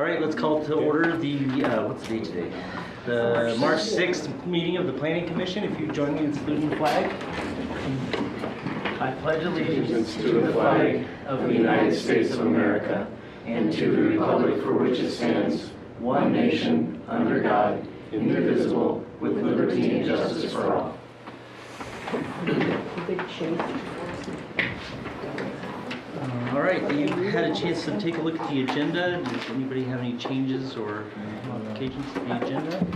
All right, let's call to order the, what's the date today? The March 6th meeting of the Planning Commission. If you join me in saluting the flag. I pledge allegiance to the flag of the United States of America and to the republic for which it stands, one nation, under God, indivisible, with liberty and justice for all. Big change. All right, you've had a chance to take a look at the agenda. Does anybody have any changes or modifications to the agenda?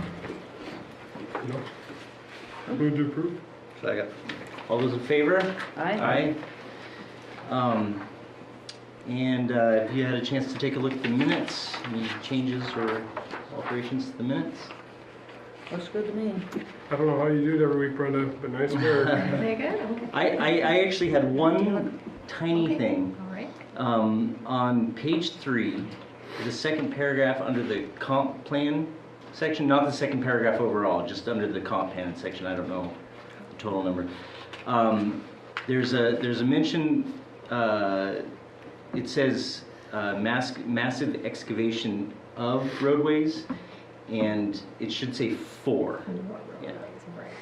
No. Move to approve. Second. All those in favor? Aye. And have you had a chance to take a look at the minutes? Any changes or alterations to the minutes? Looks good to me. I don't know how you do it every week, Brenda, but nice work. Very good. Okay. I actually had one tiny thing. All right. On page 3, the second paragraph under the comp plan section, not the second paragraph overall, just under the comp plan section, I don't know the total number. There's a mention, it says massive excavation of roadways, and it should say 4. Yeah. Right.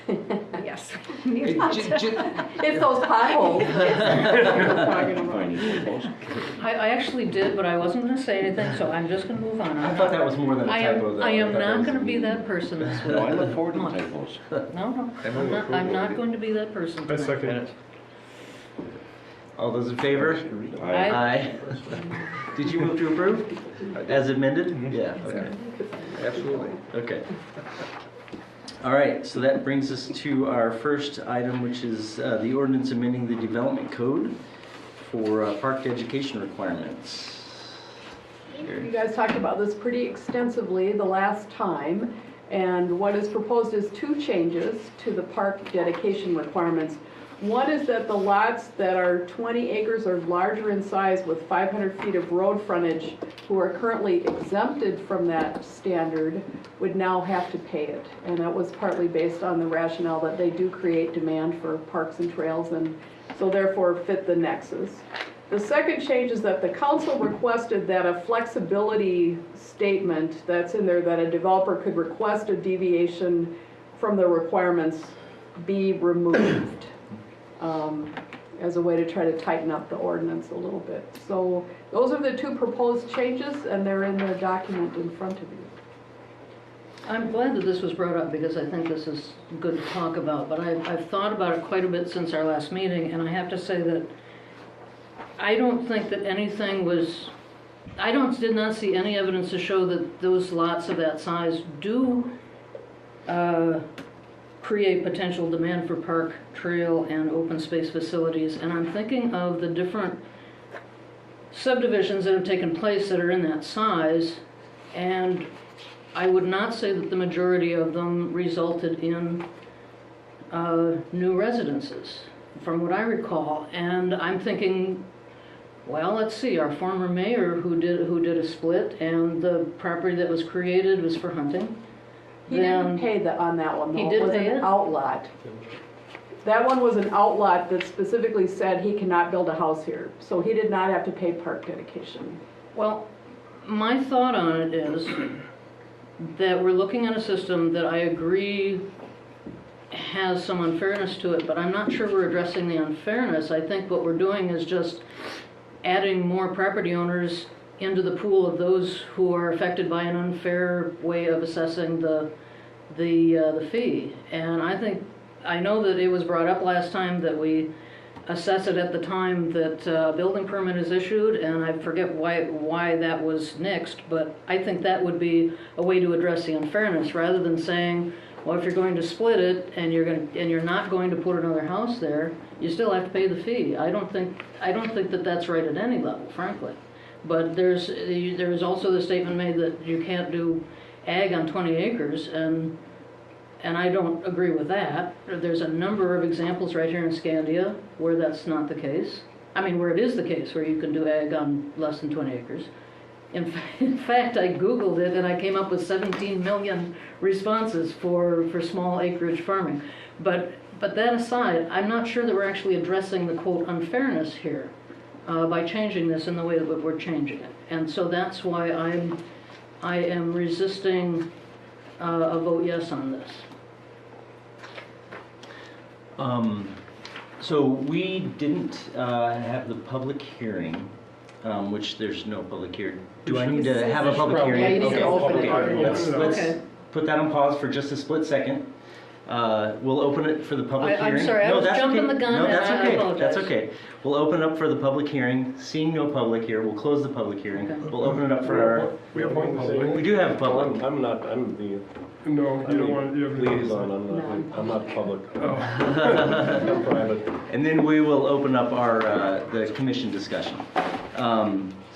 Okay. Yes. It's those potholes. I actually did, but I wasn't going to say anything, so I'm just going to move on. I thought that was more than a typo, though. I am thought that not was- going to be that person this week. No, I look forward to typos. No, I'm not going to be that person I tonight. second it. All those in favor? Aye. Aye. Did you move to approve? As amended? Yeah, okay. Absolutely. Okay. All right, so that brings us to our first item, which is the ordinance amending the development code for park education requirements. You guys talked about this pretty extensively the last time, and what is proposed is 2 changes to the park dedication requirements. One is that the lots that are 20 acres or larger in size with 500 feet of road frontage who are currently exempted from that standard would now have to pay it. And that was partly based on the rationale that they do create demand for parks and trails and so therefore fit the nexus. The second change is that the council requested that a flexibility statement that's in there that a developer could request a deviation from the requirements be removed. As a way to try to tighten up the ordinance a little bit. So those are the 2 proposed changes, and they're in the document in front of you. I'm glad that this was brought up because I think this is good to talk about, but I've thought about it quite a bit since our last meeting, and I have to say that I don't think that anything was, did not see any evidence to show that those lots of that size do create potential demand for park, trail, and open space facilities. And I'm thinking of the different subdivisions that have taken place that are in that size, and I would not say that the majority of them resulted in new residences, from what I recall. And I'm thinking, well, let's see, our former mayor who did a split, and the property that was created was for hunting. He didn't pay on that one, though. He did pay It was it? an outlot. That one was an outlot that specifically said he cannot build a house here. So he did not have to pay park dedication. Well, my thought on it is that we're looking at a system that I agree has some unfairness to it, but I'm not sure we're addressing the unfairness. I think what we're doing is just adding more property owners into the pool of those who are affected by an unfair way of assessing the fee. And I know that it was brought up last time that we assess it at the time that a building permit is issued, and I forget why that was nixed, but I think that would be a way to address the unfairness rather than saying, well, if you're going to split it and you're not going to put another house there, you still have to pay the fee. I don't think that that's right at any level, frankly. But there's also the statement made that you can't do ag on 20 acres, and I don't agree with that. There's a number of examples right here in Scandia where that's not the case. I mean, where it is the case, where you can do ag on less than 20 acres. In fact, I Googled it and I came up with 17 million responses for small acreage farming. But that aside, I'm not sure that we're actually addressing the quote unfairness here. by changing this in the way that we're changing it. And so that's why I am resisting a vote yes on this. So we didn't have the public hearing, which there's no public hearing. Do I need to have a public hearing? Yeah, you need to open it. Okay, let's Okay. put that on pause for just a split second. We'll open it for the public I'm hearing. sorry, I was that's jumping okay. the gun No, and that's I okay. apologize. That's okay. We'll open up for the public hearing. Seeing no public here, we'll close the public hearing. Okay. We'll open it up for our. We have one public. We do have public. I'm the No, you don't want, you have. liaison, I'm not public. Oh, I'm private. And then we will open up our, the commission discussion.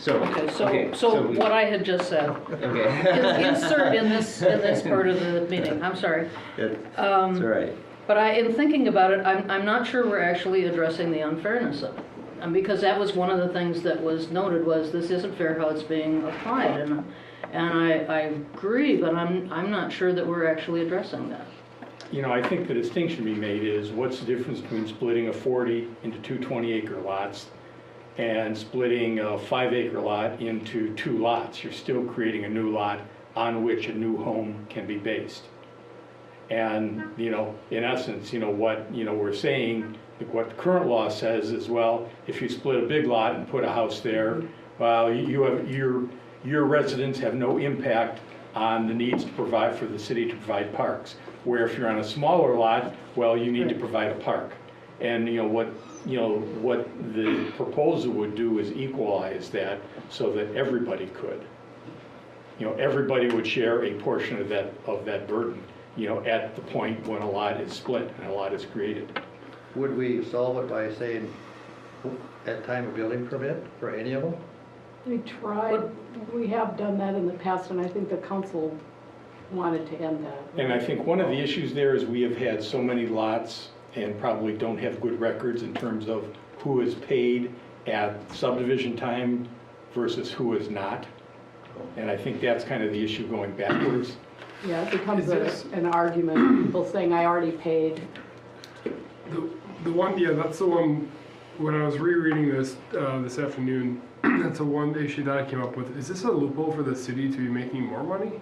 Okay, so we- what I had just said, Okay. insert in this part of the meeting, I'm sorry. It's all right. But in thinking about it, I'm not sure we're actually addressing the unfairness of it. And because that was one of the things that was noted was this isn't fair how it's being applied. And I agree, but I'm not sure that we're actually addressing that. You know, I think the distinction to be made is what's the difference between splitting a 40 into two 20-acre lots and splitting a 5-acre lot into 2 lots? You're still creating a new lot on which a new home can be based. And, you know, in essence, you know, what, you know, we're saying, like what the current law says is, well, if you split a big lot and put a house there, well, you have, your residents have no impact on the needs to provide for the city to provide parks. Where if you're on a smaller lot, well, you need to provide a park. And you know what the proposal would do is equalize that so that everybody could. You know, everybody would share a portion of that burden, you know, at the point when a lot is split and a lot is created. Would we solve it by saying at time of building permit for any of them? We tried, we have done that in the past, and I think the council wanted to end that. And I think one of the issues there is we have had so many lots and probably don't have good records in terms of who is paid at subdivision time versus who is not. And I think that's kind of the issue going backwards. Yeah, it becomes Is this- an argument, people saying, I already paid. the one, yeah, that's the one, when I was rereading this, this afternoon, that's the one issue that I came up with. Is this a loophole for the city to be making more money?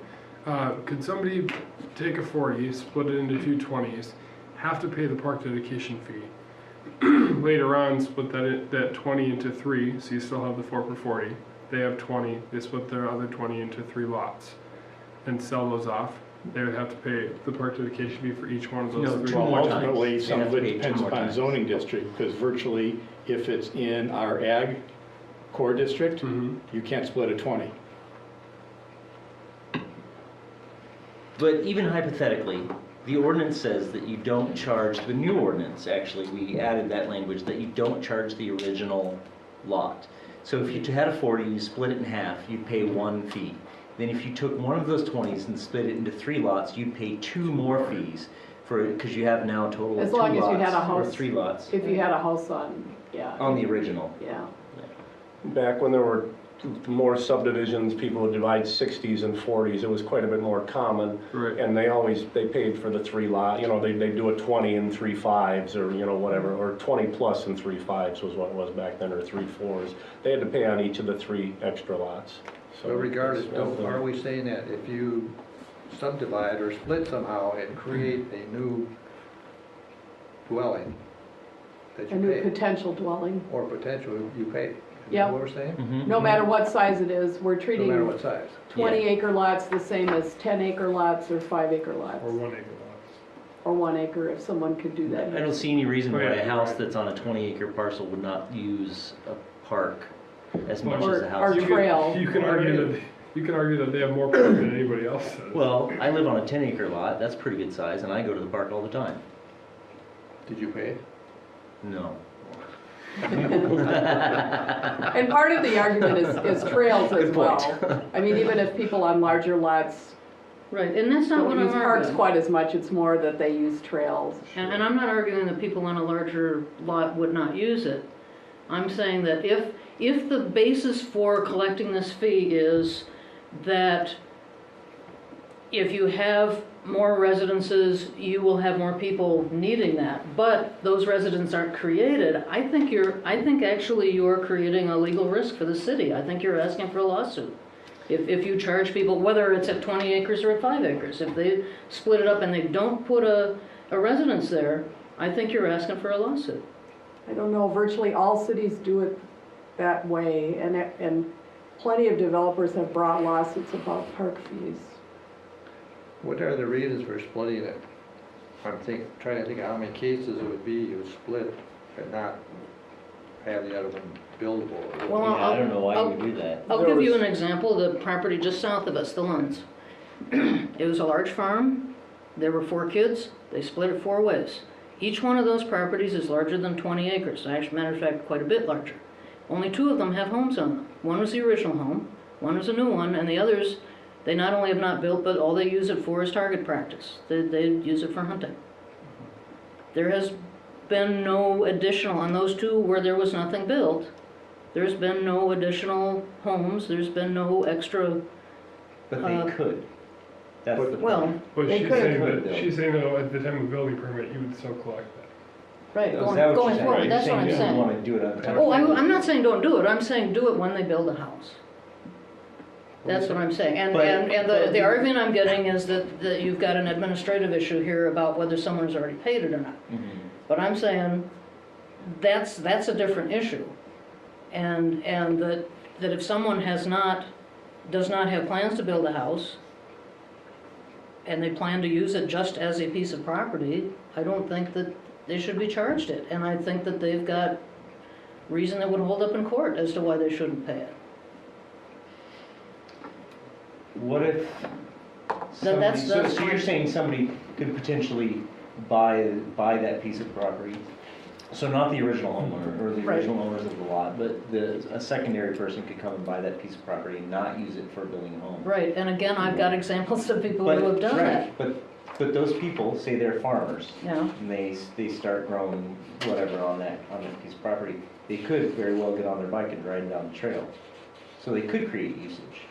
Could somebody take a 40, split it into two 20s, have to pay the park dedication fee? Later on, split that 20 into 3, so you still have the 4 per 40. They have 20, they split their other 20 into 3 lots and sell those off. They would have to pay the park dedication fee for each one of those No, 3 two Well, more times. ultimately, They some have of to it pay two depends more upon times. zoning district, because virtually, if it's in our ag core district, Mhm. you can't split a 20. But even hypothetically, the ordinance says that you don't charge, the new ordinance, actually, we added that language, that you don't charge the original lot. So if you had a 40, you split it in half, you'd pay 1 fee. Then if you took one of those 20s and split it into 3 lots, you'd pay 2 more fees for it, because you have now a total of As 2 long as you lots, had a or house. 3 lots, If you had a house on, yeah. on the original. Yeah. Back when there were more subdivisions, people would divide 60s and 40s, it was quite a bit more common. Right. And they paid for the 3 lot, you know, they do a 20 and 3 5s, or, you know, whatever, or 20 plus and 3 5s was what it was back then, or 3 4s. They had to pay on each of the 3 extra lots. So regardless, it's- are we saying that if you subdivide or split somehow and create a new dwelling, that A you new pay, potential dwelling. or potential, you pay? Is Yeah. that what we're saying? Mhm. No matter what size it is, we're No treating matter what size? 20-acre lots the same as 10-acre lots or 5-acre lots. Or 1 acre lots. Or 1 acre, if someone could do that. I don't see any reason why Oh, yeah, a house right. that's on a 20-acre parcel would not use a park as much Or- as a or house. trail. You can argue that they have more park than anybody else does. Well, I live on a 10-acre lot, that's pretty good size, and I go to the park all the time. Did you pay? No. And part of the argument is trails as Good point. well. I mean, even if people on larger lots Right, and that's not don't what I'm use parks arguing. quite as much, it's more that they use trails. And I'm not arguing that people on a larger lot would not use it. I'm saying that if the basis for collecting this fee is that if you have more residences, you will have more people needing that, but those residents aren't created, I think actually you're creating a legal risk for the city. I think you're asking for a lawsuit. If you charge people, whether it's at 20 acres or at 5 acres, if they split it up and they don't put a residence there, I think you're asking for a lawsuit. I don't know, virtually all cities do it that way, and plenty of developers have brought lawsuits about park fees. What are the reasons for splitting it? Trying to think of how many cases it would be you split and not have the other one buildable. Well, Yeah, I don't know why you do that. I'll There give you was- an example, the property just south of us, the Lunds. It was a large farm, there were 4 kids, they split it 4 ways. Each one of those properties is larger than 20 acres, actually, matter of fact, quite a bit larger. Only 2 of them have homes on them. One was the original home, one was a new one, and the others, they not only have not built, but all they use it for is target practice. They use it for hunting. There has been no additional, on those 2 where there was nothing built, there's been no additional homes, there's been no extra, But they could. That's the point. well, But They she's could. saying Could, that, though. she's saying that at the time of building permit, you would still collect that. right, Is going that what you're going saying? forward, You're that's what I'm You saying. want to do it on the time. Oh, I'm not saying don't do it, I'm saying do it when they build a house. That's what I'm saying, and, But- and the argument I'm getting is that you've got an administrative issue here about whether someone's already paid it or not. Mhm. But I'm saying, that's a different issue. And that if someone does not have plans to build a house, and they plan to use it just as a piece of property, I don't think that they should be charged it. And I think that they've got reason that would hold up in court as to why they shouldn't pay it. What if that's- somebody, that's so you're my- saying somebody could potentially buy that piece of property? So not the original homeowner or the Right. original owners of the lot, but a secondary person could come and buy that piece of property and not use it for building a home. Right, and again, I've got examples of people But, who have done that. right, but those people, say they're farmers, Yeah, and they start growing whatever on that piece of property, they could very well get on their bike and ride down the trail. So they could create usage,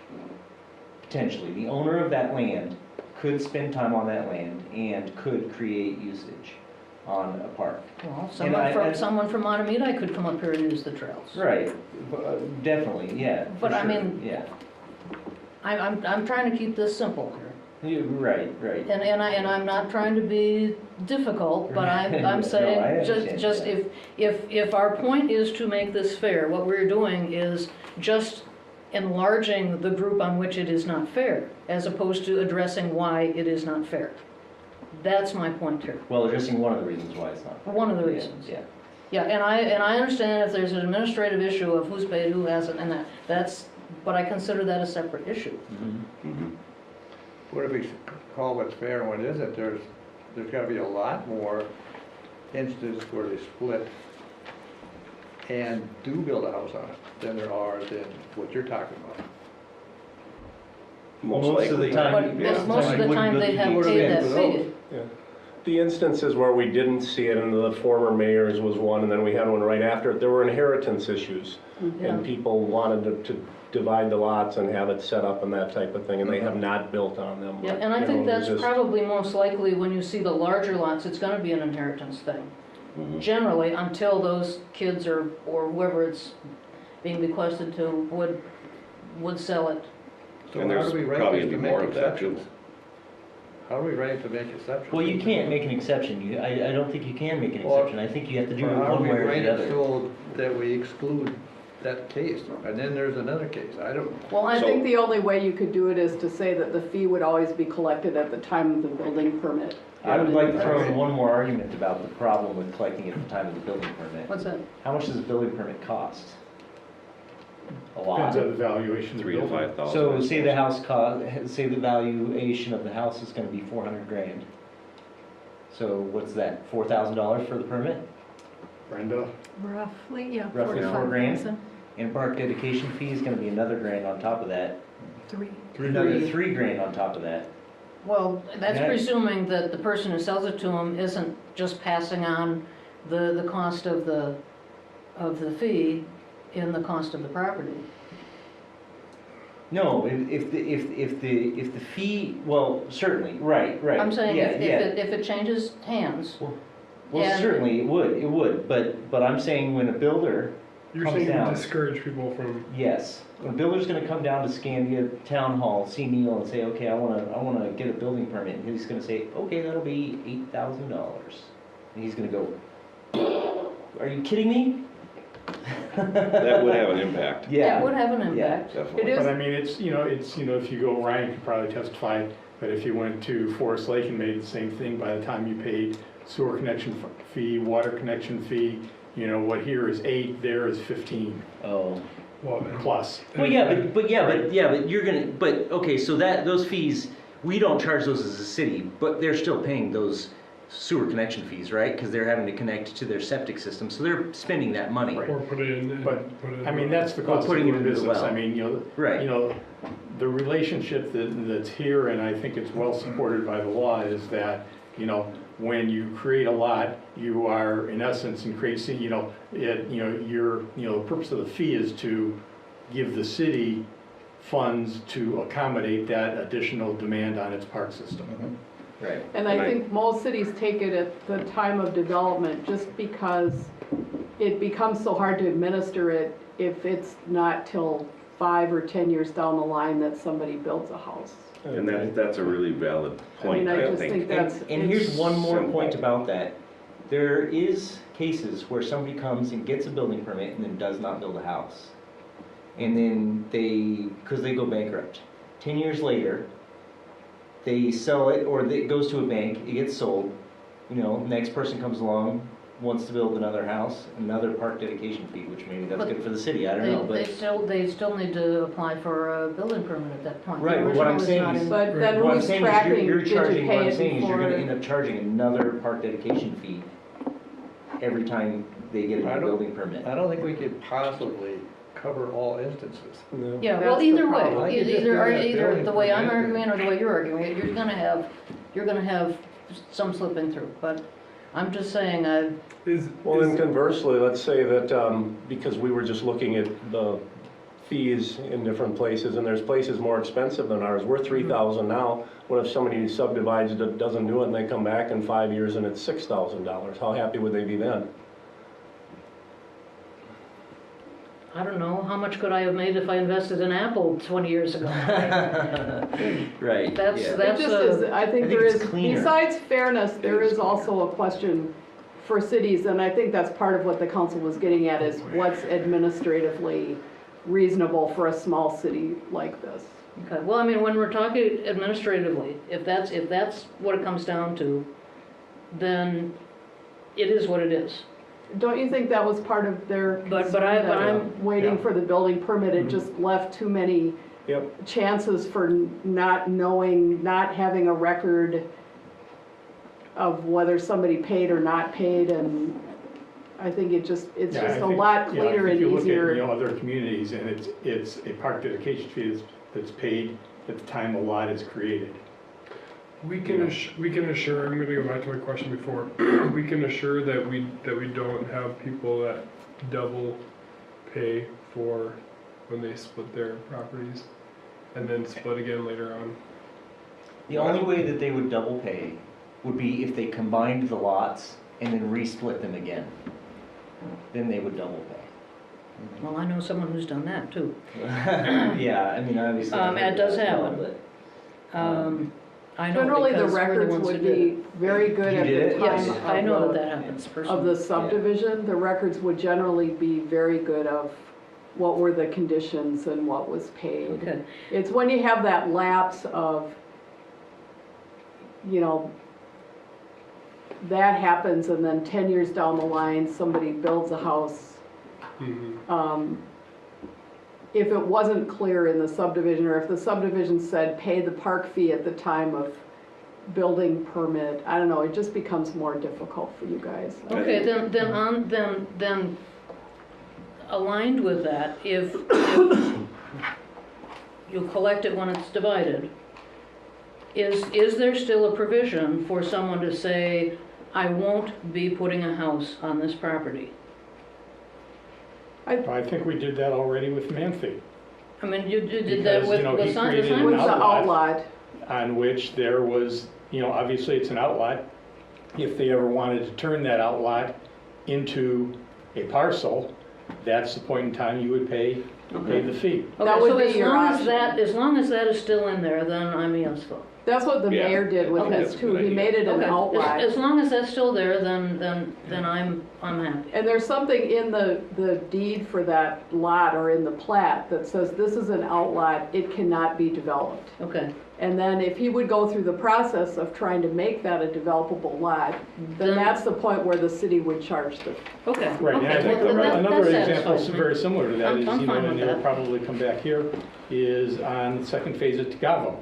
potentially. The owner of that land could spend time on that land and could create usage on a park. well, I- someone from Montemita could come up here and use the trails. Right, definitely, yeah. for But I sure, mean- Yeah, I'm trying to keep this simple here. Right. And I'm not trying to be difficult, but No, I'm I saying, understand just that. if our point is to make this fair, what we're doing is just enlarging the group on which it is not fair, as opposed to addressing why it is not fair. That's my point here, Well, addressing one of the reasons why it's not. one of the Yeah, reasons. Yeah. Yeah, and I understand if there's an administrative issue of who's paid, who hasn't, and but I consider that a separate issue. Mhm. What if we call what's fair and what isn't? There's gotta be a lot more instances where they split and do build a house on it than there are than what you're talking about. Most of the time. But yeah, most of the wouldn't time, go they through have the paid that expense. fee. Yeah. The instances where we didn't see it, and the former mayor's was one, and then we had one right after it, there were inheritance issues. Yeah. And people wanted to divide the lots and have it set up and that type of thing, and they have not built on them. Yeah, and I You think know, that's just- probably most likely when you see the larger lots, it's gonna be an inheritance thing. Generally, until those kids or whoever it's being bequested to would sell it. So And how there's do we write probably this to gonna be more make of that too. exceptions? How do we write it to make exceptions? Well, you can't make an exception. I don't think you can make an Well, exception. I think you have to do Or it how do one we way or write the it other. so that we exclude that case? And then there's another case. I don't, Well, I So- think the only way you could do it is to say that the fee would always be collected at the time of the building permit. I would like to throw in one more argument about the problem with collecting at the time of the building permit. what's that? How much does a building permit cost? A lot. Depends on the valuation of the 3,000 to building. 5,000. So say the house cost, say the valuation of the house is gonna be 400 grand. So what's that, $4,000 for the permit? Brenda? Roughly, yeah. Roughly 4 grand? 45,000. And park dedication fee is gonna be another grand on top of that. 3. Another 3 grand on top of that. Well, that's Yeah. presuming that the person who sells it to them isn't just passing on the cost of the fee in the cost of the property. No, if the fee, well, certainly, right. I'm saying yeah, if yeah. if it changes hands, Well, and- certainly it would, but I'm saying when a builder You're comes saying to down, discourage people from, yes, when a builder's gonna come down to Scandia Town Hall, see Neil and say, okay, I wanna get a building permit, and he's gonna say, okay, that'll be $8,000. And he's gonna go, are you kidding me? That would have an impact, that would have an impact. definitely. It is- But I mean, it's, if you go, Ryan could probably testify that if you went to Forest Lake and made the same thing, by the time you paid sewer connection fee, water connection fee, what here is 8, there is 15 Oh. well, plus. Well, but you're gonna, okay, so those fees, we don't charge those as a city, but they're still paying those sewer connection fees, right? Because they're having to connect to their septic system, so they're spending that money. Right. or put it in. and But, put it in I mean, the- that's the Well, cost of putting it doing into the business. well. I mean, Right. the relationship that's here, and I think it's well supported by the law, is that, when you create a lot, you are in essence increasing, the purpose of the fee is to give the city funds to accommodate that additional demand on its park system. Right. And I think most cities take it at the time of development, just because it becomes so hard to administer it if it's not till 5 or 10 years down the line that somebody builds a house. And that's a really valid point, I I just think think. that's. And here's one more simple. point about that. There is cases where somebody comes and gets a building permit and then does not build a house. And then because they go bankrupt. 10 years later, they sell it, or it goes to a bank, it gets sold. Next person comes along, wants to build another house, another park dedication fee, which maybe that's But good for the city, I don't know, They but. they still need to apply for a building permit at that point. The Right, but what I'm original is saying not is- in- But then What I'm who's saying is tracking, you're did you charging, what pay I'm it saying is you're gonna end before? up charging another park dedication fee every time they get I a don't- building permit. I don't think we could possibly cover all instances. Yeah, That's well, the either problem. way, I could just either do that building the way I'm permit. arguing or the way you're arguing, you're gonna have some slipping through, but I'm just saying, Well, then conversely, let's say that, because we were just looking at the fees in different places, and there's places more expensive than ours, we're $3,000 now. What if somebody subdivides it, doesn't do it, and they come back in 5 years and it's $6,000? How happy would they be then? I don't know, how much could I have made if I invested in Apple 20 years ago? Right, That's- yeah. It that's just a- is, I think I think there it's is, cleaner. besides fairness, there is also a question for cities, and I think that's part of what the council was getting at, is what's administratively reasonable for a small city like this. Okay, well, I mean, when we're talking administratively, if that's what it comes down to, then it is what it is. Don't you think that was part of their But concern, I- but that I'm- waiting yeah. for the building permit, it just left too many Yep. chances for not knowing, not having a record of whether somebody paid or not paid, and I think it's Yeah, just I a think- lot yeah, I cleaner think and you look at, easier. other communities, and it's a park dedication fee that's paid at the time a lot is created. we can assure, I'm gonna go back to my question before, we can assure that we don't have people that double pay for when they split their properties and then split again later on. The only way that they would double pay would be if they combined the lots and then resplit them again. Then they would double pay. Well, I know someone who's done that too. Yeah, I mean, obviously. I've heard It does that as well, happen. but- I know Generally, the because we're records ones who would did be it. very good You at did the it? time Yes, I know that of that happens the, personally. of the subdivision. The records would generally be very good of what were the conditions and what was paid. Okay, It's when you have that lapse of, that happens, and then 10 years down the line, somebody builds a house. If it wasn't clear in the subdivision, or if the subdivision said pay the park fee at the time of building permit, I don't know, it just becomes more difficult for you guys. okay, then aligned with that, if you collect it when it's divided, is there still a provision for someone to say, I won't be putting a house on this property? I think we did that already with Manthey. I mean, you did that Because, with you know, he the sign, created an With the outlot. outlot, On which there was, you know, obviously it's an outlot. If they ever wanted to turn that outlot into a parcel, that's the point in time you would pay the fee. That Okay, would so be as your long as option. as long as that is still in there, then I'm a yes vote. that's what the Yeah. mayor did with Okay. his too. He made it an Okay, outlet. as long as that's still there, then I'm happy. And there's something in the deed for that lot or in the plat that says this is an outlot, it cannot be developed. Okay, And then if he would go through the process of trying to make that a developable lot, then Then- that's the point where the city would charge the, okay. Right, and I Okay, think well, that another example satisfies me. very similar to that is, I'm you know, fine with and they'll that. probably come back here, is on the second phase of Tagavo.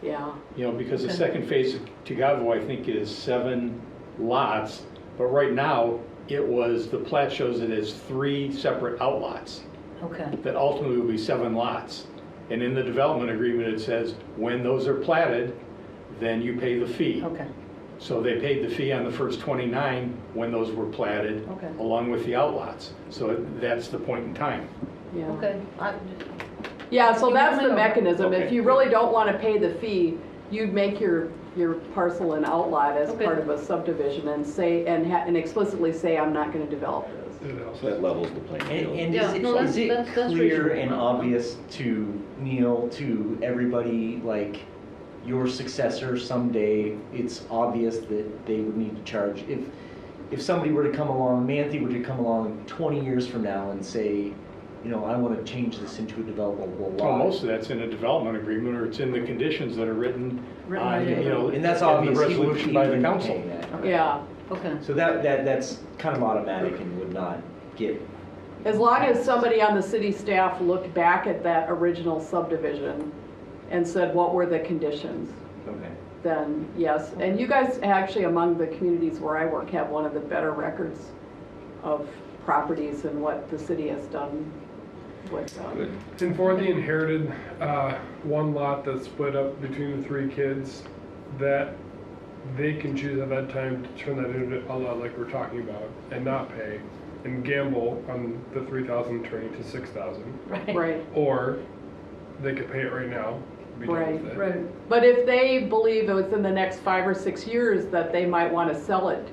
yeah. You know, because the Okay. second phase of Tagavo, I think, is 7 lots, but right now, the plat shows it as 3 separate outlots, Okay, that ultimately will be 7 lots. And in the development agreement, it says, when those are platted, then you pay the fee. okay, So they paid the fee on the first 29 when those were platted, Okay. along with the outlots. So that's the point in time. Yeah. okay. Yeah, so You that's got the me over. mechanism. If Okay. you really don't want to pay the fee, you'd make your parcel an outlot as Okay. part of a subdivision and say, and explicitly say, I'm not going to develop this. So that levels the playing field. And Yeah, no, is it that's clear reasonable. and obvious to Neil, to everybody, like your successor someday, it's obvious that they would need to charge? If somebody were to come along, Manthe were to come along 20 years from now and say, you know, I want to change this into a developable lot. Well, most of that's in a development agreement, or it's in the conditions that are written Written on, right in. you know, And that's in the obvious, he would resolution by the be council. paying that. Yeah, Okay, So that's kind of automatic and would not get, as long as somebody on the city staff looked back at that original subdivision and said, what were the conditions? okay. Then yes, and you guys actually among the communities where I work have one of the better records of properties and what the city has done with them. And for the inherited, one lot that's split up between the 3 kids, that they can choose at that time to turn that into a lot like we're talking about and not pay and gamble on the 3,000 turning to 6,000. right, Right, Or they could pay it right now, be done with it. right. but if they believe within the next 5 or 6 years that they might want to sell it,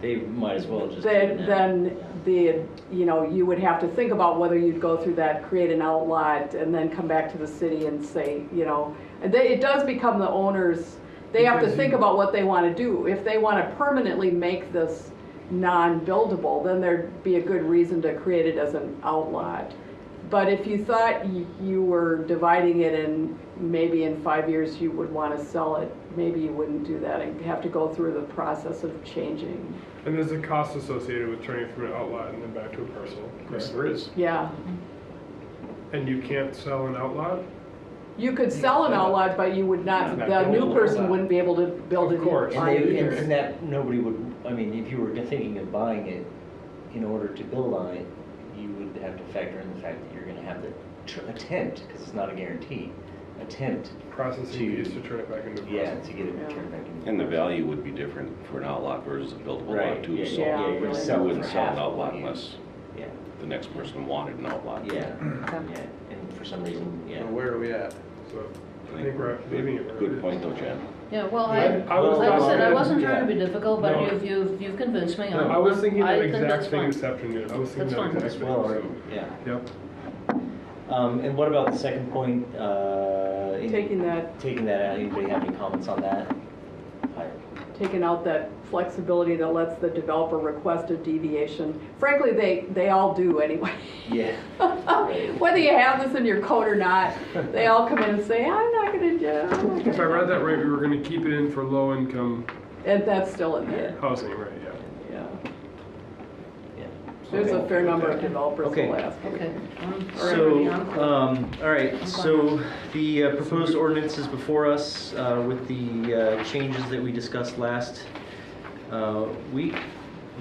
They might as well just do it now. then you would have to think about whether you'd go through that, create an outlot, and then come back to the city and say, and it does become the owners, they have to Because think about what they want to do. If they want to permanently make this non-buildable, then there'd be a good reason to create it as an outlot. But if you thought you were dividing it and maybe in 5 years you would want to sell it, maybe you wouldn't do that and have to go through the process of changing. And there's a cost associated with turning from an outlet and then back to a parcel. Yes, there is. Yeah. And you can't sell an outlot? You could sell an outlot, but you would not, Not the new buildable. person wouldn't be able to build it Of in course. 5 And years. and that, nobody would, I mean, if you were thinking of buying it, in order to build on it, you would have to factor in the fact that you're gonna have to attempt, because it's not a guarantee, attempt, Processing To- fees to turn it back into a parcel. yeah, to get it Yeah. turned back into. And the value would be different for an outlot versus a buildable Right, lot too, yeah, so yeah, yeah, really. you're you selling wouldn't for sell half an of outlot what you- unless Yeah, the next person wanted an outlot. yeah, Okay. yeah, and for some reason, yeah. So where are we at? So I think we're leaving it where it Good is. point though, Jen. Yeah, well, I was like I said, I talking- wasn't trying to be difficult, but No. you've convinced me. No, I was thinking the I think exact that's thing fine. this afternoon. I was thinking That's that fine. exact As thing. well, So, or- yeah. yep. And what about the second point? Taking that, Taking that out, anybody have any comments on that? taking out that flexibility that lets the developer request a deviation. Frankly, they all do anyway. Yeah. Whether you have this in your code or not, they all come in and say, I'm not gonna do it. If I read that right, we were gonna keep it in for low income And that's still in there, housing, right, yeah. yeah. Yeah. There's a fair number of developers Okay. who'll ask. Okay. So, all right, so the proposed ordinance is before us with the changes that we discussed last week.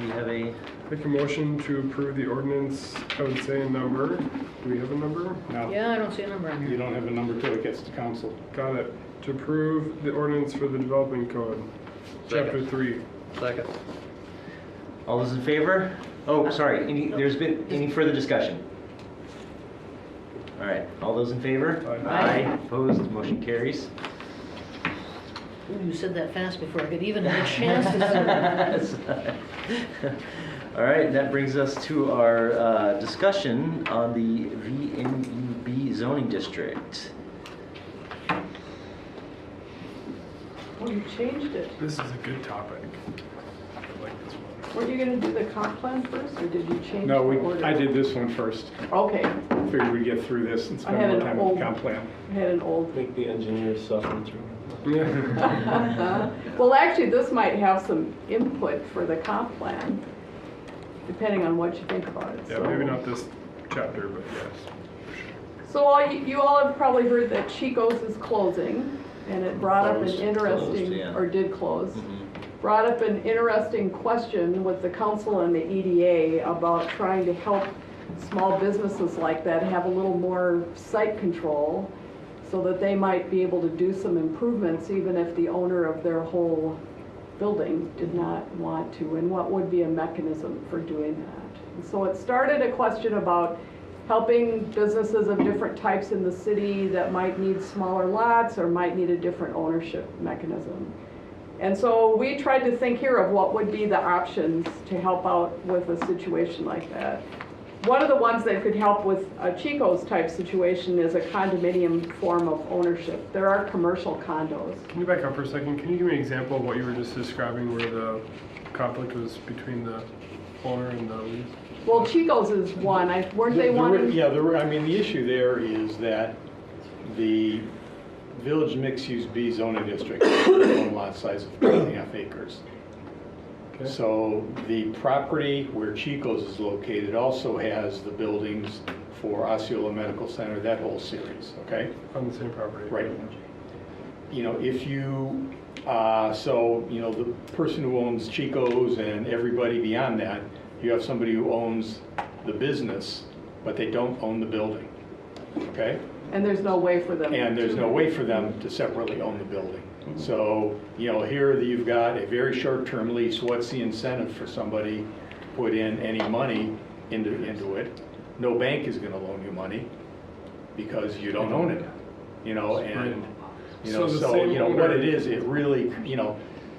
We have a, Make a motion to approve the ordinance, I would say a number. Do we have a number? Now, Yeah, I don't see a number on you here. don't have a number till it gets to council. Got it. To approve the ordinance for the development code, chapter 3. Second. all those in favor? Oh, sorry, there's been any further discussion? All right, all those in favor? Aye. Opposed, motion carries. Ooh, you said that fast before I could even have a chance to say it. All right, that brings us to our discussion on the VNUB zoning district. Oh, you changed it. This is a good topic. I like this one. Weren't you gonna do the comp plan first, or did you change the No, order? I did this one first. Okay, Figured we'd get through this and I spend had more an time with old- the comp plan. I had an old. Make the engineers suffer through. Yeah. Well, actually, this might have some input for the comp plan, depending on what you think about it. Yeah, So- maybe not this chapter, but yes. So you all have probably heard that Chico's is closing, and it brought up an Closed, interesting, yeah. or did close. Mhm. Brought up an interesting question with the council and the EDA about trying to help small businesses like that have a little more site control so that they might be able to do some improvements even if the owner of their whole building did not want to, and what would be a mechanism for doing that. And so it started a question about helping businesses of different types in the city that might need smaller lots or might need a different ownership mechanism. And so we tried to think here of what would be the options to help out with a situation like that. One of the ones that could help with a Chico's type situation is a condominium form of ownership. There are commercial condos. Can you back up for a second? Can you give me an example of what you were just describing where the conflict was between the owner and the lease? Well, Chico's is one, weren't they one? Yeah, I mean, the issue there is that the Village Mixed-Use B zoning district has its own lot size of 3.5 acres. Okay. So the property where Chico's is located also has the buildings for Osceola Medical Center, that whole series, okay? On the same property? Right. You know, if you, so, you know, the person who owns Chico's and everybody beyond that, you have somebody who owns the business, but they don't own the building, okay? And there's no way for them. And there's no way for them to separately own the building. So, you know, here you've got a very short-term lease. What's the incentive for somebody to put in any money into it? No bank is gonna loan you money because you don't own it, you know, and, you know, So the so, same you know, what owner- it is, it really, you know,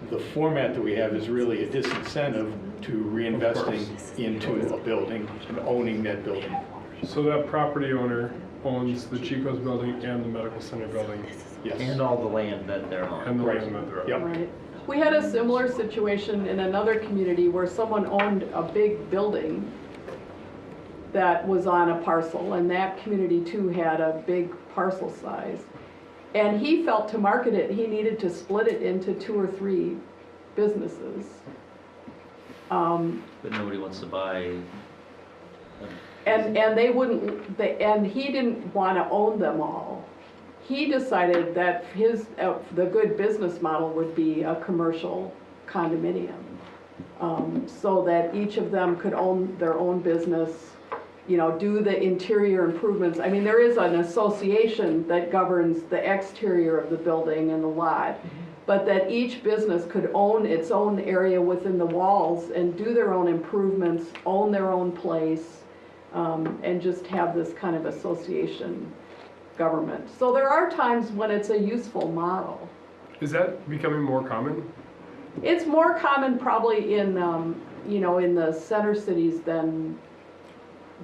the format that we have is really a disincentive to reinvesting into a building and owning that building. So that property owner owns the Chico's building and the medical center building Yes. And all the land that they're on. and the Right. land that they're on. Yep. Right. We had a similar situation in another community where someone owned a big building that was on a parcel, and that community too had a big parcel size. And he felt to market it, he needed to split it into 2 or 3 businesses. But nobody wants to buy. And they wouldn't, and he didn't want to own them all. He decided that the good business model would be a commercial condominium. So that each of them could own their own business, you know, do the interior improvements. I mean, there is an association that governs the exterior of the building and the lot, but that each business could own its own area within the walls and do their own improvements, own their own place, and just have this kind of association government. So there are times when it's a useful model. Is that becoming more common? It's more common probably in, you know, in the center cities than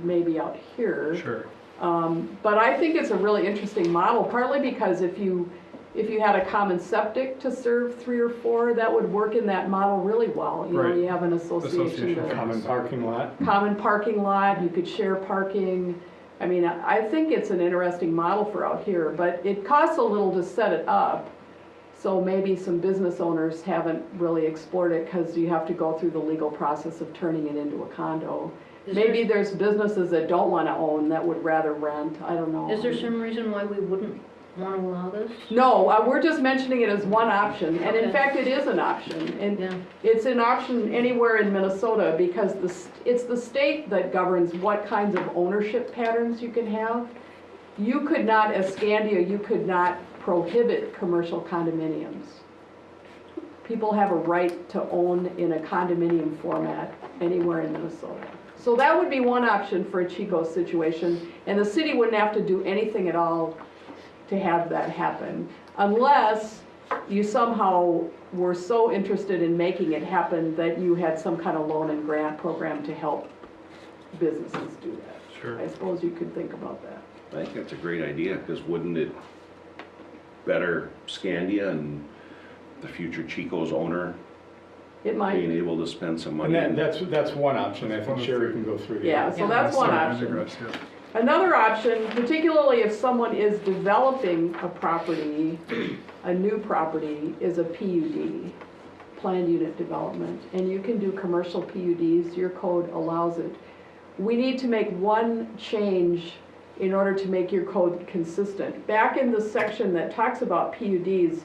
maybe out here. Sure. But I think it's a really interesting model, partly because if you had a common septic to serve 3 or 4, that would work in that model really well. You know, Right. you have an association. that- Common parking lot. Common parking lot, you could share parking. I mean, I think it's an interesting model for out here, but it costs a little to set it up. So maybe some business owners haven't really explored it because you have to go through the legal process of turning it into a condo. Maybe there's businesses that don't want to own that would rather rent, I don't know. Is there some reason why we wouldn't want to allow this? No, we're just mentioning it as one option, and in Okay. fact, it is an option. And Yeah. it's an option anywhere in Minnesota because it's the state that governs what kinds of ownership patterns you can have. You could not, as Scandia, you could not prohibit commercial condominiums. people have a right to own in a condominium format anywhere in Minnesota. So that would be one option for a Chico situation, and the city wouldn't have to do anything at all to have that happen, unless you somehow were so interested in making it happen that you had some kind of loan and grant program to help businesses do that. Sure. I suppose you could think about that. I think that's a great idea, because wouldn't it better Scandia and the future Chico's owner It being might, able to spend some And money? that's one option, I think Sherry can go through the. yeah, so that's one Sorry, I option. digress, yeah. Another option, particularly if someone is developing a property, a new property, is a PUD, planned unit development. And you can do commercial PUDs, your code allows it. We need to make one change in order to make your code consistent. Back in the section that talks about PUDs,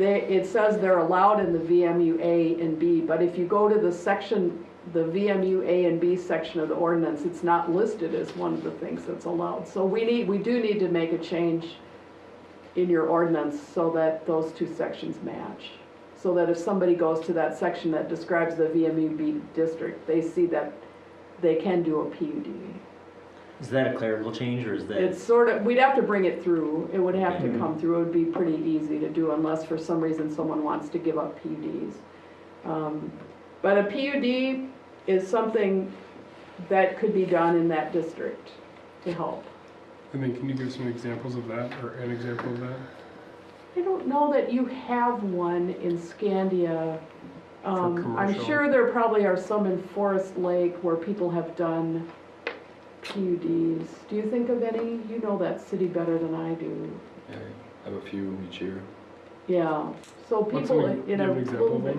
it says they're allowed in the VMU A and B, but if you go to the section, the VMU A and B section of the ordinance, it's not listed as one of the things that's allowed. So we do need to make a change in your ordinance so that those two sections match. So that if somebody goes to that section that describes the VMU B district, they see that they can do a PUD. Is that a clerical change, or is that? It's sort of, we'd have to bring it through. It would have to come through. It would be pretty easy to do unless for some reason someone wants to give up PUDs. But a PUD is something that could be done in that district to help. And then can you give some examples of that, or an example of that? I don't know that you have one in Scandia. I'm commercial. sure there probably are some in Forest Lake where people have done PUDs. Do you think of any? You know that city better than I do. Yeah, I have a few each year. Yeah, so What's people an, do in you a have an example little of bit.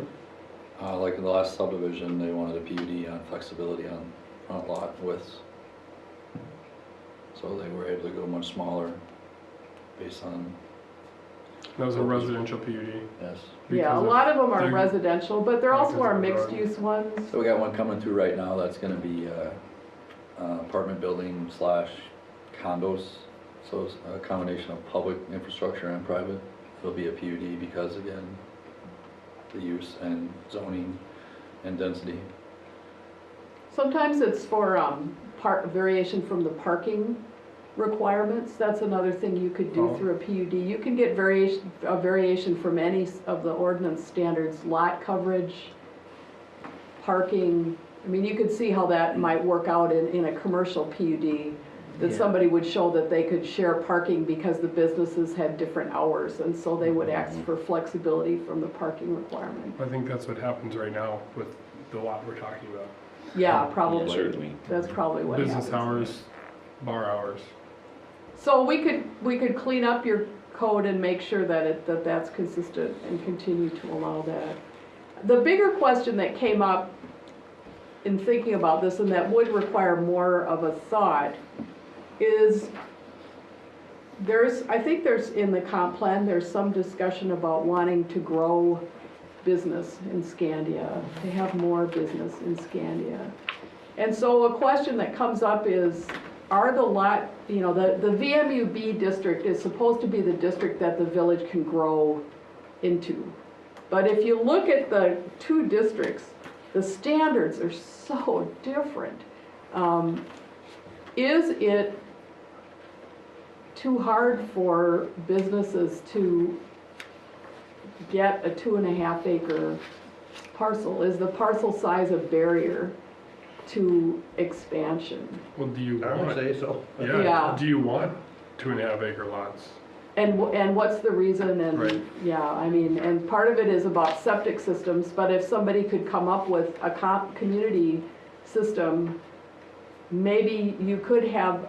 one? Like in the last subdivision, they wanted a PUD on flexibility on front lot widths. So they were able to go much smaller based on, That was a residential PUD. yes. Yeah, a because lot of them are they're- residential, but there also because are of the mixed drawing. use ones. So we got one coming through right now that's gonna be apartment building slash condos. So it's a combination of public infrastructure and private. It'll be a PUD because again, the use and zoning and density. Sometimes it's for variation from the parking requirements. That's another thing you could do Oh. through a PUD. You can get a variation from any of the ordinance standards, lot coverage, parking. I mean, you could see how that might work out in a commercial PUD, that Yeah. somebody would show that they could share parking because the businesses had different hours, and so they would ask for flexibility from the parking requirement. I think that's what happens right now with the lot we're talking about. Yeah, probably. Certainly. That's probably what happens. Business hours, bar hours. So we could clean up your code and make sure that that's consistent and continue to allow that. The bigger question that came up in thinking about this, and that would require more of a thought, is I think there's, in the comp plan, there's some discussion about wanting to grow business in Scandia, to have more business in Scandia. And so a question that comes up is, are the lot, the VMUB district is supposed to be the district that the village can grow into. But if you look at the two districts, the standards are so different. Is it too hard for businesses to get a 2.5 acre parcel? Is the parcel size a barrier to expansion? Well, do you I would want, say so. Yeah. do you want 2.5 acre lots? And what's the reason? And Right. yeah, I mean, and part of it is about septic systems, but if somebody could come up with a community system, maybe you could have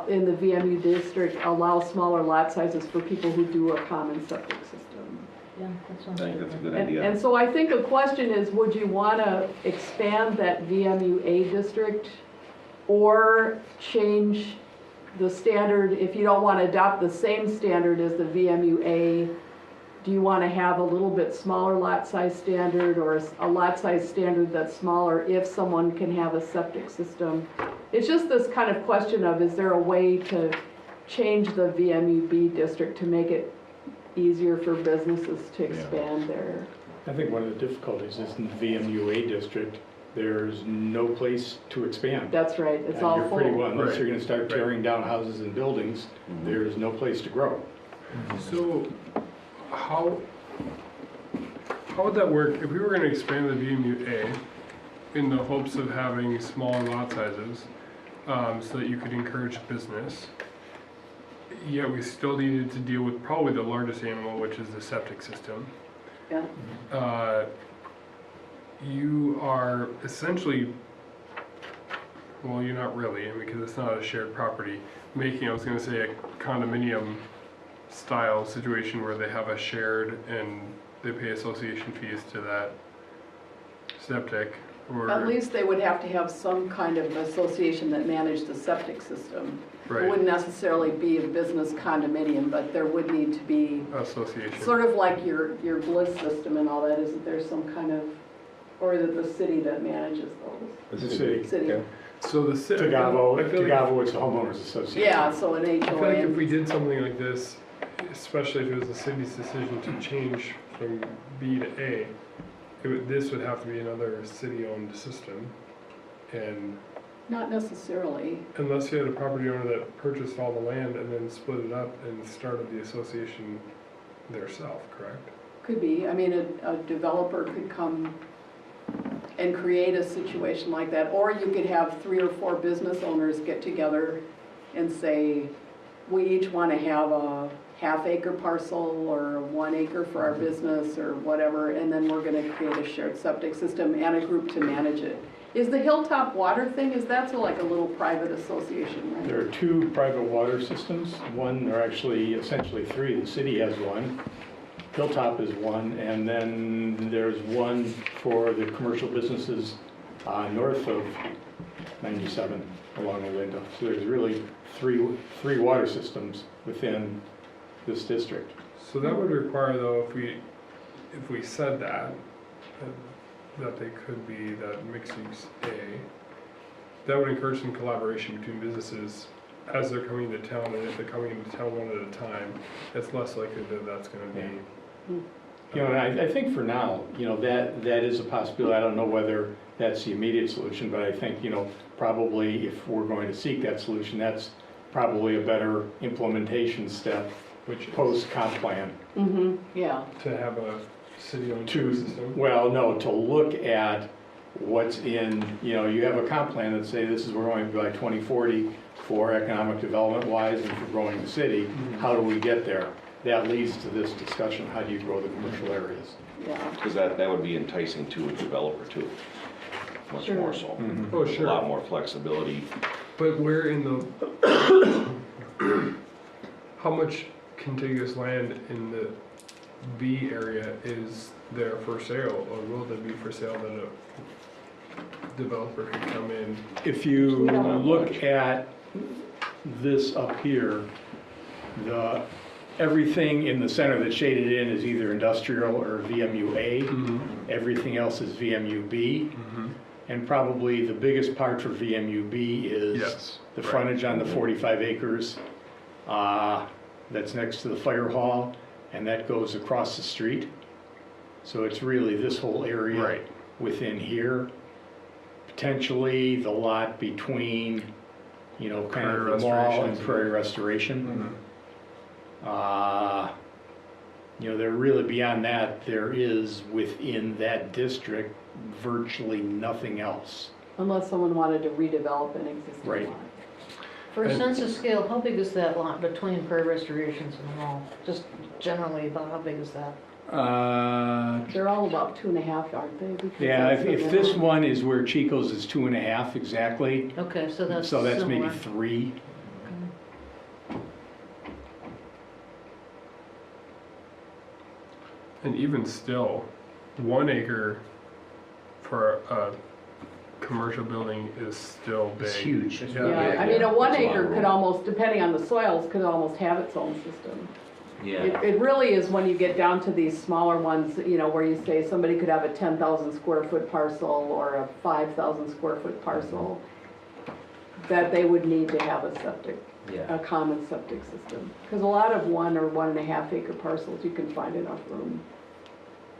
in the VMU district, allow smaller lot sizes for people who do a common septic system. Yeah, that I sounds think good. that's a good And idea. so I think the question is, would you want to expand that VMUA district or change the standard? If you don't want to adopt the same standard as the VMUA, do you want to have a little bit smaller lot size standard, or a lot size standard that's smaller if someone can have a septic system? It's just this kind of question of, is there a way to change the VMUB district to make it easier for businesses to expand their, I think one of the difficulties is in the VMUA district, there's no place to expand. that's right, it's And all you're pretty full. well, unless Right. you're gonna start Right. tearing down houses and buildings, there's no place to grow. So, how would that work if we were gonna expand the VMUA in the hopes of having smaller lot sizes, so that you could encourage business? Yet we still needed to deal with probably the largest animal, which is the septic system. Yeah. You are essentially, well, you're not really, because it's not a shared property, making, I was gonna say, a condominium style situation where they have a shared and they pay association fees to that septic, or. At least they would have to have some kind of association that managed the septic system. It Right, wouldn't necessarily be a business condominium, but there would need to be, association. sort of like your bliss system and all that, isn't there some kind of, or is it the city that manages those? The city. City. Yeah. So the city. Tagavo, it's the homeowners association. Yeah, so an I feel like if HOA. we did something like this, especially if it was the city's decision to change from B to A, this would have to be another city-owned system. And Not necessarily. unless you had a property owner that purchased all the land and then split it up and started the association theirself, correct? Could be. I mean, a developer could come and create a situation like that. Or you could have 3 or 4 business owners get together and say, we each want to have a half-acre parcel or 1 acre for our business or whatever, and then we're going to create a shared septic system and a group to manage it. Is the Hilltop Water thing, is that so like a little private association, right? There are 2 private water systems. One, or actually essentially 3. The city has one. Hilltop is one, and then there's one for the commercial businesses north of 97 along the window. So there's really three water systems within this district. So that would require, though, if we said that they could be that mixed use A, that would encourage some collaboration between businesses as they're coming to town, and if they're coming into town one at a time, it's less likely that that's gonna be. You know, and I think for now, you know, that is a possibility. I don't know whether that's the immediate solution, but I think, you know, probably if we're going to seek that solution, that's probably a better implementation step, Which is post-comp plan. Mm-hmm, yeah. to have a city-owned sewer system. Well, no, to look at what's in, you know, you have a comp plan that say this is where we're going to be by 2040 for economic development wise and for growing the city. How do we get there? That leads to this discussion, how do you grow the commercial areas? Yeah. Because that would be enticing to a developer too, much Sure. more so. Oh, A lot sure, more flexibility. but where in the, how much contiguous land in the B area is there for sale, or will there be for sale that a developer could come in? If you We don't have look much. at this up here, everything in the center that's shaded in is either industrial or VMUA. Everything else is VMUB. And probably the biggest part for VMUB is Yes, the right. frontage on the 45 acres that's next to the fire hall, and that goes across the street. So it's really this whole area Right. within here. Potentially the lot between, you know, kind of Prairie the mall and Restoration. Prairie Restoration. You know, there really, beyond that, there is within that district virtually nothing else. Unless someone wanted to redevelop an existing Right. lot. For a sense of scale, how big is that lot between Prairie Restorations and the mall? Just generally, about how big is that? They're all about 2.5, aren't they? Because Yeah, that's the if this minimum. one is where Chico's is 2.5 exactly, Okay, so that's so that's similar. maybe 3. And even still, 1 acre for a commercial building is still big. It's huge. Yeah. Yeah, I mean, a 1 That's a lot acre of could room. almost, depending on the soils, could almost have its own system. Yeah. It really is when you get down to these smaller ones, you know, where you say somebody could have a 10,000 square foot parcel or a 5,000 square foot parcel. that they would need to have a septic, Yeah. a common septic system. Because a lot of 1 or 1.5 acre parcels, you can find enough room.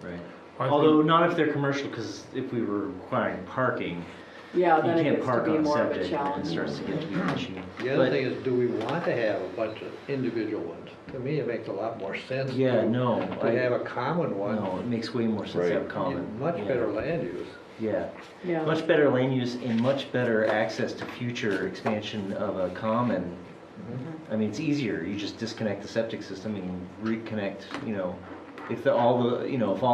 Right. I Although not if they're commercial, because if we were requiring parking, Yeah, you then it can't gets to park be on more of a septic, and it challenge. starts to get to be an issue. The other But- thing is, do we want to have a bunch of individual ones? To me, it makes a lot more sense Yeah, to no, have a common one. no, it makes way more sense to have You common. get much Yeah. better land use. Yeah, Yeah. much better land use and much better access to future expansion of a common. I mean, it's easier, you just disconnect the septic system and reconnect, you know, if all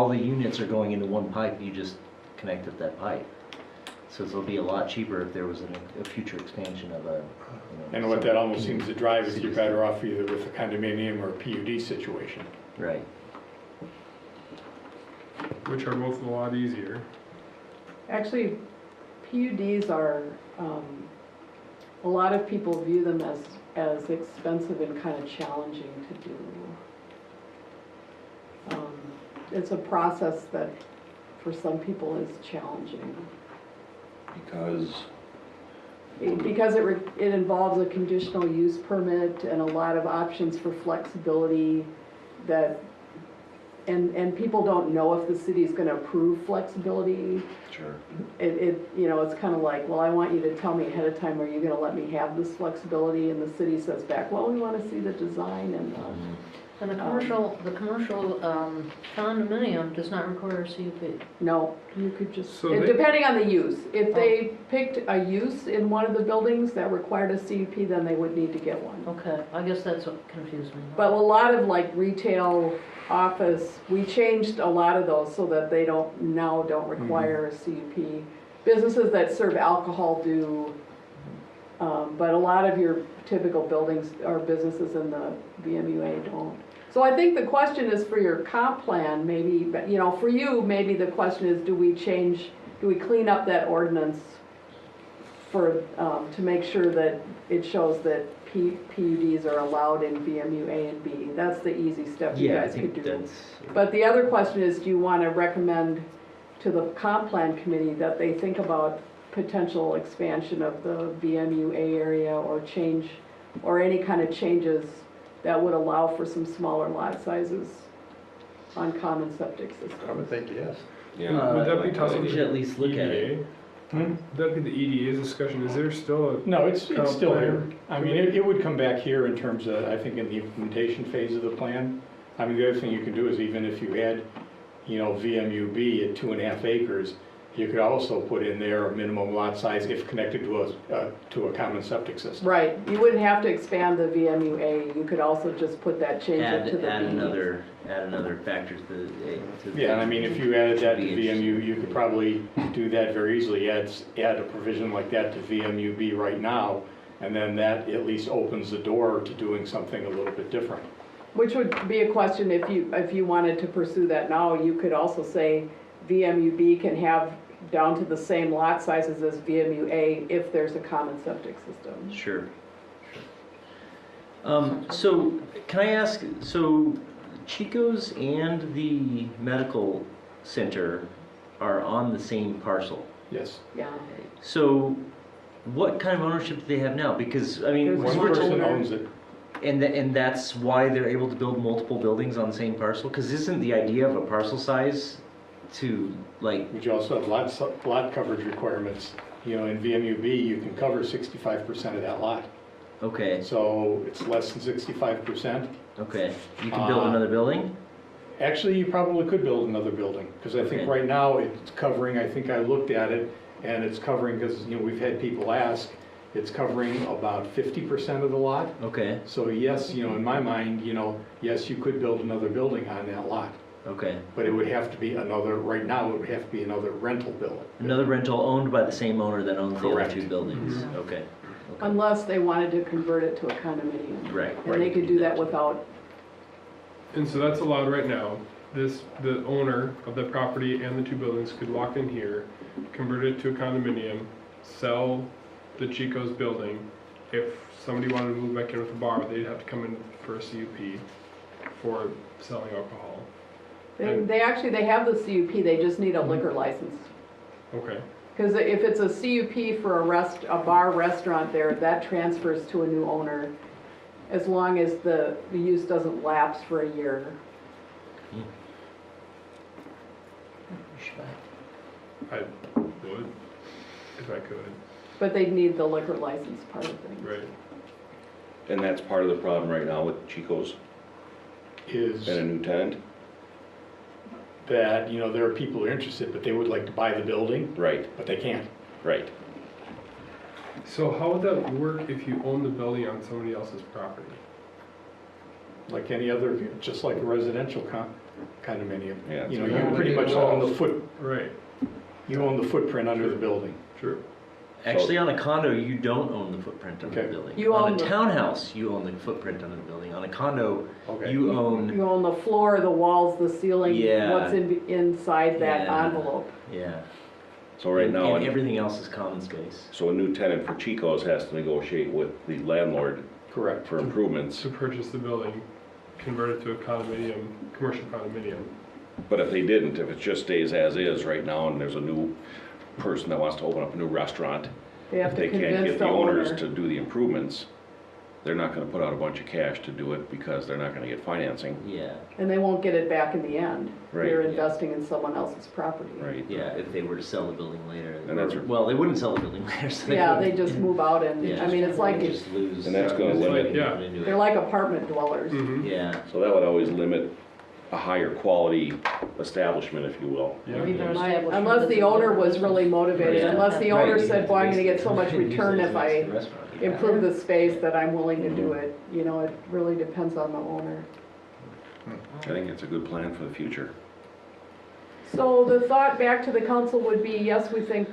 the units are going into one pipe, you just connect up that pipe. So it'll be a lot cheaper if there was a future expansion of a, you know. And what that almost seems to drive is you're cities. better off either with a condominium or a PUD situation. Right. which are both a lot easier. Actually, PUDs are, a lot of people view them as expensive and kind of challenging to do. It's a process that for some people is challenging. Because, Because it involves a conditional use permit and a lot of options for flexibility that, and people don't know if the city's gonna approve flexibility. sure, It's kind of like, well, I want you to tell me ahead of time, are you gonna let me have this flexibility? And the city says back, well, we wanna see the design and, And the commercial condominium does not require a CUP. no, you could just, So they- depending on the use. If they picked a use in one of the buildings that required a CUP, then they would need to get one. Okay, I guess that's what confused me. But a lot of like retail, office, we changed a lot of those so that they don't require a CUP. Businesses that serve alcohol do, but a lot of your typical buildings or businesses in the VMUA don't. So I think the question is for your comp plan, maybe, but, for you, maybe the question is, do we clean up that ordinance for, to make sure that it shows that PUDs are allowed in VMUA and B? That's the easy step you Yeah, I guys could think do. that's, But the other question is, do you want to recommend to the comp plan committee that they think about potential expansion of the VMUA area or change, or any kind of changes that would allow for some smaller lot sizes on common septic I systems? would think yes. yeah. Would that be I think tough? we should at least look at it. That'd be the EDA's discussion. Is there still No, it's Comp still plan. here. I mean, it would come back here in terms of, I think, in the implementation phase of the plan. I mean, the other thing you can do is even if you had, VMUB at 2.5 acres, you could also put in there a minimum lot size if connected to a common septic system. Right, you wouldn't have to expand the VMUA, you could also just put that, change it to the B. Add another factor to the. Yeah, and I mean, if you added that to Should be VMU, you could probably do that very easily, add a provision like that to VMUB right now, and then that at least opens the door to doing something a little bit different. Which would be a question, if you wanted to pursue that now, you could also say VMUB can have down to the same lot sizes as VMUA if there's a common septic system. Sure. So, can I ask, so Chico's and the medical center are on the same parcel? Yes. Yeah. So, what kind of ownership do they have now? Because, I mean, There's One One person owner. owns it. and that's why they're able to build multiple buildings on the same parcel? Because isn't the idea of a parcel size to, like, But you also have lot coverage requirements. In VMUB, you can cover 65% of that lot. okay, So it's less than 65%. okay, you can build Uh, another building? Actually, you probably could build another building, because I think Okay. right now it's covering, I think I looked at it, and it's covering, because, we've had people ask, it's covering about 50% of the lot. Okay, So yes, in my mind, yes, you could build another building on that lot, okay. but it would have to be right now, it would have to be another rental building. Another rental owned by the same owner that owns the other Correct. two buildings? Okay. Unless they wanted to convert it to a condominium. Right. And they could do that without, And so that's allowed right now. The owner of the property and the two buildings could walk in here, convert it to a condominium, sell the Chico's building. If somebody wanted to move back in with a bar, they'd have to come in for a CUP for selling alcohol. they have the CUP, they just need a liquor license. Okay. Because if it's a CUP for a bar restaurant there, that transfers to a new owner as long as the use doesn't lapse for a year. I would, if I could, But they'd need the liquor license part of things. right? And that's part of the problem right now with Chico's Is and a new tenant? that, there are people who are interested, but they would like to buy the building, Right, but they can't. right. So how would that work if you own the building on somebody else's property? Like any other, just like a residential condominium. Yeah, it's You like- pretty much own Right, you own the footprint under the building. true. Actually, on a condo, you don't own the footprint of the Okay. building. You On own a the- townhouse, you own the footprint of the building. On a condo, Okay. you own, You own the floor, the walls, the ceiling, Yeah. what's inside that Yeah. envelope. yeah. So right now, And everything else is common space. so a new tenant for Chico's has to negotiate with the landlord Correct. for improvements. To purchase the building, convert it to a condominium, commercial condominium. But if they didn't, if it just stays as is right now and there's a new person that wants to open up a new restaurant, They have if to they can't convince get the the owners owner. to do the improvements, they're not gonna put out a bunch of cash to do it because they're not gonna get financing. Yeah, And they won't get it back in the end. Right. They're investing in someone else's property. Right. yeah, if they were to sell the building later. And that's- Well, they wouldn't sell the building later, so they Yeah, would- they just move out and, Yeah. I mean, it's like, They just lose. And that's gonna It's like- limit, yeah. into it. they're like apartment dwellers. Mm-hmm. Yeah, so that would always limit a higher quality establishment, if you will. Yeah. Or even an Right. establishment Unless that's the in owner different was business. really motivated, Yeah. unless the Right, owner you said, have well, I'm to gonna get so much basically return use it if as I the restaurant. Yeah. improve the space that I'm willing to do it. You know, it really depends on the owner. I think it's a good plan for the future. So the thought back to the council would be, yes, we think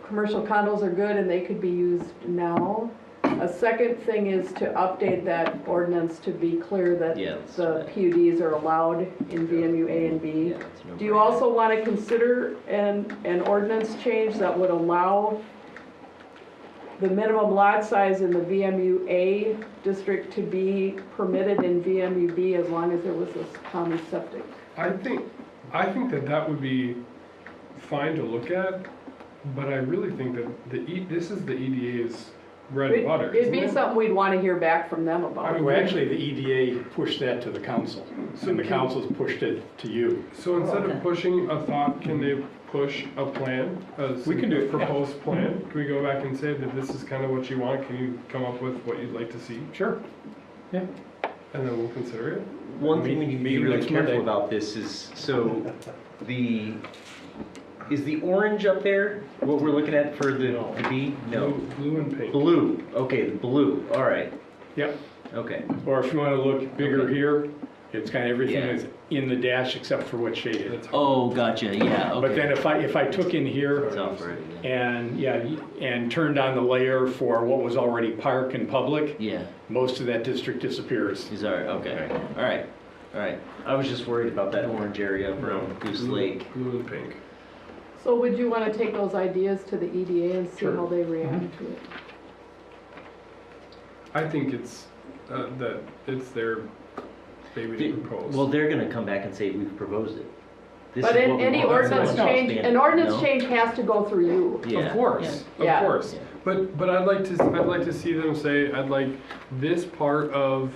commercial condos are good and they could be used now. A second thing is to update that ordinance to be clear that Yeah, that's the right. PUDs are allowed in VMU A and B. Yeah, it's no Do you brainer. also want to consider an ordinance change that would allow the minimum lot size in the VMU A district to be permitted in VMU B as long as there was a common septic? I think that would be fine to look at, but I really think that this is the EDA's bread and butter, It'd isn't be it? something we'd want to hear back from them about. Well, actually, the EDA pushed that to the council, and the council's pushed it to you. So instead Okay. of pushing a thought, can they push a plan? We can do it, yeah. Proposed plan? Can we go back and say that this is kind of what you want? Can you come up with what you'd like to see? Sure. Yeah. And then we'll consider it? One thing we need to be Meeting really next careful Monday. about this is, so is the orange up there what we're looking at for the B? No. Blue and pink. Blue, okay, the blue, all right, Yep. okay. Or if you want to look bigger Okay. here, it's kind of everything Yeah. is in the dash except for what's shaded. That's Oh, gotcha, yeah, okay. But then if I took in here It's off already, yeah. and turned on the layer for what was already park and public, Yeah, most of that district disappears. is all right, okay, all right, all right. I was just worried about that orange area around Goose Lake. Blue and pink. So would you want to take those ideas to the EDA and see Sure. how they react to it? I think it's, that it's their baby to propose. Well, they're gonna come back and say, we've proposed it. This But is what we any want. ordinance That's what change, I'm an ordinance No? change has to go through you. Yeah, Of course, Yeah. of course. Yeah. But I'd like to see them say, I'd like this part of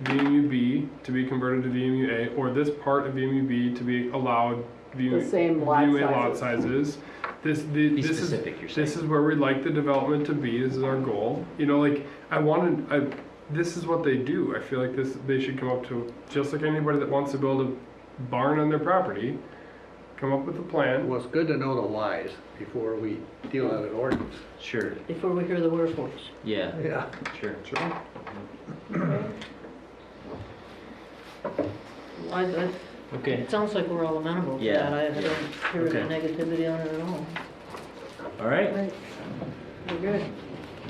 VMU B to be converted to VMU A, or this part of VMU B to be allowed The same lot VMU A lot sizes. sizes. Be This is, specific, you're this saying. is where we'd like the development to be, this is our goal. You know, like, this is what they do. I feel like they should come up to, just like anybody that wants to build a barn on their property, come up with a plan. Well, it's good to know the whys before we deal out an ordinance. Sure, Before we hear the wherefores. yeah, Yeah. sure. Okay, It sounds like we're all amenable to Yeah, that. I yeah. don't hear Okay. any negativity on it at all. all right. Right. We're good.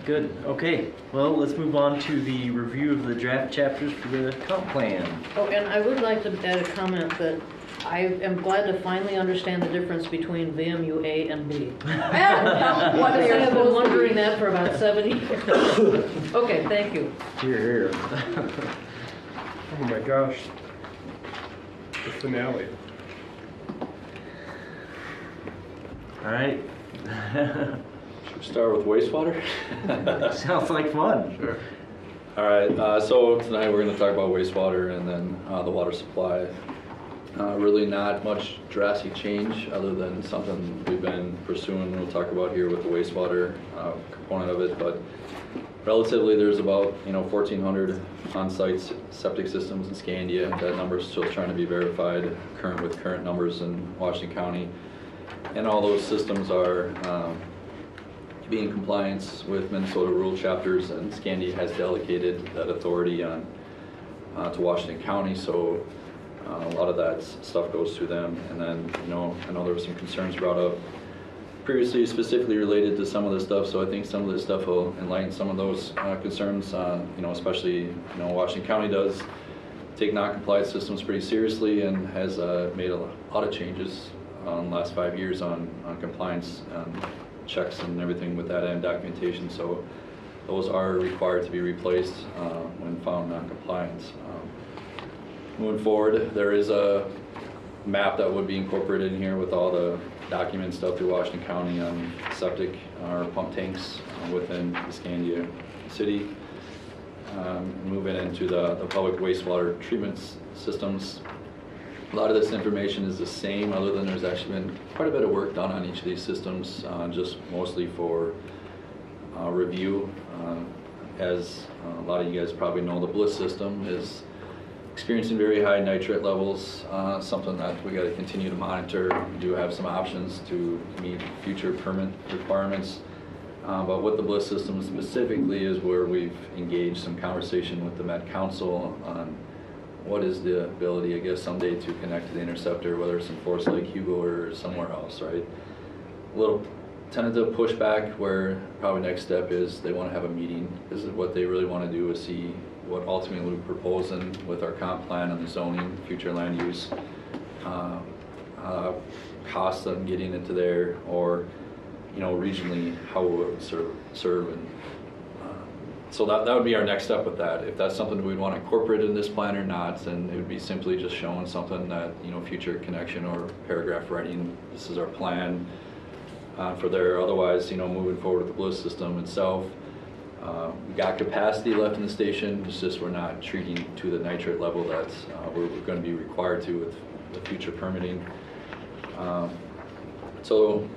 Good, okay. Well, let's move on to the review of the draft chapters for the comp plan. Oh, and I would like to add a comment that I am glad to finally understand the difference between VMU A and B. What I they are have been supposed to wondering be. that for about 7 years. Okay, thank you. Here, here. Oh my gosh. The finale. All right, Should we start with wastewater? Sounds like fun. Sure. All right, so tonight we're gonna talk about wastewater and then the water supply. Really not much drastic change other than something we've been pursuing, we'll talk about here with the wastewater component of it, but relatively there's about 1,400 on-site septic systems in Scandia. That number is still trying to be verified current with current numbers in Washington County. And all those systems are be in compliance with Minnesota rule chapters, and Scandia has delegated that authority on to Washington County, so a lot of that stuff goes through them. And then, I know there were some concerns brought up previously specifically related to some of this stuff, so I think some of this stuff will enlighten some of those concerns, especially, Washington County does take non-compliant systems pretty seriously and has made a lot of changes in the last 5 years on compliance checks and everything with that and documentation, so those are required to be replaced when found non-compliant. Moving forward, there is a map that would be incorporated in here with all the document stuff through Washington County on septic or pump tanks within the Scandia city. Moving into the public wastewater treatment systems. A lot of this information is the same, other than there's actually been quite a bit of work done on each of these systems, just mostly for review. As a lot of you guys probably know, the Bliss system is experiencing very high nitrate levels, something that we got to continue to monitor. We do have some options to meet future permit requirements, but with the Bliss system specifically is where we've engaged some conversation with the Met Council on what is the ability, I guess, someday to connect to the interceptor, whether it's in Forest Lake, Hugo, or somewhere else, right? A little tentative pushback where probably next step is they want to have a meeting. This is what they really want to do, is see what ultimately we're proposing with our comp plan and the zoning, future land use, costs of getting into there, or regionally how it would serve and so that would be our next step with that. If that's something we'd want to incorporate in this plan or not, then it would be simply just showing something that future connection or paragraph writing. This is our plan for there. Otherwise, moving forward with the Bliss system itself. We got capacity left in the station, it's just we're not treating to the nitrate level that we're going to be required to with the future permitting. So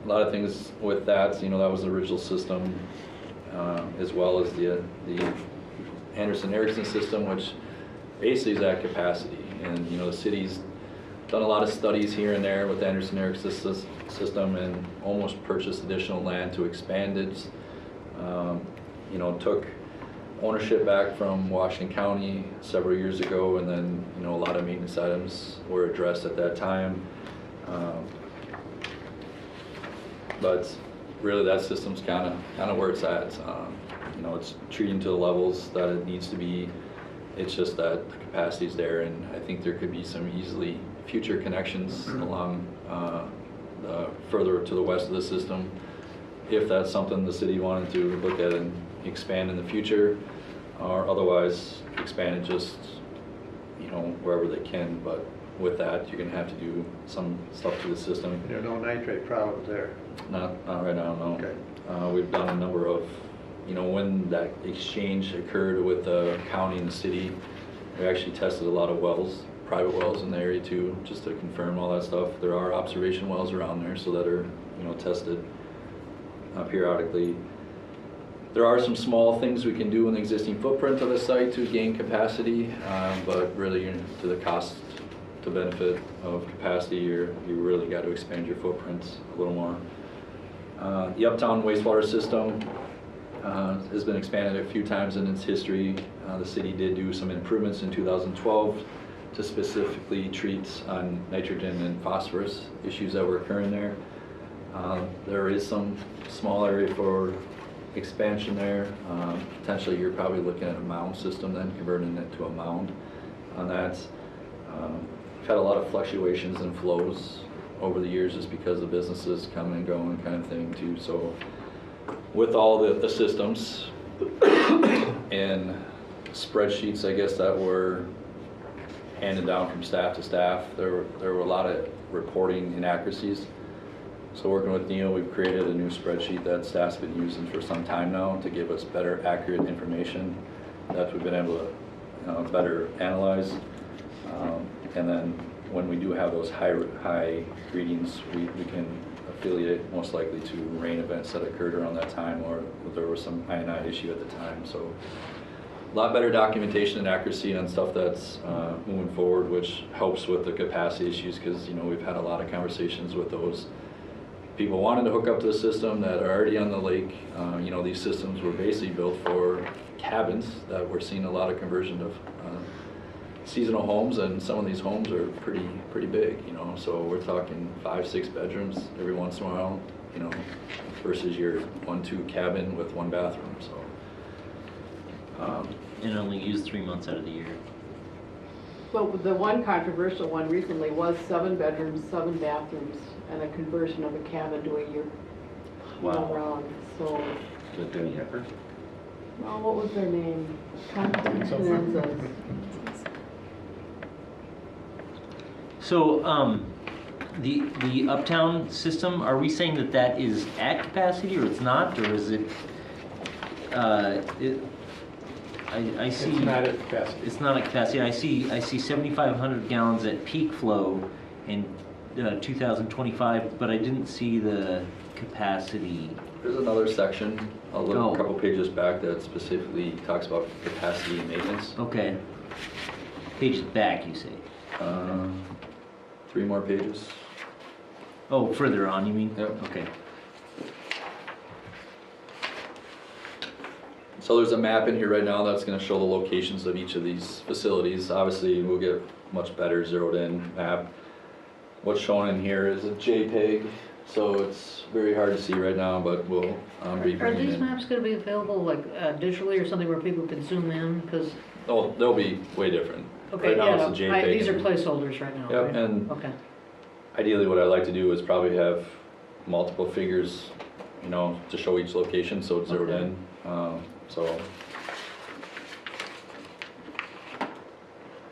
a lot of things with that, that was the original system, as well as the Anderson-Erickson system, which basically is at capacity. And the city's done a lot of studies here and there with the Anderson-Erickson system and almost purchased additional land to expand it. Took ownership back from Washington County several years ago, and then a lot of maintenance items were addressed at that time. But really, that system's kind of where it's at. It's treating to the levels that it needs to be. It's just that the capacity's there, and I think there could be some easily future connections along further to the west of the system, if that's something the city wanted to look at and expand in the future, or otherwise expand it just wherever they can. But with that, you're going to have to do some stuff to the system. There are no nitrate problems there. Not right now, no. Okay. We've done a number of, when that exchange occurred with the county and the city, we actually tested a lot of wells, private wells in the area too, just to confirm all that stuff. There are observation wells around there, so that are tested periodically. There are some small things we can do in the existing footprint of the site to gain capacity, but really to the cost to benefit of capacity, you really got to expand your footprints a little more. The Uptown wastewater system has been expanded a few times in its history. The city did do some improvements in 2012 to specifically treat nitrogen and phosphorus issues that were occurring there. There is some small area for expansion there. Potentially you're probably looking at a mound system then, converting it to a mound on that. We've had a lot of fluctuations in flows over the years just because of businesses coming and going kind of thing too. So with all the systems and spreadsheets, I guess, that were handed down from staff to staff, there were a lot of reporting inaccuracies. So working with Neil, we've created a new spreadsheet that staff's been using for some time now to give us better, accurate information that we've been able to better analyze. And then when we do have those high readings, we can affiliate most likely to rain events that occurred around that time, or there was some ionide issue at the time. So a lot better documentation and accuracy on stuff that's moving forward, which helps with the capacity issues, because we've had a lot of conversations with those people wanting to hook up to the system that are already on the lake. These systems were basically built for cabins that we're seeing a lot of conversion of seasonal homes, and some of these homes are pretty big, so we're talking 5-6 bedrooms every once in a while, versus your 1-2 cabin with 1 bathroom. So And only used 3 months out of the year. But the one controversial one recently was 7 bedrooms, 7 bathrooms, and a conversion of a cabin to a year Wow. round. So, Is that Denny Hepper? well, what was their name? Constance. So, the uptown system, are we saying that that is at capacity, or it's not, or is it, I see. It's not at capacity. It's not at capacity. I see 7,500 gallons at peak flow in 2025, but I didn't see the capacity. there's another section, a Oh. couple pages back, that specifically talks about capacity and maintenance. Okay. Page back, you say? 3 more pages. Oh, further on, you mean? Yep. Okay. So there's a map in here right now that's going to show the locations of each of these facilities. Obviously, we'll get much better zeroed in map. What's shown in here is a JPEG, so it's very hard to see right now, but we'll be Are bringing these in. maps gonna be available like digitally or something where people can zoom in? Because, Oh, they'll be way different. okay, Right now yeah, it's a JPEG. these are placeholders right now, Yep, right? and Okay. ideally what I'd like to do is probably have multiple figures, to show each location, so it's zeroed Okay. in. So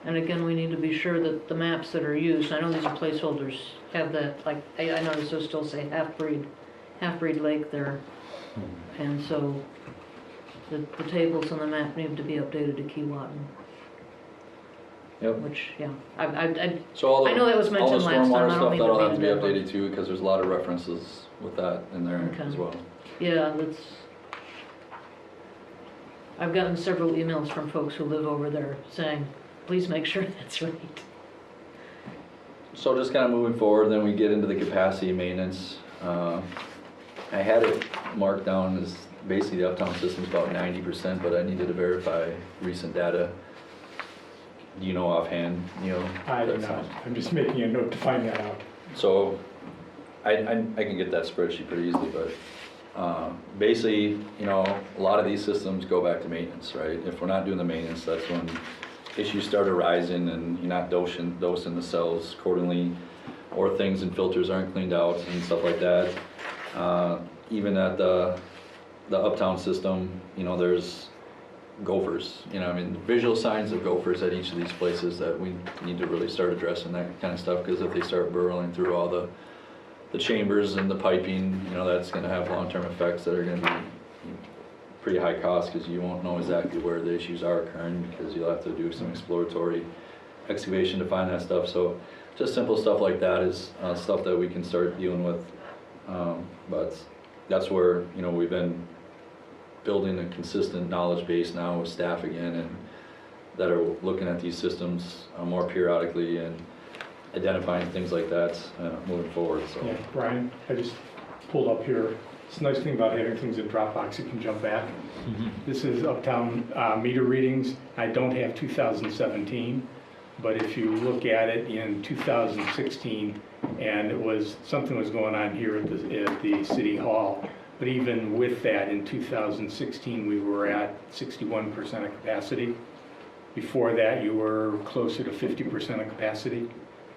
And again, we need to be sure that the maps that are used, I know these are placeholders, have that, like, I noticed those still say half-breed lake there. And so the tables on the map need to be updated to Keewatin, Yep. which, yeah, I So all the, I know that was all the mentioned last time, stormwater I don't stuff, mean to that'll beat have to be a dead updated horse. too, because there's a lot of references with that in there Okay. as well. Yeah, I've gotten several emails from folks who live over there saying, please make sure that's right. So just kind of moving forward, then we get into the capacity maintenance. I had it marked down as basically the uptown system's about 90%, but I needed to verify recent data. Do you know offhand, Neil? I do That's not. I'm just making a note to find that out. So I can get that spreadsheet pretty easily, but basically, a lot of these systems go back to maintenance, right? If we're not doing the maintenance, that's when issues start arising and you're not dosing the cells accordingly, or things and filters aren't cleaned out and stuff like that. Even at the uptown system, there's gophers, visual signs of gophers at each of these places that we need to really start addressing that kind of stuff, because if they start burrowing through all the chambers and the piping, that's going to have long-term effects that are going to be pretty high cost, because you won't know exactly where the issues are occurring, because you'll have to do some exploratory excavation to find that stuff. So just simple stuff like that is stuff that we can start dealing with. But that's where, we've been building a consistent knowledge base now with staff again, and that are looking at these systems more periodically and identifying things like that moving forward. So Yeah, Brian, I just pulled up here. It's a nice thing about having things in Dropbox, you can jump back. This is uptown meter readings. I don't have 2017, but if you look at it in 2016, and something was going on here at the city hall. But even with that, in 2016, we were at 61% of capacity. Before that, you were closer to 50% of capacity.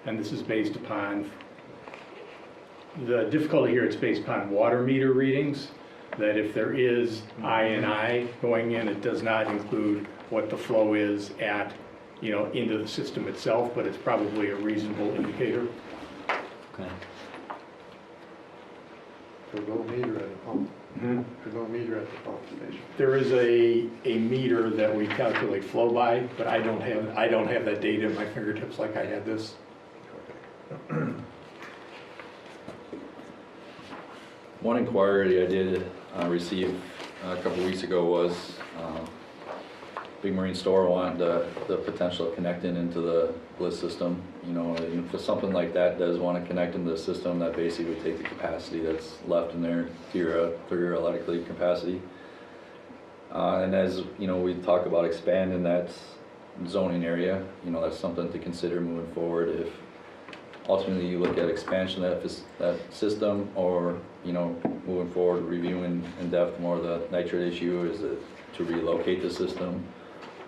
And this is based upon, the difficulty here, it's based upon water meter readings, that if there is I going in, it does not include what the flow is at, into the system itself, but it's probably a reasonable indicator. Okay. There's no meter at the pump. Hmm? There's no meter at the pump station. There is a meter that we calculate flow by, but I don't have that data at my fingertips like I had this. One inquiry I did receive a couple weeks ago was Big Marine Store wanted the potential of connecting into the Bliss system. You know, if something like that does want to connect into the system, that basically would take the capacity that's left in there, theoretically capacity. And as you know, we talk about expanding that zoning area. You know, that's something to consider moving forward. If ultimately you look at expansion of that system, or you know, moving forward, reviewing in depth more of the nitrate issue, is it to relocate the system?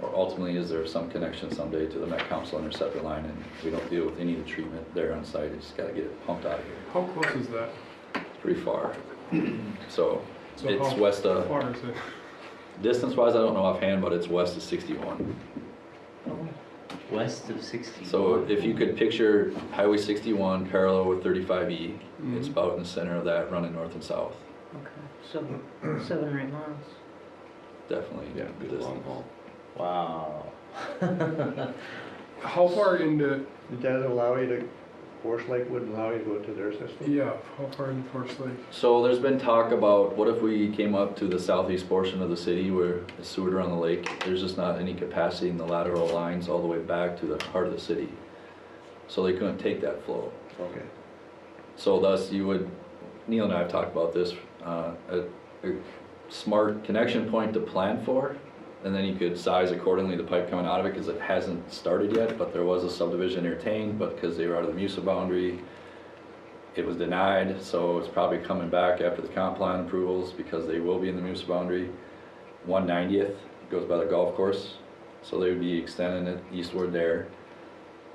Or ultimately, is there some connection someday to the Met Council interceptor line, and we don't deal with any of the treatment there on site? It's got to get it pumped out of here. How close is that? It's pretty far. So it's how west of, far is it? distance-wise, I don't know offhand, but it's west of 61. West of 60. So if you could picture Highway 61 parallel with 35E, it's about in the center of that, running north and south. Okay, so 7 or 8 miles. Definitely. Yeah, the good long distance. haul. Wow. How far into, Did that allow you to, Forest Lake wouldn't allow you to go to their system? yeah, how far into Forest Lake? So there's been talk about what if we came up to the southeast portion of the city where it's sewered around the lake. There's just not any capacity in the lateral lines all the way back to the heart of the city. So they couldn't take that flow. Okay. So thus you would, Neil and I have talked about this, a smart connection point to plan for, and then you could size accordingly the pipe coming out of it, because it hasn't started yet, but there was a subdivision entertained, but because they were out of the MUSA boundary, it was denied, so it's probably coming back after the comp plan approvals, because they will be in the MUSA boundary. 190th goes by the golf course, so they would be extending it eastward there,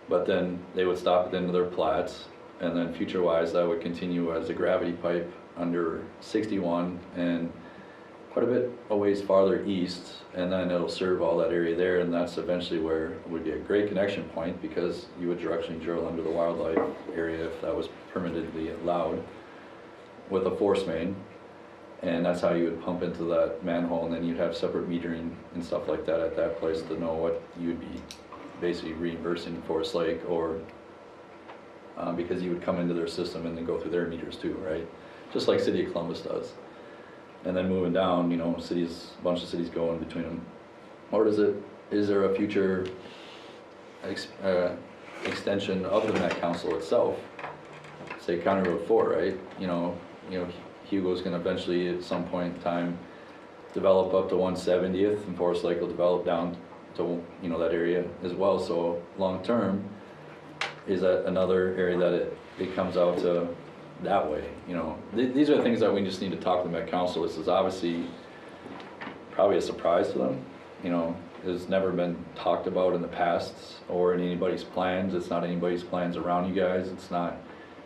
but then they would stop at the end of their plats, and then future-wise, that would continue as a gravity pipe under 61, and quite a bit a ways farther east, and then it'll serve all that area there, and that's eventually where it would be a great connection point, because you would directionally drill under the wildlife area if that was permittedly allowed with a force main, and that's how you would pump into that manhole, and then you'd have separate metering and stuff like that at that place to know what you'd be basically reimbursing Forest Lake, or because you would come into their system and then go through their meters too, right? Just like City of Columbus does. And then moving down, you know, cities, a bunch of cities go in between them. Or is there a future extension of the Met Council itself? Say County Road 4, right? You know, Hugo's gonna eventually at some point in time develop up to 170th, and Forest Lake will develop down to, you know, that area as well. So long term, is that another area that it comes out to that way, you know? These are the things that we just need to talk to the Met Council. This is obviously probably a surprise to them, you know. It's never been talked about in the past or in anybody's plans. It's not anybody's plans around you guys. It's not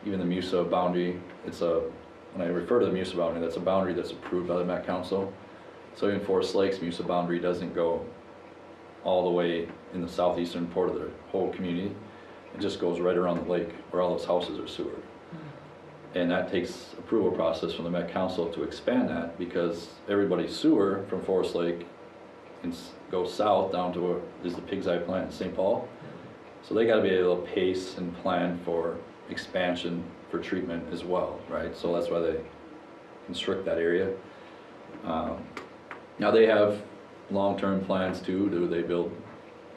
even the MUSA boundary. When I refer to the MUSA boundary, that's a boundary that's approved by the Met Council. So even Forest Lake's MUSA boundary doesn't go all the way in the southeastern part of the whole community. It just goes right around the lake where all those houses are sewered. And that takes approval process from the Met Council to expand that, because everybody's sewer from Forest Lake goes south down to is the Pig's Eye plant in St. Paul. So they gotta be able to pace and plan for expansion for treatment as well, right? So that's why they constrict that area. Now they have long-term plans too. Do they build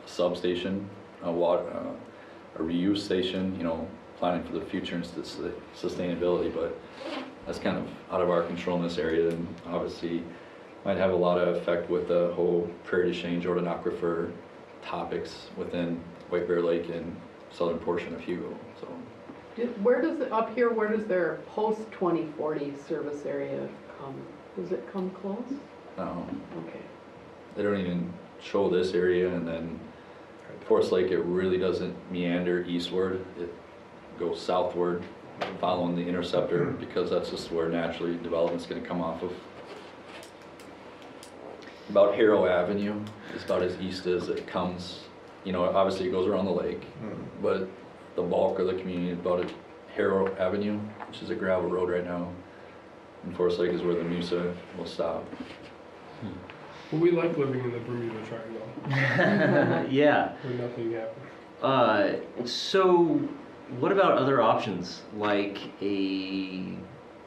a substation, a reuse station, you know, planning for the future and sustainability, but that's kind of out of our control in this area, and obviously might have a lot of effect with the whole Prairie du Chien Jordan Aquifer topics within White Bear Lake and southern portion of Hugo. So Where does it, up here, where does their post-2040 service area come? Does it come close? Okay. they don't even show this area, and then Forest Lake, it really doesn't meander eastward. It goes southward, following the interceptor, because that's just where naturally development's going to come off of. About Harrow Avenue is about as east as it comes. You know, obviously it goes around the lake, but the bulk of the community is about at Harrow Avenue, which is a gravel road right now. And Forest Lake is where the MUSA will stop. Well, we like living in the Bermuda Triangle Yeah. where nothing happens. So what about other options like a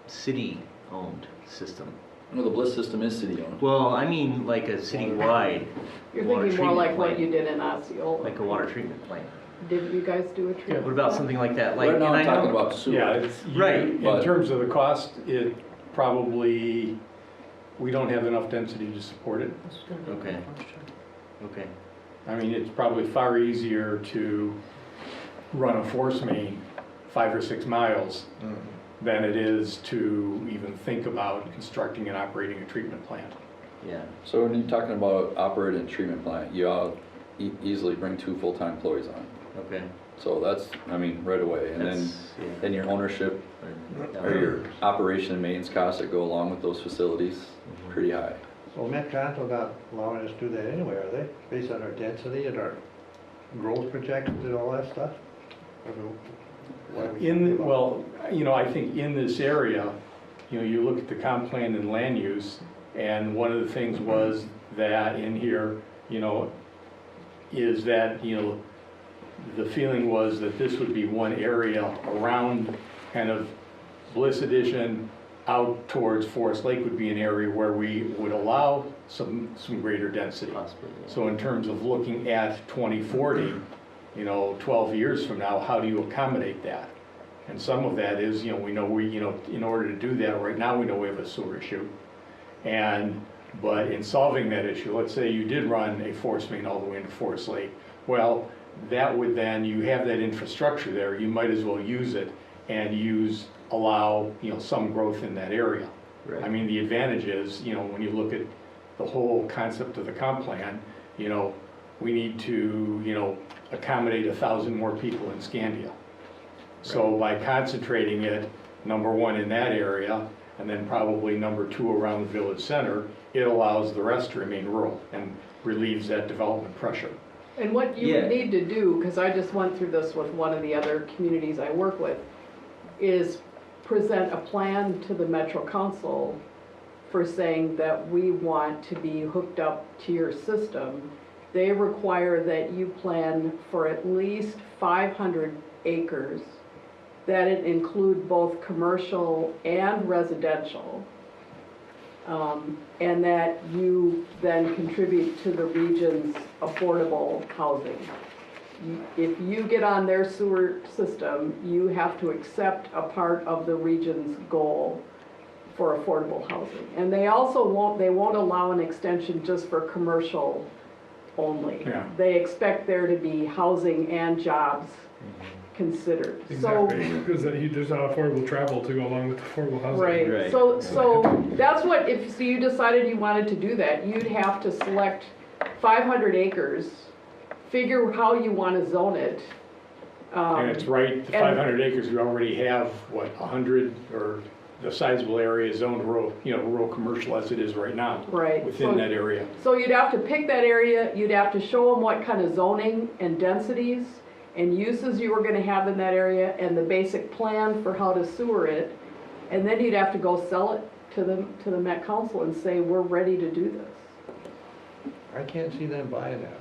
city-owned system? Well, the Bliss system is city-owned. Well, I mean like a citywide You're water thinking more treatment like what plant. you did in Osceola. Like a water treatment plant. Didn't you guys do a treatment? What about plant? something like that? Like, Right now, and I'm I talking know- about sewer. Yeah, it's, Right, in but- terms of the cost, it probably, we don't have enough density to support it. Okay. Okay. I mean, it's probably far easier to run a force main 5 or 6 miles than it is to even think about constructing and operating a treatment plant. Yeah. So when you're talking about operating a treatment plant, you easily bring 2 full-time employees on. Okay. So that's, I mean, right away. And then, That's- yeah. then your ownership or your operation and maintenance costs that go along with those facilities, pretty high. Well, Met Council not allowing us to do that anyway, are they? Based on our density and our growth projections and all that stuff? I mean, why we- Well, you know, I think in this area, you know, you look at the comp plan and land use, and one of the things was that in here, you know, is that, you know, the feeling was that this would be one area around kind of Bliss Edition out towards Forest Lake would be an area where we would allow some greater density. Possibly. Yeah. So in terms of looking at 2040, you know, 12 years from now, how do you accommodate that? And some of that is, you know, you know, in order to do that, right now we know we have a sewer issue. But in solving that issue, let's say you did run a force main all the way into Forest Lake, well, that would then, you have that infrastructure there, you might as well use it and allow, you know, some growth in that area. Right. I mean, the advantage is, you know, when you look at the whole concept of the comp plan, you know, we need to, you know, accommodate 1,000 more people in Scandia. So by concentrating it, number 1 in that area, and then probably number 2 around the village center, it allows the rest to remain rural and relieves that development pressure. And what you Yeah. would need to do, because I just went through this with one of the other communities I work with, is present a plan to the Metro Council for saying that we want to be hooked up to your system. They require that you plan for at least 500 acres, that it include both commercial and residential, and that you then contribute to the region's affordable housing. If you get on their sewer system, you have to accept a part of the region's goal for affordable housing. And they also won't allow an extension just for commercial only. Yeah. They expect there to be housing and jobs considered. Exactly, because there's not affordable travel to go along with affordable housing. Right, Right. so that's what, if you decided you wanted to do that, you'd have to select 500 acres, figure how you want to zone it. And it's right, the and- 500 acres, we already have, what, 100, or the sizable area zoned rural, you know, rural commercial as it is right now. Right, Within so- that area. So you'd have to pick that area, you'd have to show them what kind of zoning and densities and uses you were gonna have in that area, and the basic plan for how to sewer it. And then you'd have to go sell it to the Met Council and say, we're ready to do this. I can't see them buying that.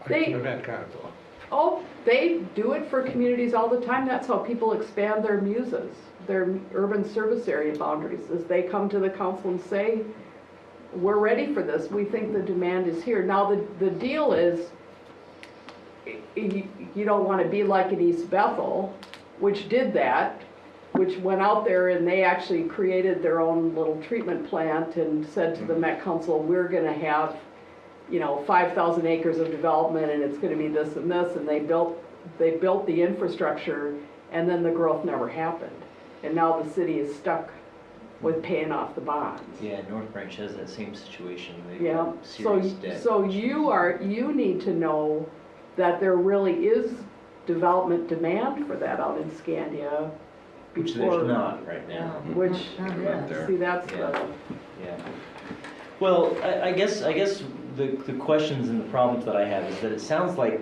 They- The Met Council. Oh, they do it for communities all the time. That's how people expand their muses, their urban service area boundaries, is they come to the council and say, we're ready for this. We think the demand is here. Now, the deal is, you don't want to be like in East Bethel, which did that, which went out there and they actually created their own little treatment plant and said to the Met Council, we're gonna have, you know, 5,000 acres of development and it's gonna be this and this, and they built the infrastructure, and then the growth never happened. And now the city is stuck with paying off the bonds. Yeah, North Branch has that same situation. They've Yeah, got serious debt. so you need to know that there really is development demand for that out in Scandia. Which before- there's not right now. Which, Right there. see, that's the, Yeah. Well, I guess the questions and the problems that I have is that it sounds like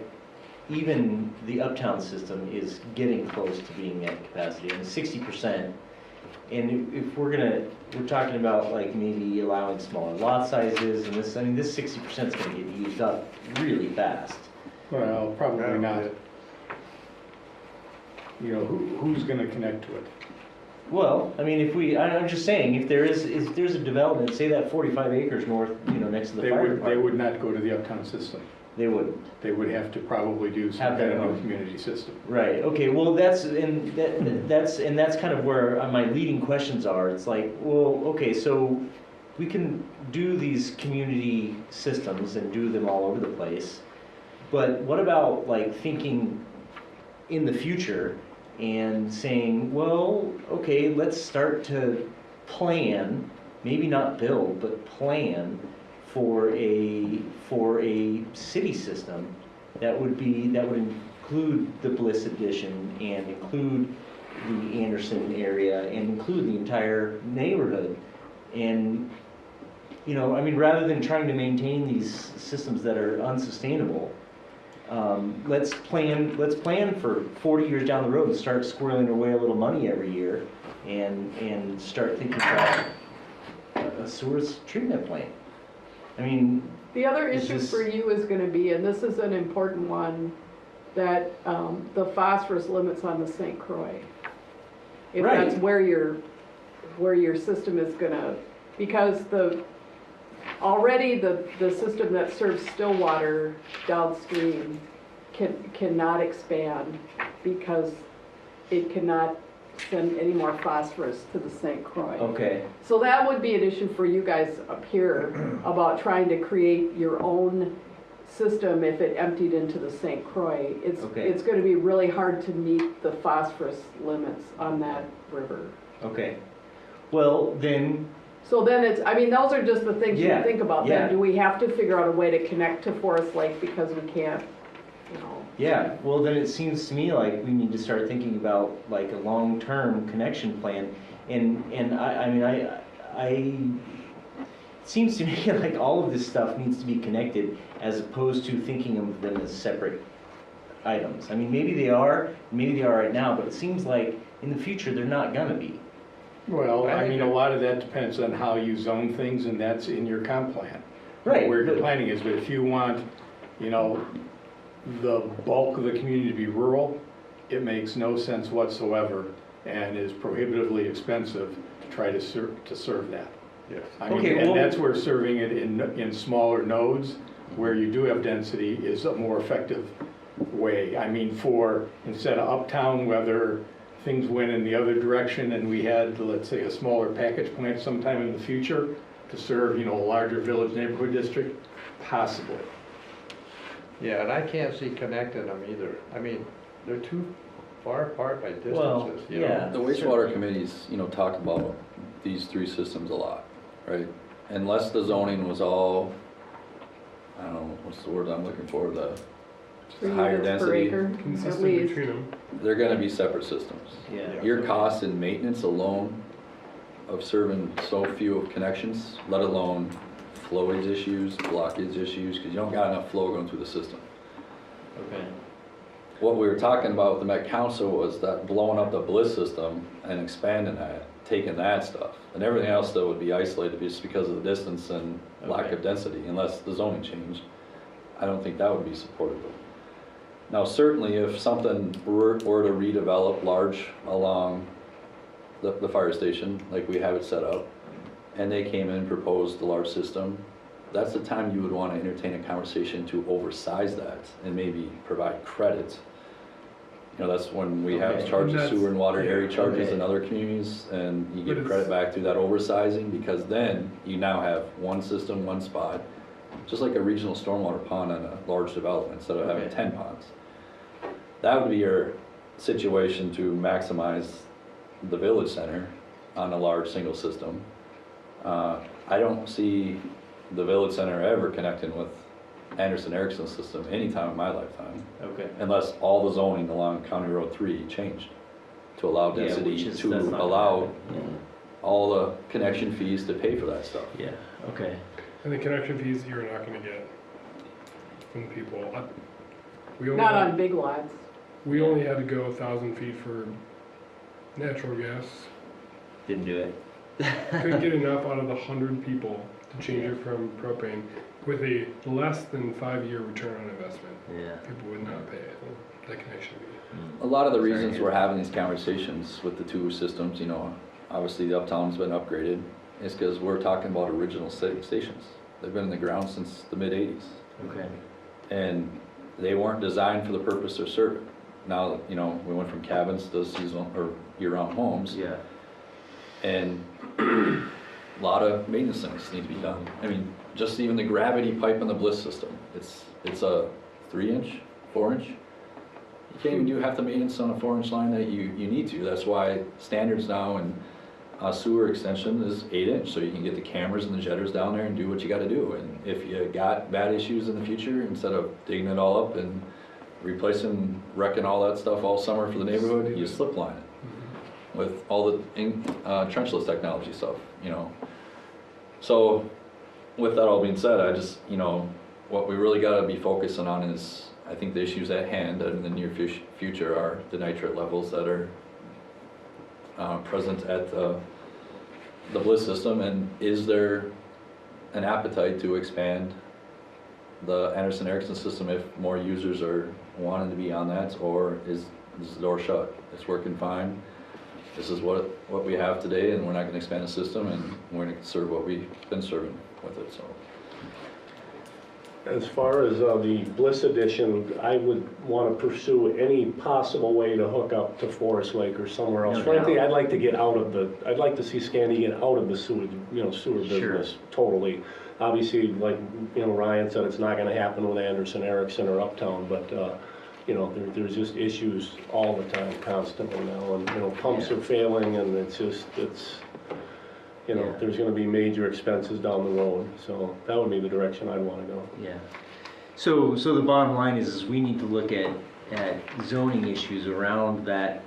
even the uptown system is getting close to being at capacity. And 60% And if we're talking about like maybe allowing smaller lot sizes and this, I mean, this 60% is gonna get used up really fast. Well, probably Yeah. not. You know, who's gonna connect to it? Well, I mean, I'm just saying, if there's a development, say that 45 acres north, next to the They fire would, they department. would not go to the uptown system. They wouldn't. They would have to probably do some Have kind their of new own. community system. Right, okay, well, that's kind of where my leading questions are. It's like, well, okay, so we can do these community systems and do them all over the place, but what about like thinking in the future and saying, well, okay, let's start to plan, maybe not build, but plan for a city system that would include the Bliss Edition and include the Anderson area and include the entire neighborhood. And, I mean, rather than trying to maintain these systems that are unsustainable, let's plan for 40 years down the road and start squirreling away a little money every year and start thinking about a sewers treatment plant. I mean, The other Is issue this- for you is gonna be, and this is an important one, that the phosphorus limits on the St. Croix. If Right. that's where your system is gonna, because already the system that serves Stillwater downstream cannot expand because it cannot send any more phosphorus to the St. Croix. okay, So that would be an issue for you guys up here about trying to create your own system if it emptied into the St. Croix. Okay. It's gonna be really hard to meet the phosphorus limits on that river. okay. Well, then, So then those are just the things you Yeah, think about. yeah. Then do we have to figure out a way to connect to Forest Lake because we can't, yeah, well, then it seems to me like we need to start thinking about like a long-term connection plan. And it seems to me like all of this stuff needs to be connected as opposed to thinking of them as separate items. I mean, maybe they are right now, but it seems like in the future they're not gonna be. Well, I I think mean, that- a lot of that depends on how you zone things, and that's in your comp plan. Right, Where your but- planning is, but if you want, the bulk of the community to be rural, it makes no sense whatsoever and is prohibitively expensive to try to serve that. Yes. I mean, Okay, well- and that's where serving it in smaller nodes, where you do have density, is a more effective way. I mean, instead of uptown, whether things went in the other direction and we had, let's say, a smaller package plant sometime in the future to serve, a larger village neighborhood district, possibly. Yeah, and I can't see connecting them either. I mean, they're too far apart by Well, distances, yeah. The wastewater committees, talk about these three systems a lot, right? Unless the zoning was all, I don't know, what's the word I'm looking for, the 3 higher units per density, acre at Consistent least. between them. they're gonna be separate systems. Yeah. Your cost in maintenance alone of serving so few of connections, let alone flowage issues, blockage issues, because you don't got enough flow going through the system. Okay. What we were talking about with the Met Council was that blowing up the Bliss system and expanding that, taking that stuff, and everything else that would be isolated just because of the distance and lack Okay. of density, unless the zoning changed. I don't think that would be supportable. Now, certainly if something were to redevelop large along the fire station, like we have it set up, and they came in and proposed the large system, that's the time you would want to entertain a conversation to oversize that and maybe provide credit. That's when we have Okay. charges, And sewer and water that's- area charges okay. in other communities, and you But get it's- credit back through that oversizing, because then you now have one system, one spot, just like a regional stormwater pond on a large development, instead of having Okay. 10 ponds. That would be your situation to maximize the village center on a large single system. I don't see the village center ever connecting with Anderson Erickson's system anytime in my lifetime, Okay. unless all the zoning along County Road 3 changed to allow Yeah, density, which is- to that's not gonna allow happen. all the connection fees to pay for that stuff. Yeah, okay. And the connection fees you're not gonna get from people. We only Not had- on big lots. We only had to go 1,000 feet for natural gas didn't do it. Couldn't get enough out of the 100 people to change it from propane with a less than 5-year return on investment. Yeah. People would not pay it. That connection would be. A lot of the Very reasons good. we're having these conversations with the two systems, you know, obviously the uptown's been upgraded, is because we're talking about original stations. They've been in the ground since the mid-80s. Okay. And they weren't designed for the purpose they're serving. Now, you know, we went from cabins to seasonal or year-round homes, Yeah. and a lot of maintenance things need to be done. I mean, just even the gravity pipe in the bliss system, it's a 3-inch, 4-inch. You can't even do half the maintenance on a 4-inch line that you need to. That's why standards now and sewer extension is 8-inch, so you can get the cameras and the jetters down there and do what you gotta do. And if you got bad issues in the future, instead of digging it all up and replacing, wrecking all that stuff all summer for the neighborhood, you slip line it with all the trenchless technology stuff, you know. So with that all being said, I just, you know, what we really gotta be focusing on is, I think the issues at hand in the near future are the nitrate levels that are present at the bliss system, and is there an appetite to expand the Anderson Erickson system if more users are wanting to be on that, or is the door shut? It's working fine. This is what we have today, and we're not gonna expand the system, and we're gonna serve what we've been serving with it, so. As far as the Bliss Edition, I would want to pursue any possible way to hook up to Forest Lake or somewhere else. No Frankly, doubt. I'd like to get out of I'd like to see Scandia get out of the sewer Sure. business totally. Obviously, like, you know, Ryan said, it's not going to happen with Anderson Erickson or Uptown, but, you know, there's just issues all the time, constantly now, and, you know, pumps Yeah. are failing, and you know, Yeah. there's going to be major expenses down the road, so that would be the direction I'd want to go. Yeah. So the bottom line is we need to look at zoning issues around that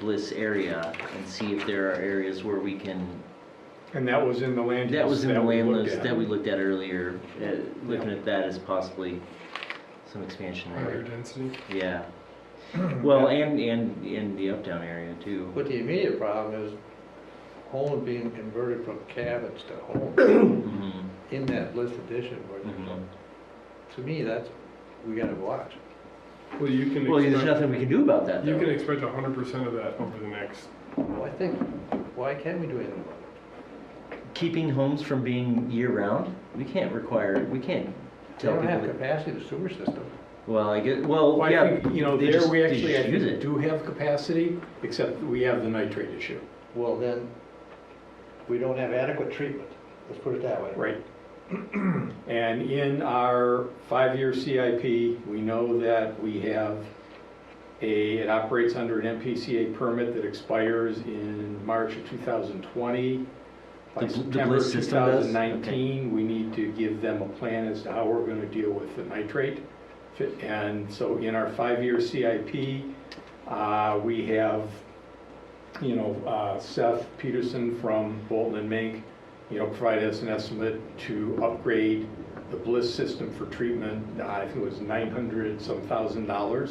Bliss area and see if there are areas where we can. And that was in the land use That was in the we land looked list at. that we looked at earlier, looking at that as possibly some expansion Higher there. density. Yeah. Well, and in the uptown area too. But the immediate problem is homes being converted from cabins to homes Mhm. in that Bliss Edition. Mhm. To me, we gotta watch. Well, you can Well, there's expect, nothing we can do about that you though. can expect 100% of that over the next. Well, I think, why can't we do anything about it? Keeping homes from being year-round, we can't They tell don't people have that. capacity to sewer system. Well, Well, I yeah, think, you know, they there just- we they actually, just I use think, it. do have capacity, except we have the nitrate issue. Well, then, we don't have adequate treatment. Let's put it that way. Right. And in our 5-year CIP, we know that we have it operates under an MPCA permit that expires in March of 2020. By The September Bliss of system does? 2019, we need to give them a plan as to how we're going to deal with the nitrate. And so in our 5-year CIP, we have, you know, Seth Peterson from Bolton and Mink, you know, provide us an estimate to upgrade the Bliss system for treatment. I think it was $900-some thousand. So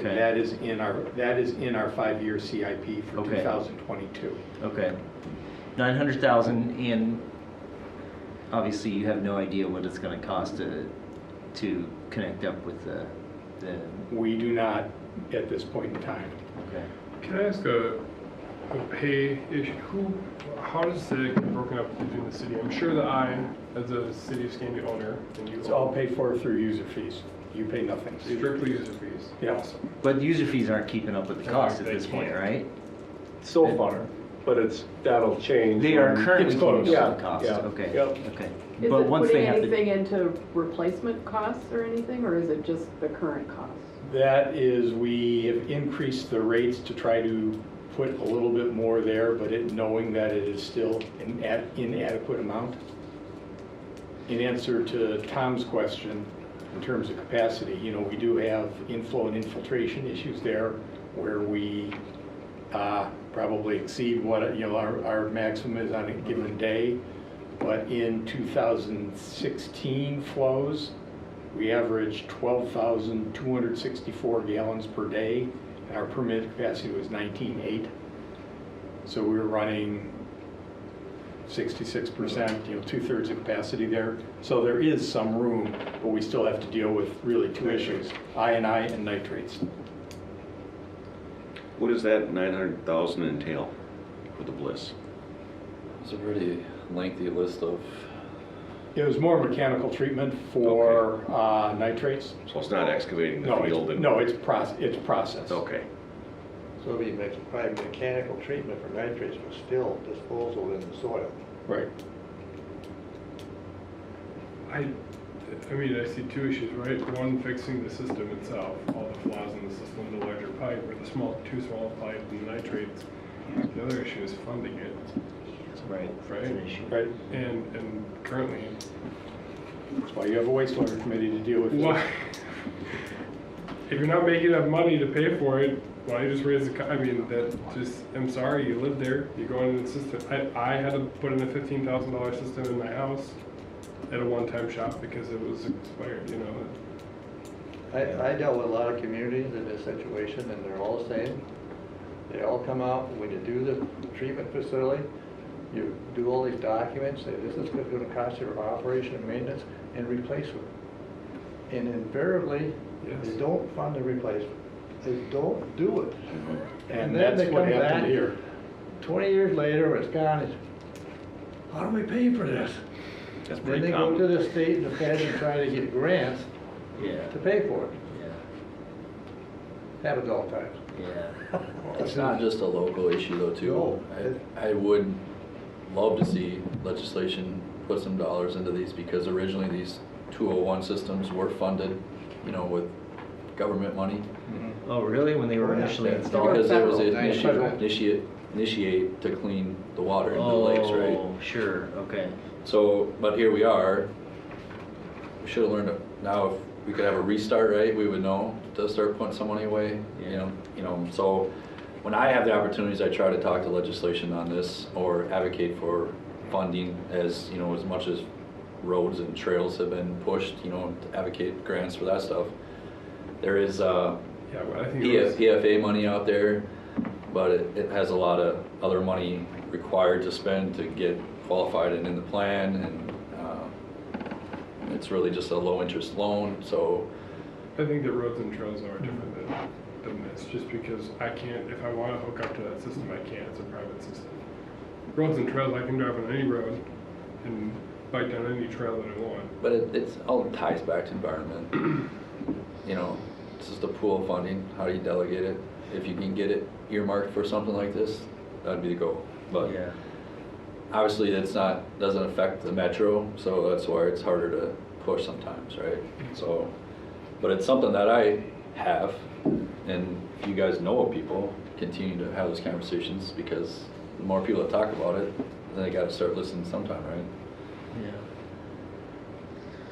Okay. that is in our 5-year CIP for Okay. 2022. okay. 900,000, and obviously you have no idea what it's gonna cost to connect up with the, We do not at this point in time. okay. Can I ask a pay issue? How does it get broken up between the city? I'm sure that I, as a city of Scandia owner, and you It's all paid for through user fees. You pay nothing. strictly user fees. Yeah. Awesome. But user fees aren't keeping up with the cost at They this point, can't. right? So far, but that'll change. They are when- currently It's keeping close. up with the cost, Yeah, okay, yep. okay. Is But it once putting they have anything to, into replacement costs or anything, or is it just the current costs? That is, we have increased the rates to try to put a little bit more there, but knowing that it is still an inadequate amount. In answer to Tom's question, in terms of capacity, you know, we do have inflow and infiltration issues there where we probably exceed what, you know, our maximum is on a given day. But in 2016 flows, we averaged 12,264 gallons per day, and our permitted capacity was 19.8. So we were running 66%, 2/3 of capacity there. So there is some room, but we still have to deal with really two issues, I&I and nitrates. What does that 900,000 entail for the Bliss? It's a pretty lengthy list of, It was more mechanical treatment for nitrates. So it's not excavating the No, field? it's process. Okay. So it'd be probably mechanical treatment for nitrates, but still disposal in the soil. Right. I mean, I see two issues, right? One, fixing the system itself, all the flaws in the system, the larger pipe, or the too small pipe and the nitrates. The other issue is funding it, Right. right? That's an issue. Right. And currently, That's why you have a wastewater committee to deal with why, it. if you're not making enough money to pay for it, why just raise the, I mean, that just, I'm sorry, you live there, you go into the system. I had to put in a $15,000 system in my house at a one-time shop because it was expired, you know? I dealt with a lot of communities in this situation, and they're all the same. They all come out, when you do the treatment facility, you do all these documents, say this is gonna cost you for operation and maintenance, and replacement. And invariably, Yes. they don't fund the replacement. They don't do it. And then that's they what come happened back here. 20 years later, when it's gone, it's, how do we pay for this? That's Then pretty they go to common. the state and the feds and try to get grants Yeah, to pay for it. yeah, Happens all the time. yeah. it's not just a local issue though too. No. I would love to see legislation put some dollars into these because originally these 201 systems were funded, with government money. Oh, really? When they were initially Yeah. installed? Because it was Federal. initiate to clean the water into the lakes, right? Oh, sure, okay. So, but here we are. We should have learned now if we could have a restart, right? We would know to start putting some money away. Yeah. So when I have the opportunities, I try to talk to legislation on this or advocate for funding as as much as roads and trails have been pushed. To advocate grants for that stuff. There is Yeah, well, I think it was, PFA money out there, but it has a lot of other money required to spend to get qualified and in the plan, and it's really just a low interest loan, so. I think that roads and trails are different than this, just because I can't, if I want to hook up to that system, I can't, it's a private system. Roads and trails, I can drive on any road and bike down any trail that I want. But it's all ties back to environment. It's just a pool of funding, how do you delegate it? If you can get it earmarked for something like this, that'd be the goal. But Yeah, obviously doesn't affect the metro, so that's why it's harder to push sometimes, right? So, but it's something that I have, and if you guys know of people, continue to have those conversations, because the more people that talk about it, then they gotta start listening sometime, right? yeah.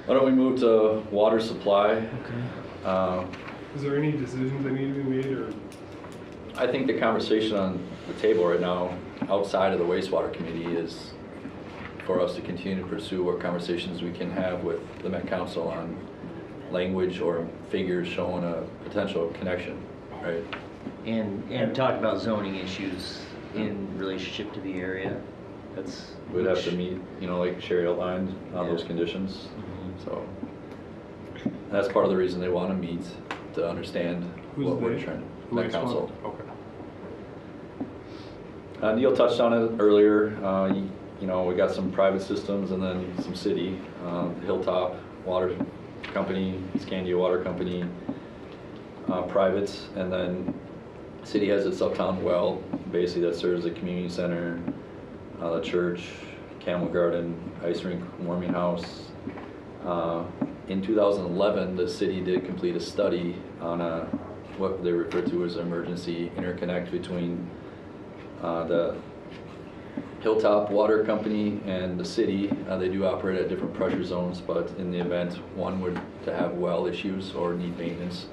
Why don't we move to water supply? Okay. Is there any decisions that need to be made, or? I think the conversation on the table right now, outside of the wastewater committee, is for us to continue to pursue what conversations we can have with the Met Council on language or figures showing a potential connection, right? And talk about zoning issues in relationship to the area. That's. We'd have to meet, like Sherry outlined, on those Yeah. conditions, Mhm. so. That's part of the reason they want to meet, to understand Who's what we're they? trying, Who Met is Council. one? Okay. Neil touched on it earlier. We got some private systems and then some city. Hilltop Water Company, Scandia Water Company, privates, and then city has its uptown well, basically that serves the community center, the church, Camel Garden, ice rink, warming house. In 2011, the city did complete a study on what they refer to as emergency interconnect between the Hilltop Water Company and the city. They do operate at different pressure zones, but in the event one would to have well issues or need maintenance,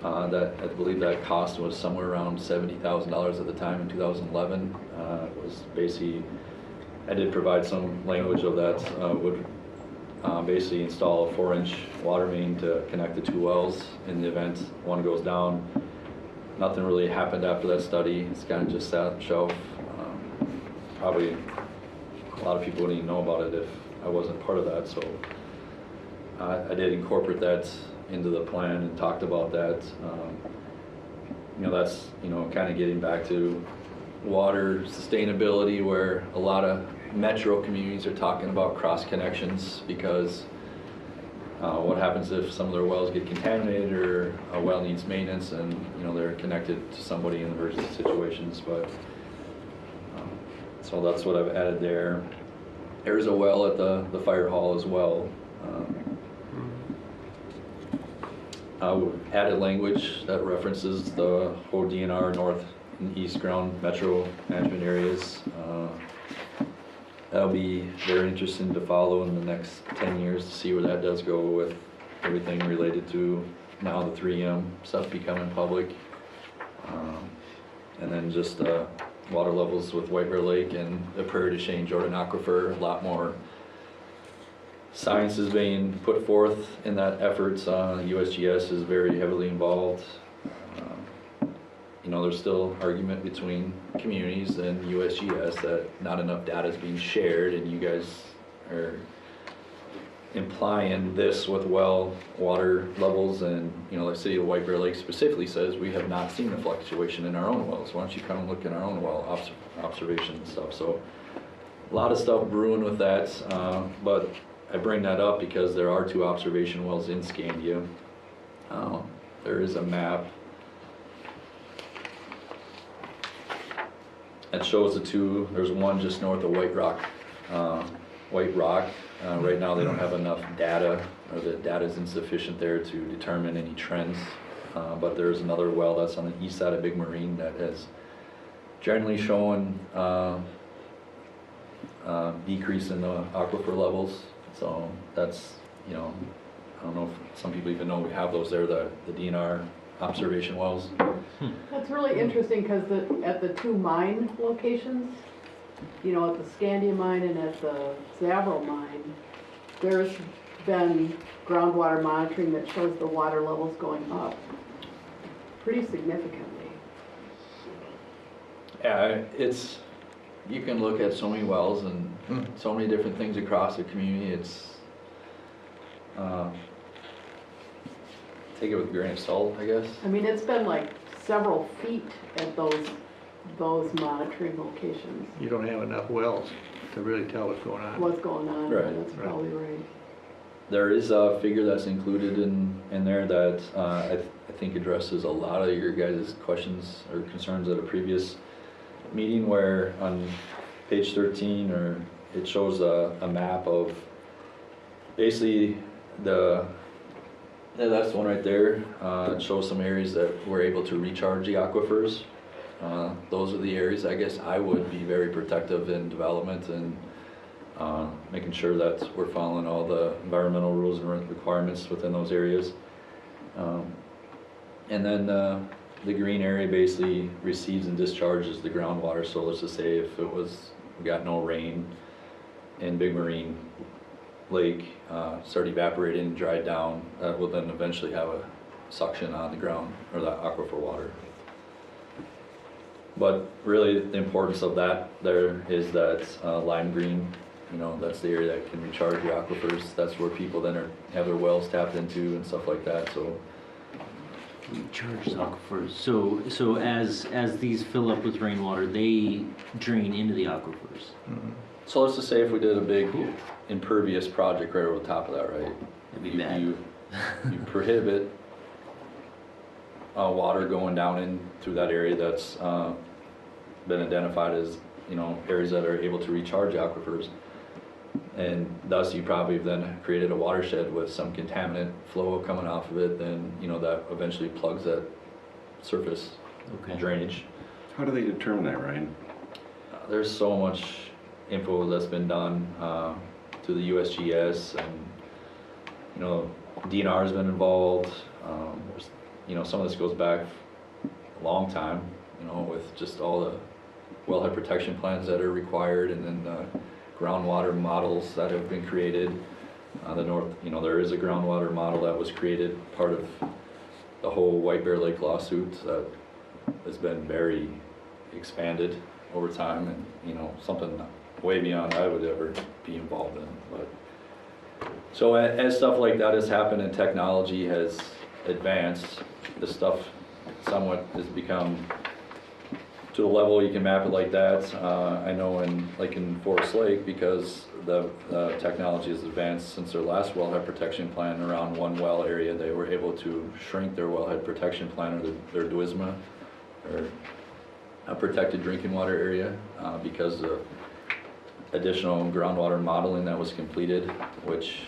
that I believe that cost was somewhere around $70,000 at the time in 2011. It was basically, I did provide some language of that, would basically install a 4-inch water main to connect the two wells in the event one goes down. nothing really happened after that study. It's kind of just sat on the shelf. Probably a lot of people wouldn't even know about it if I wasn't part of that, so I did incorporate that into the plan and talked about that. That's, kind of getting back to water sustainability, where a lot of metro communities are talking about cross connections, because what happens if some of their wells get contaminated or a well needs maintenance and they're connected to somebody in emergency situations. But so that's what I've added there. There's a well at the fire hall as well. Added language that references the whole DNR north and east ground metro management areas. That'll be very interesting to follow in the next 10 years to see where that does go with everything related to now the 3M stuff becoming public. And then just water levels with White Bear Lake and the Prairie du Chien Jordan Aquifer. A lot more science is being put forth in that effort. USGS is very heavily involved. There's still argument between communities and USGS that not enough data is being shared, and you guys are implying this with well water levels, and the city of White Bear Lake specifically says we have not seen the fluctuation in our own wells. Why don't you come and look in our own well observation and stuff. So a lot of stuff brewing with that, but I bring that up because there are 2 observation wells in Scandia. There is a map that shows the 2. There's one just north of White Rock. Right now they don't have enough data, or the data is insufficient there to determine any trends. But there's another well that's on the east side of Big Marine that has generally shown decrease in the aquifer levels. So that's, I don't know if some people even know we have those there, the DNR observation wells. That's really interesting, because at the 2 mine locations, at the Scandia mine and at the Zavro mine, there's been groundwater monitoring that shows the water levels going up pretty significantly. Yeah, you can look at so many wells and so many different things across the community. It's take it with a grain of salt, I guess. I mean, it's been like several feet at those monitoring locations. You don't have enough wells to really tell what's going on. What's going on? Right. That's probably right. There is a figure that's included in there that I think addresses a lot of your guys' questions or concerns at a previous meeting, where on page 13, it shows a map of basically that's the one right there. It shows some areas that we're able to recharge the aquifers. Those are the areas I guess I would be very protective in development, and making sure that we're following all the environmental rules and requirements within those areas. And then the green area basically receives and discharges the groundwater. So let's just say if we got no rain in Big Marine Lake, start evaporating and dried down, that will then eventually have a suction on the ground, or the aquifer water. But really the importance of that there is that lime green, that's the area that can recharge the aquifers. That's where people then have their wells tapped into and stuff like that. So Recharge aquifers. So as these fill up with rainwater, they drain into the aquifers. So let's just say if we did a big impervious project right over the top of that, right? That'd be bad. You prohibit water going down in through that area that's been identified as areas that are able to recharge aquifers, and thus you probably then created a watershed with some contaminant flow coming off of it. Then that eventually plugs that surface drainage. How do they determine that, Ryan? There's so much info that's been done through the USGS, and DNR has been involved. Some of this goes back a long time, with just all the wellhead protection plans that are required, and then the groundwater models that have been created. There is a groundwater model that was created, part of the whole White Bear Lake lawsuit that has been very expanded over time, and, you know, something way beyond I would ever be involved in, but. So as stuff like that has happened and technology has advanced, this stuff somewhat has become to the level you can map it like that. I know in Forest Lake, because the technology has advanced since their last wellhead protection plan around one well area, they were able to shrink their wellhead protection plan, or their DWISMA, or a protected drinking water area, because of additional groundwater modeling that was completed, which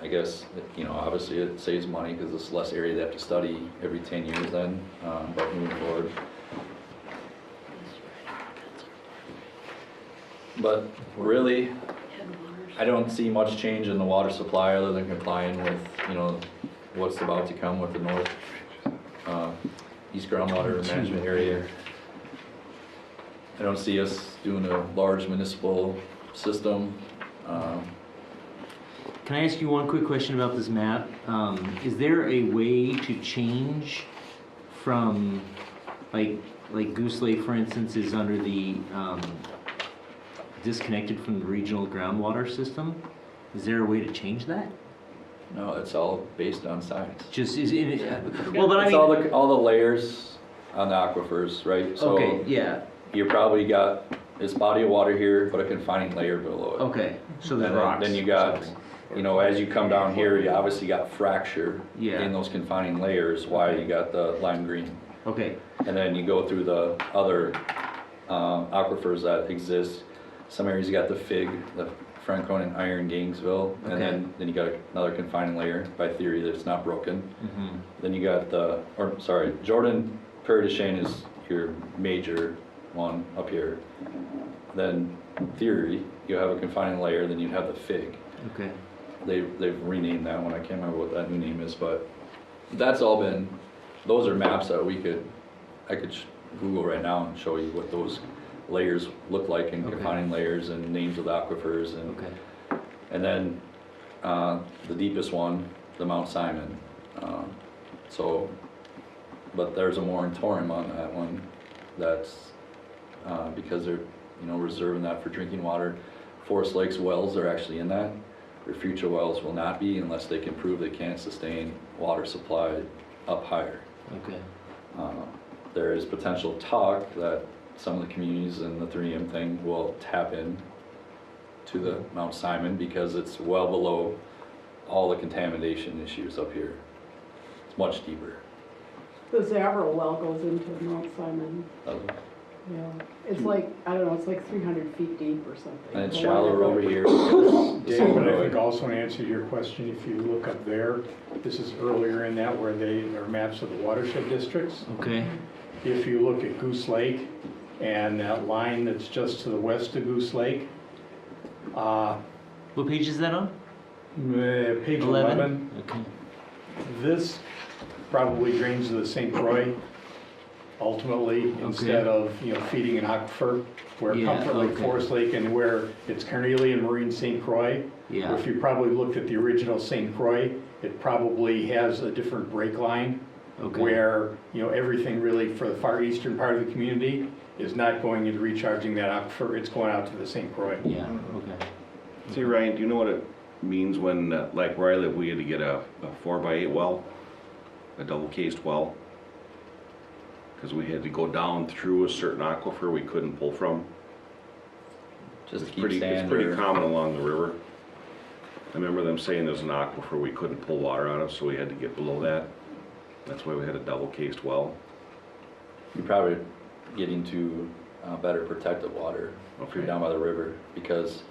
I guess, you know, obviously it saves money because it's less area they have to study every 10 years then, but moving forward. But really, I don't see much change in the water supply other than complying with, you know, what's about to come with the north, east groundwater management area. I don't see us doing a large municipal system. Can I ask you one quick question about this map? Is there a way to change from, like Goose Lake, for instance, is under the disconnected from the regional groundwater system? Is there a way to change that? No, it's all based on science. Just is it? Well, but I It's mean, all the layers on the aquifers, right? So okay, yeah, you probably got this body of water here, but a confining layer below it. okay. So there's And rocks. then you got, something. you know, as you come down here, you obviously got fracture Yeah. in those confining layers, why you got the lime green. Okay, And then you go through the other aquifers that exist. Some areas you got the Fig, the Franconia and Iron Gainesville, and Okay. then you got another confining layer, by theory that it's not broken. mm-hmm. Then you got Jordan Prairie du Chien is your major one up here. Then theory, you have a confining layer, then you have the Fig. Okay, They've renamed that one, I can't remember what that new name is, but that's all been, those are maps that I could Google right now and show you what those layers look like, and Okay. confining layers and names of the aquifers, and okay, and then the deepest one, the Mount Simon. But there's a moratorium on that one. That's because they're, you know, reserving that for drinking water. Forest Lake's wells are actually in that. Their future wells will not be unless they can prove they can't sustain water supply up higher. okay. There is potential talk that some of the communities in the 3M thing will tap in to the Mount Simon because it's well below all the contamination issues up here. It's much deeper. The Zavro well goes into Mount Simon. Yeah, it's like, I don't know, it's like 300 feet deep or something. And it's The one shallower that- over here. Dave, but I think also in answer to your question, if you look up there, this is earlier in that where there are maps of the watershed districts. Okay, If you look at Goose Lake and that line that's just to the west of Goose Lake, what page is that on? page 11, Okay, this probably drains to the St. Croix ultimately, instead of, you know, feeding an aquifer, where Yeah, Comfort Lake, okay. Forest Lake, and where it's Carnelian Marine St. Croix. yeah, If you probably looked at the original St. Croix, it probably has a different break line, okay. where, you know, everything really for the far eastern part of the community is not going into recharging that aquifer, it's going out to the St. Croix. Yeah, okay. See, Ryan, do you know what it means when, like where I live, we had to get a 4x8 well, a double cased well? Because we had to go down through a certain aquifer we couldn't pull from. Just It's keep pretty standard. common along the river. I remember them saying there's an aquifer we couldn't pull water out of, so we had to get below that. That's why we had a double cased well. You're probably getting to better protected water if you're Okay. down by the river, because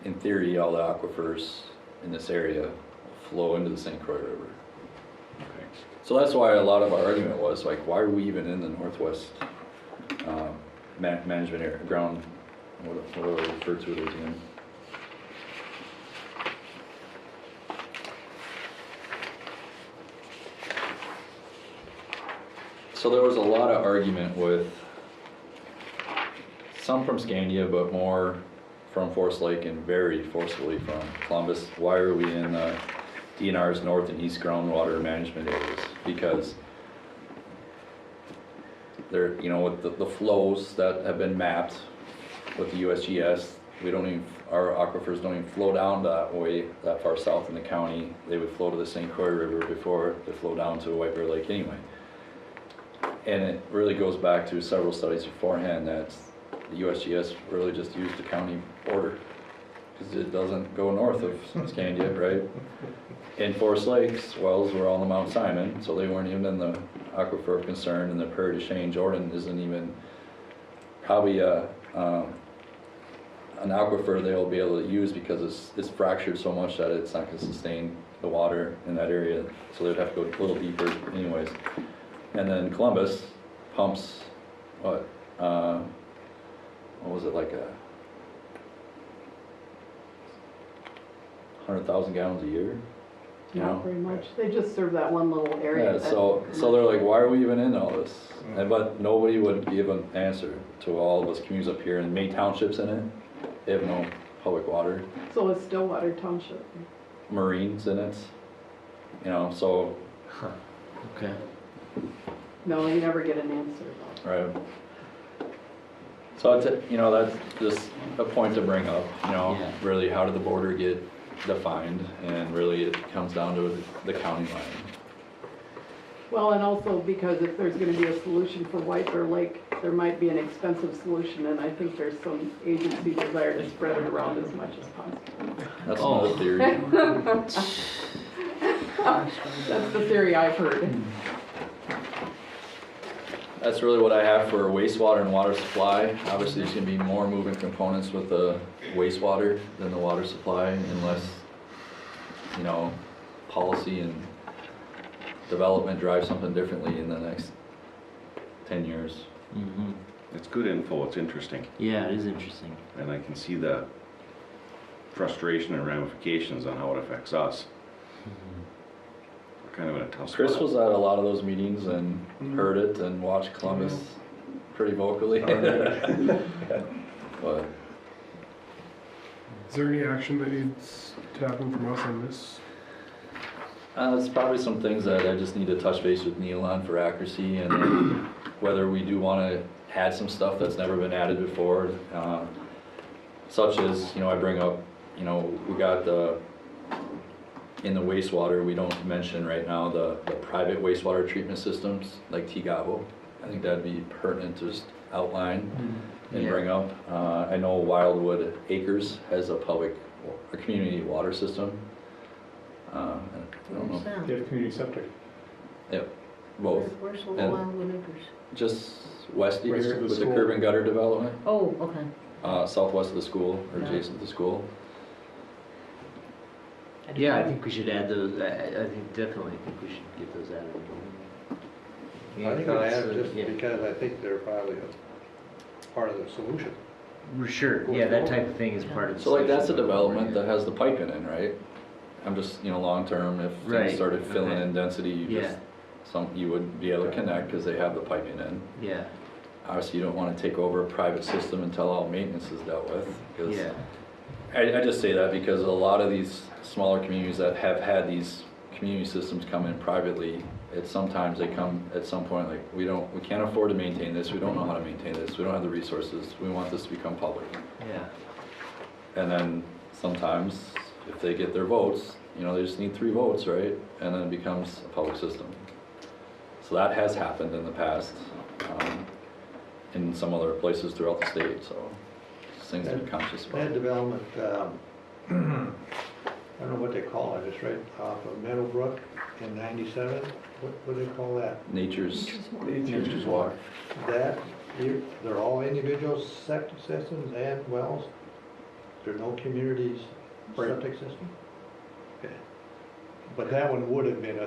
in theory, all the aquifers in this area flow into the St. Croix River. Okay. So that's why a lot of our argument was like, why are we even in the northwest management area, ground, what do I refer to it as again? So there was a lot of argument with some from Scandia, but more from Forest Lake and very forcefully from Columbus. Why are we in DNR's north and east groundwater management areas? Because there, you know, with the flows that have been mapped with the USGS, we don't even, our aquifers don't even flow down that way, that far south in the county. They would flow to the St. Croix River before they flow down to White Bear Lake anyway. And it really goes back to several studies beforehand that the USGS really just used the county border, because it doesn't go north of Scandia, right? In Forest Lakes, wells were on the Mount Simon, so they weren't even in the aquifer of concern, and the Prairie du Chien, Jordan isn't even probably an aquifer they'll be able to use because it's fractured so much that it's not going to sustain the water in that area, so they'd have to go a little deeper anyways. And then Columbus pumps, what was it, like 100,000 gallons a year? You Not know? very much. They just serve that one little area. Yeah, so they're like, why are we even in all this? And, but nobody would give an answer to all of us communities up here, and May Township's in it. They have no public water. So it's Stillwater Township. Marines in it, you know, so, Okay. No, you never get an answer though. right. So it's, you know, that's just a point to bring up, you know, Yeah. really how did the border get defined, and really it comes down to the county line. Well, and also because if there's gonna be a solution for White Bear Lake, there might be an expensive solution, and I think there's some agency desire to spread it around as much as possible. That's Oh. another theory. That's the theory I've heard. That's really what I have for wastewater and water supply. Obviously, there's gonna be more moving components with the wastewater than the water supply, unless, you know, policy and development drive something differently in the next 10 years. Mm-hmm. It's good info, it's interesting, Yeah, it is interesting. and I can see the frustration and ramifications on how it affects us. We're kind of in a tough spot. Chris was at a lot of those meetings and heard it and watched Columbus pretty vocally. But Is there any action that needs to happen from us on this? there's probably some things that I just need to touch base with Neil on for accuracy, and then whether we do want to add some stuff that's never been added before, such as, you know, I bring up, you know, we got in the wastewater, we don't mention right now the private wastewater treatment systems like T-Gabo. I think that'd be pertinent to just outline and Yeah. bring up. I know Wildwood Acres has a community water system. And I don't know, They have community septic. both, Where's the And- Wildwood Acres? just west of West here of the with the school. curb and gutter development, Oh, okay. southwest of the school or Yeah. adjacent to the school. Yeah, I think we should add those, I think, definitely think we should get those added. I think I have it's, just yeah. because I think they're probably a part of the solution. Sure, yeah, that type of thing is part of the So like that's a solution. development that has the piping in, right? I'm just, you know, long-term, if Right, things started filling okay. in density, Yeah, you would be able to connect because they have the piping in. yeah, Obviously, you don't want to take over a private system until all maintenance is dealt with. 'Cause yeah, I just say that because a lot of these smaller communities that have had these community systems come in privately, sometimes they come at some point like, we can't afford to maintain this, we don't know how to maintain this, we don't have the resources, we want this to become public. yeah. And then sometimes, if they get their votes, you know, they just need 3 votes, right? And then it becomes a public system. So that has happened in the past, in some other places throughout the state, so it's things to be conscious That about. development, I don't know what they call it, it's right off of Meadowbrook in 97, what do they call that? Nature's Nature's walk. That, they're all individual septic systems and wells? There's no community's septic system? Okay. But that one would have been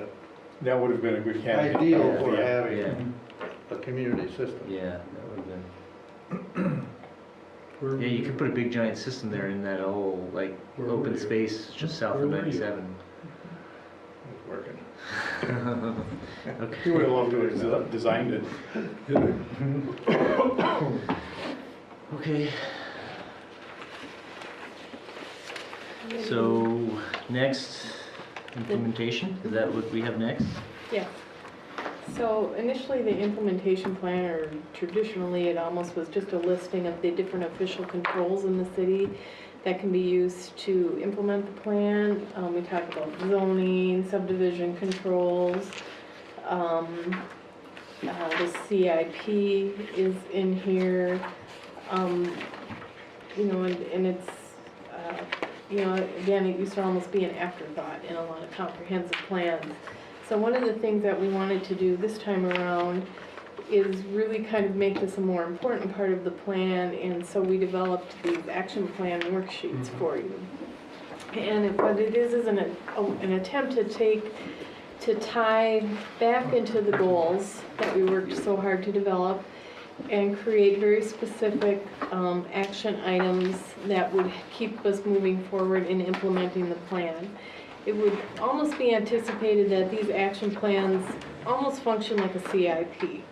That would have been a good candidate. ideal for Yeah. having Yeah, a community system. yeah, that would have been, yeah, you could put a big giant system there in that whole, like, Where were open you? space just south Where of were you? 97. It's working. He would have loved to have designed it. Okay. So, next, implementation, is that what we have next? Yeah. So initially, the implementation plan, or traditionally, it almost was just a listing of the different official controls in the city that can be used to implement the plan. We talk about zoning, subdivision controls, the CIP is in here. You know, and it's, you know, again, it used to almost be an afterthought in a lot of comprehensive plans. So one of the things that we wanted to do this time around is really kind of make this a more important part of the plan, and so we developed these action plan worksheets for you. And what it is an attempt to tie back into the goals that we worked so hard to develop and create very specific action items that would keep us moving forward in implementing the plan. It would almost be anticipated that these action plans almost function like a CIP,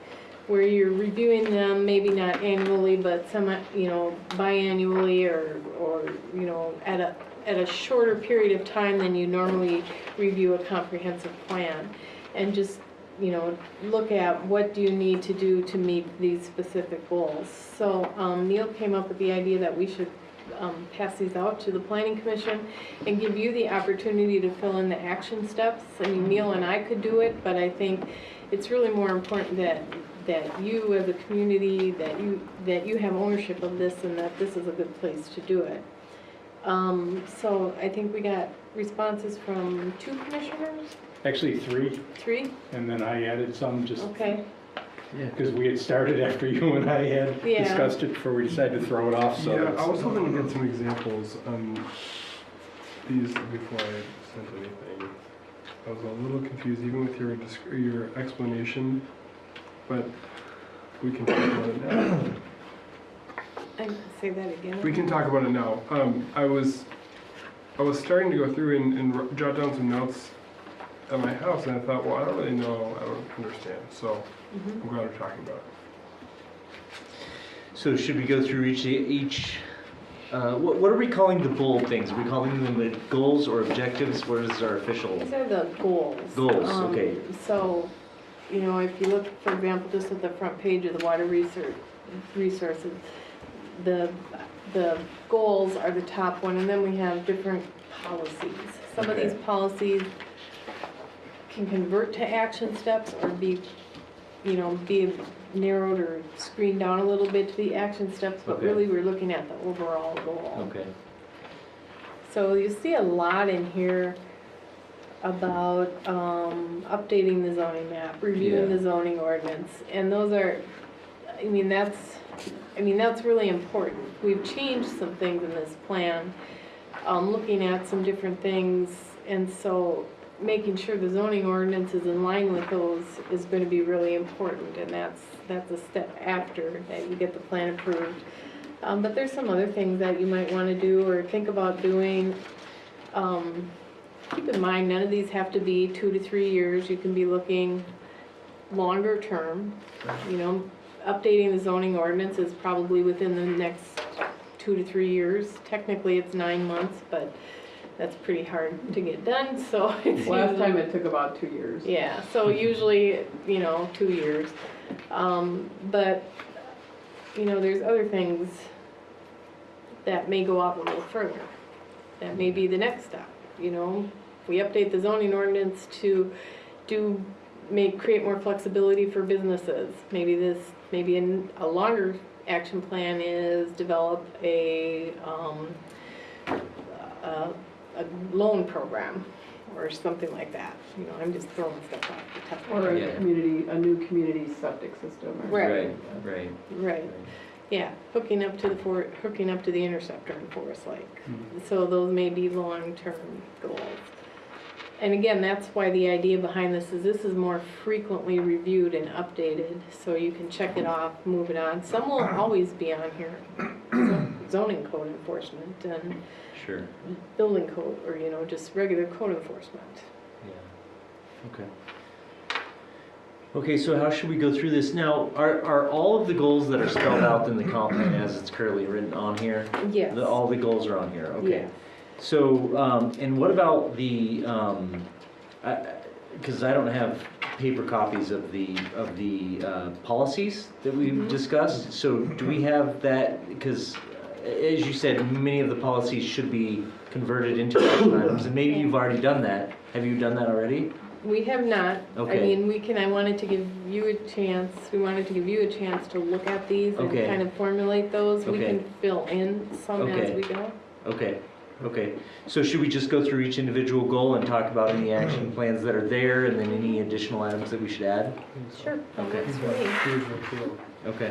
where you're reviewing them, maybe not annually, but biannually, or you know, at a shorter period of time than you normally review a comprehensive plan, and just, you know, look at what do you need to do to meet these specific goals. So Neil came up with the idea that we should pass these out to the Planning Commission and give you the opportunity to fill in the action steps. I mean, Neil and I could do it, but I think it's really more important that you as a community, that you have ownership of this, and that this is a good place to do it. So I think we got responses from 2 commissioners? Actually 3, 3? and then I added some just Okay. because we had started after you and I had Yeah. discussed it before we decided to throw it off, so. Yeah, that's- I was hoping to get some examples on these before I sent anything. I was a little confused even with your explanation, but we can talk about it now. Say that again. We can talk about it now. I was starting to go through and jot down some notes at my house, and I thought, well, I don't really know, I don't understand, so I'm glad we're talking about it. So should we go through each what are we calling the bold things? Are we calling them the goals or objectives? What is our official? These are the goals. Goals, okay. So, you know, if you look, for example, just at the front page of the water resources, the goals are the top one, and then we have different policies. Some of these policies can convert to action steps or be narrowed or screened down a little bit to be action steps, but Okay. really we're looking at the overall goal. Okay. So you see a lot in here about updating the zoning map, reviewing Yeah. the zoning ordinance, and those are, I mean, that's really important. We've changed some things in this plan, looking at some different things, and so making sure the zoning ordinance is in line with those is going to be really important, and that's a step after that you get the plan approved. But there's some other things that you might want to do or think about doing. Keep in mind, none of these have to be 2 to 3 years. You can be looking longer term. You know, updating the zoning ordinance is probably within the next 2 to 3 years. Technically, it's 9 months, but that's pretty hard to get done, so it's Last usually- time it took about 2 years. Yeah, so usually, 2 years. But, there's other things that may go out a little further. That may be the next step, If we update the zoning ordinance to create more flexibility for businesses, maybe a longer action plan is develop a loan program or something like that. I'm just throwing stuff out the top. Or Yeah. a new community septic system. Or Right. Right. Right, yeah, hooking up to the interceptor in Forest Lake. So those may be long-term goals. And again, that's why the idea behind this is more frequently reviewed and updated, so you can check it off, move it on. Some will always be on here, zoning code enforcement and Sure. building code, or, just regular code enforcement. Yeah. Okay. Okay, so how should we go through this? Now, are all of the goals that are spelled out in the comp plan as it's currently written on here? Yes. All the goals are on here, okay. Yes. So, and what about the, because I don't have paper copies of the policies that we've discussed. So do we have that, because as you said, many of the policies should be converted into action items, and maybe you've already done that. Have you done that already? We have not. Okay. I mean, I wanted to give you a chance, we wanted to give you a chance to look at these and Okay. kind of formulate those. We Okay. can fill in some as Okay. we go. Okay. So should we just go through each individual goal and talk about any action plans that are there, and then any additional items that we should add? Sure, that Okay. works for me. Here's the appeal. Okay.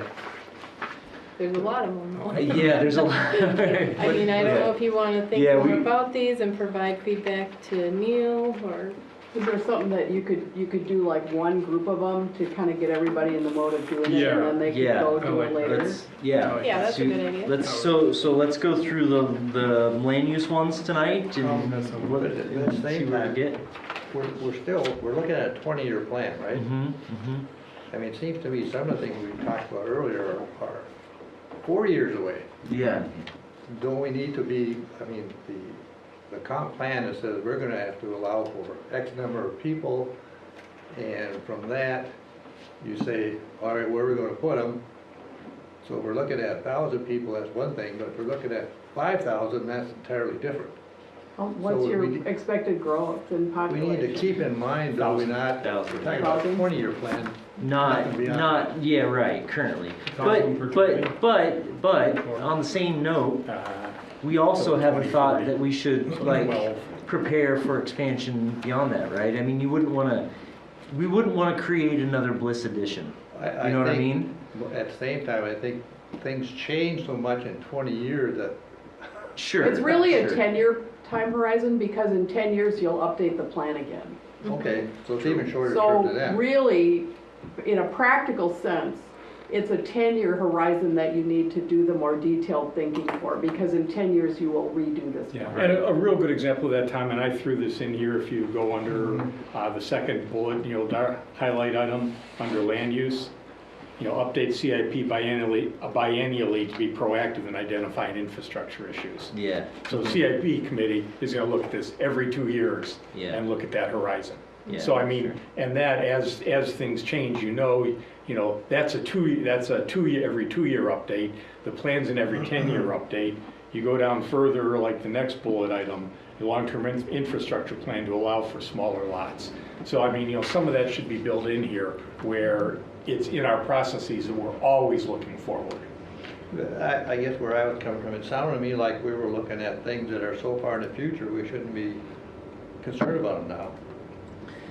There's a lot of them though. Yeah, there's a lot. I mean, I don't know if you want to think Yeah, more we- about these and provide feedback to Neil, or, Is there something that you could do like one group of them to kind of get everybody in the mode of doing it, Yeah. and then they can Yeah. go I do like it that. later? yeah, that's a good idea. Let's go through the land use ones tonight and That's something. what, But at the see same where we time, get. we're looking at a 20-year plan, right? Mm-hmm. I mean, it seems to me some of the things we talked about earlier are 4 years away. Yeah. Don't we need to be, I mean, the comp plan that says we're gonna have to allow for X number of people, and from that, you say, all right, where are we gonna put them? So if we're looking at 1,000 people, that's one thing, but if we're looking at 5,000, that's entirely different. What's So your we- expected growth in We population? need to keep in mind, though, we're not, we're Thousand. talking about a 20-year plan. Not, Beyond. yeah, right, currently. Thousand per But, on the same note, we also have the thought that we should, like, 12. prepare for expansion beyond that, right? I mean, we wouldn't wanna create another Bliss edition. You know what I think, mean? At the same time, I think things change so much in 20 years that Sure. It's really a sure. 10-year time horizon, because in 10 years, you'll update the plan again. okay, so it's even shorter term than So that. really, in a practical sense, it's a 10-year horizon that you need to do the more detailed thinking for, because in 10 years, you will redo this. Yeah, plan. and a real good example of that, Tom, and I threw this in here, if you go under the second bullet, highlight item, under land use, update CIP biennially to be proactive in identifying infrastructure issues. Yeah, So the CIP committee is gonna look at this every 2 years Yeah. and look at that horizon. yeah. So I mean, and that, as things change, that's a every 2-year update. The plan's an every 10-year update. You go down further, like the next bullet item, the long-term infrastructure plan to allow for smaller lots. So I mean, some of that should be built in here, where it's in our processes and we're always looking forward. I guess where I was coming from, it sounded to me like we were looking at things that are so far in the future, we shouldn't be concerned about them now.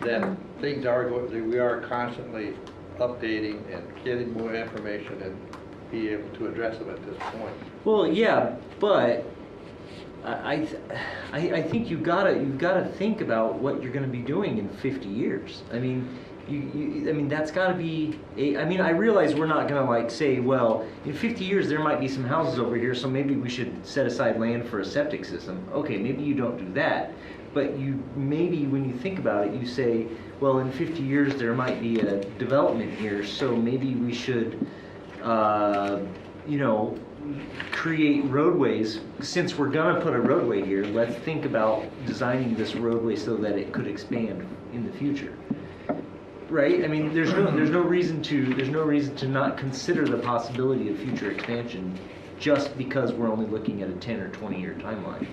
That things we are constantly updating and getting more information and be able to address them at this point. Well, yeah, but I think you've gotta think about what you're gonna be doing in 50 years. I mean, I mean, that's gotta be, I mean, I realize we're not gonna like say, well, in 50 years there might be some houses over here, so maybe we should set aside land for a septic system. Okay, maybe you don't do that, but maybe when you think about it, you say, well, in 50 years there might be a development here, so maybe we should, create roadways. Since we're gonna put a roadway here, let's think about designing this roadway so that it could expand in the future. Right? I mean, there's no reason to not consider the possibility of future expansion just because we're only looking at a 10 or 20-year timeline.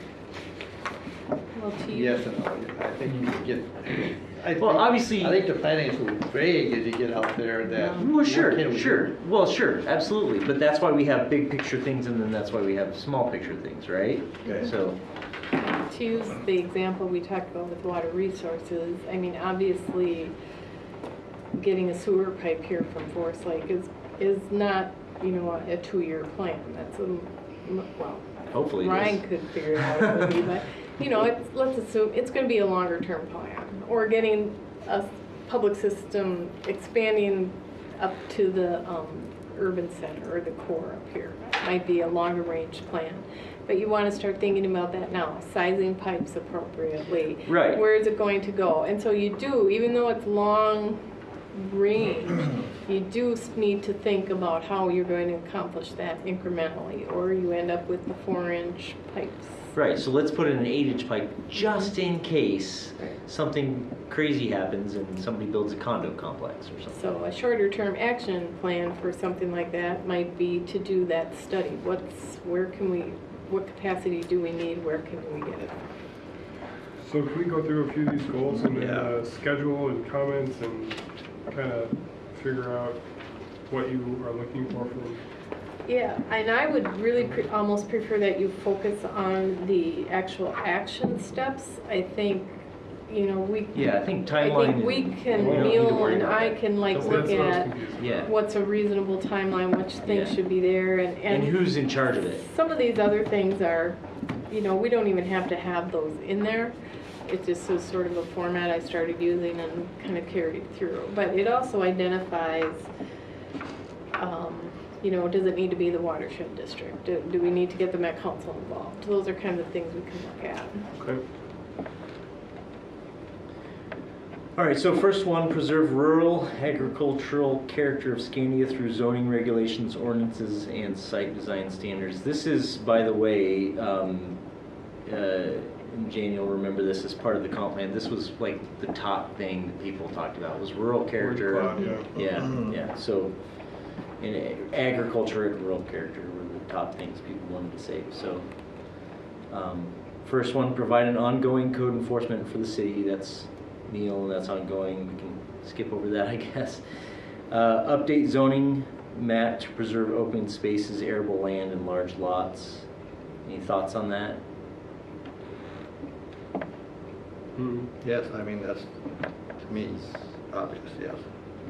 Well, to you. Yes and no, I think you can get, Obviously. I think the planning is so vague as you get out there that. Well, what can we do? sure. Well, sure, absolutely. But that's why we have big picture things, and then that's why we have small picture things, right? Okay. So, To use the example we talked about with water resources, I mean, obviously, getting a sewer pipe here from Forest Lake is not, a 2-year plan. That's well, hopefully it Ryan is. could figure it out, it would be, but, let's assume it's gonna be a longer term plan. Or getting a public system expanding up to the urban center or the core up here. Might be a longer range plan. But you wanna start thinking about that now, sizing pipes appropriately. Right. Where is it going to go? And so you do, even though it's long range, you do need to think about how you're going to accomplish that incrementally, or you end up with the 4-inch pipes Right, so let's put in an 8-inch pipe just in case something crazy happens and somebody builds a condo complex or something. So a shorter term action plan for something like that might be to do that study. What capacity do we need, where can we get it? So can we go through a few of these goals and then Yeah. schedule and comments and kind of figure out what you are looking for from? Yeah, and I would really almost prefer that you focus on the actual action steps. I think, you know, Yeah, I think I timeline. think we can, we don't need to Neil worry and about I that. can like That's look what I was at confused. Yeah, what's a reasonable timeline, which things Yeah. should be there, and who's in charge of it? some of these other things are, you know, we don't even have to have those in there. It just is sort of a format I started using and kind of carried through. But it also identifies, you know, does it need to be the watershed district? Do we need to get the Met Council involved? Those are kind of things we can look at. Okay. All right, so first one, preserve rural agricultural character of Scandia through zoning regulations, ordinances, and site design standards. This is, by the way, and Jane, you'll remember this as part of the comp plan. This was like the top thing that people talked about was rural character. Yeah. Yeah. So, in agriculture and rural character were the top things people wanted to say. So, first one, provide an ongoing code enforcement for the city. That's Neil, that's ongoing. We can skip over that, I guess. Update zoning map to preserve open spaces, arable land, and large lots. Any thoughts on that? Yes, I mean, that's, to me, obvious, yes.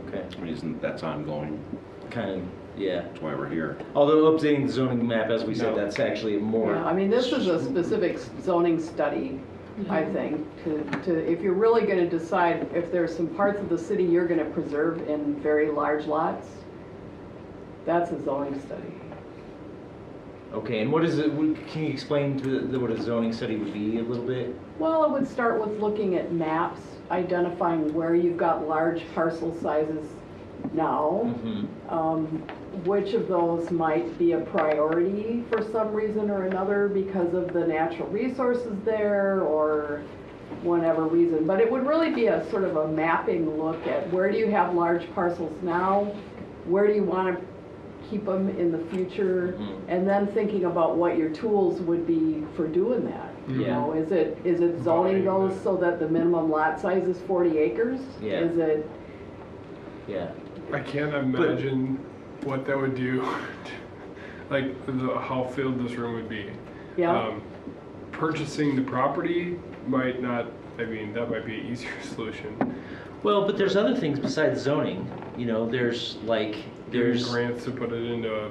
Okay, I mean, that's ongoing, kind of, yeah. that's why we're here. Although updating the zoning map, as we said, No. that's actually more. Yeah, I mean, this is a specific zoning study, I think, if you're really gonna decide if there's some parts of the city you're gonna preserve in very large lots, that's a zoning study. Okay, and what is it, can you explain what a zoning study would be a little bit? Well, it would start with looking at maps, identifying where you've got large parcel sizes now. Which of those might be a priority for some reason or another because of the natural resources there or whatever reason. But it would really be a sort of a mapping look at where do you have large parcels now, where do you want to keep them in the future, and then thinking about what your tools would be for doing that. You Yeah. know, is it zoning those so that the minimum lot size is 40 acres? Yeah. Is it, Yeah. I can't imagine what that would do, like how filled this room would be. yeah? Purchasing the property might not, I mean, that might be an easier solution. Well, but there's other things besides zoning. You know, there's Grants to put it into a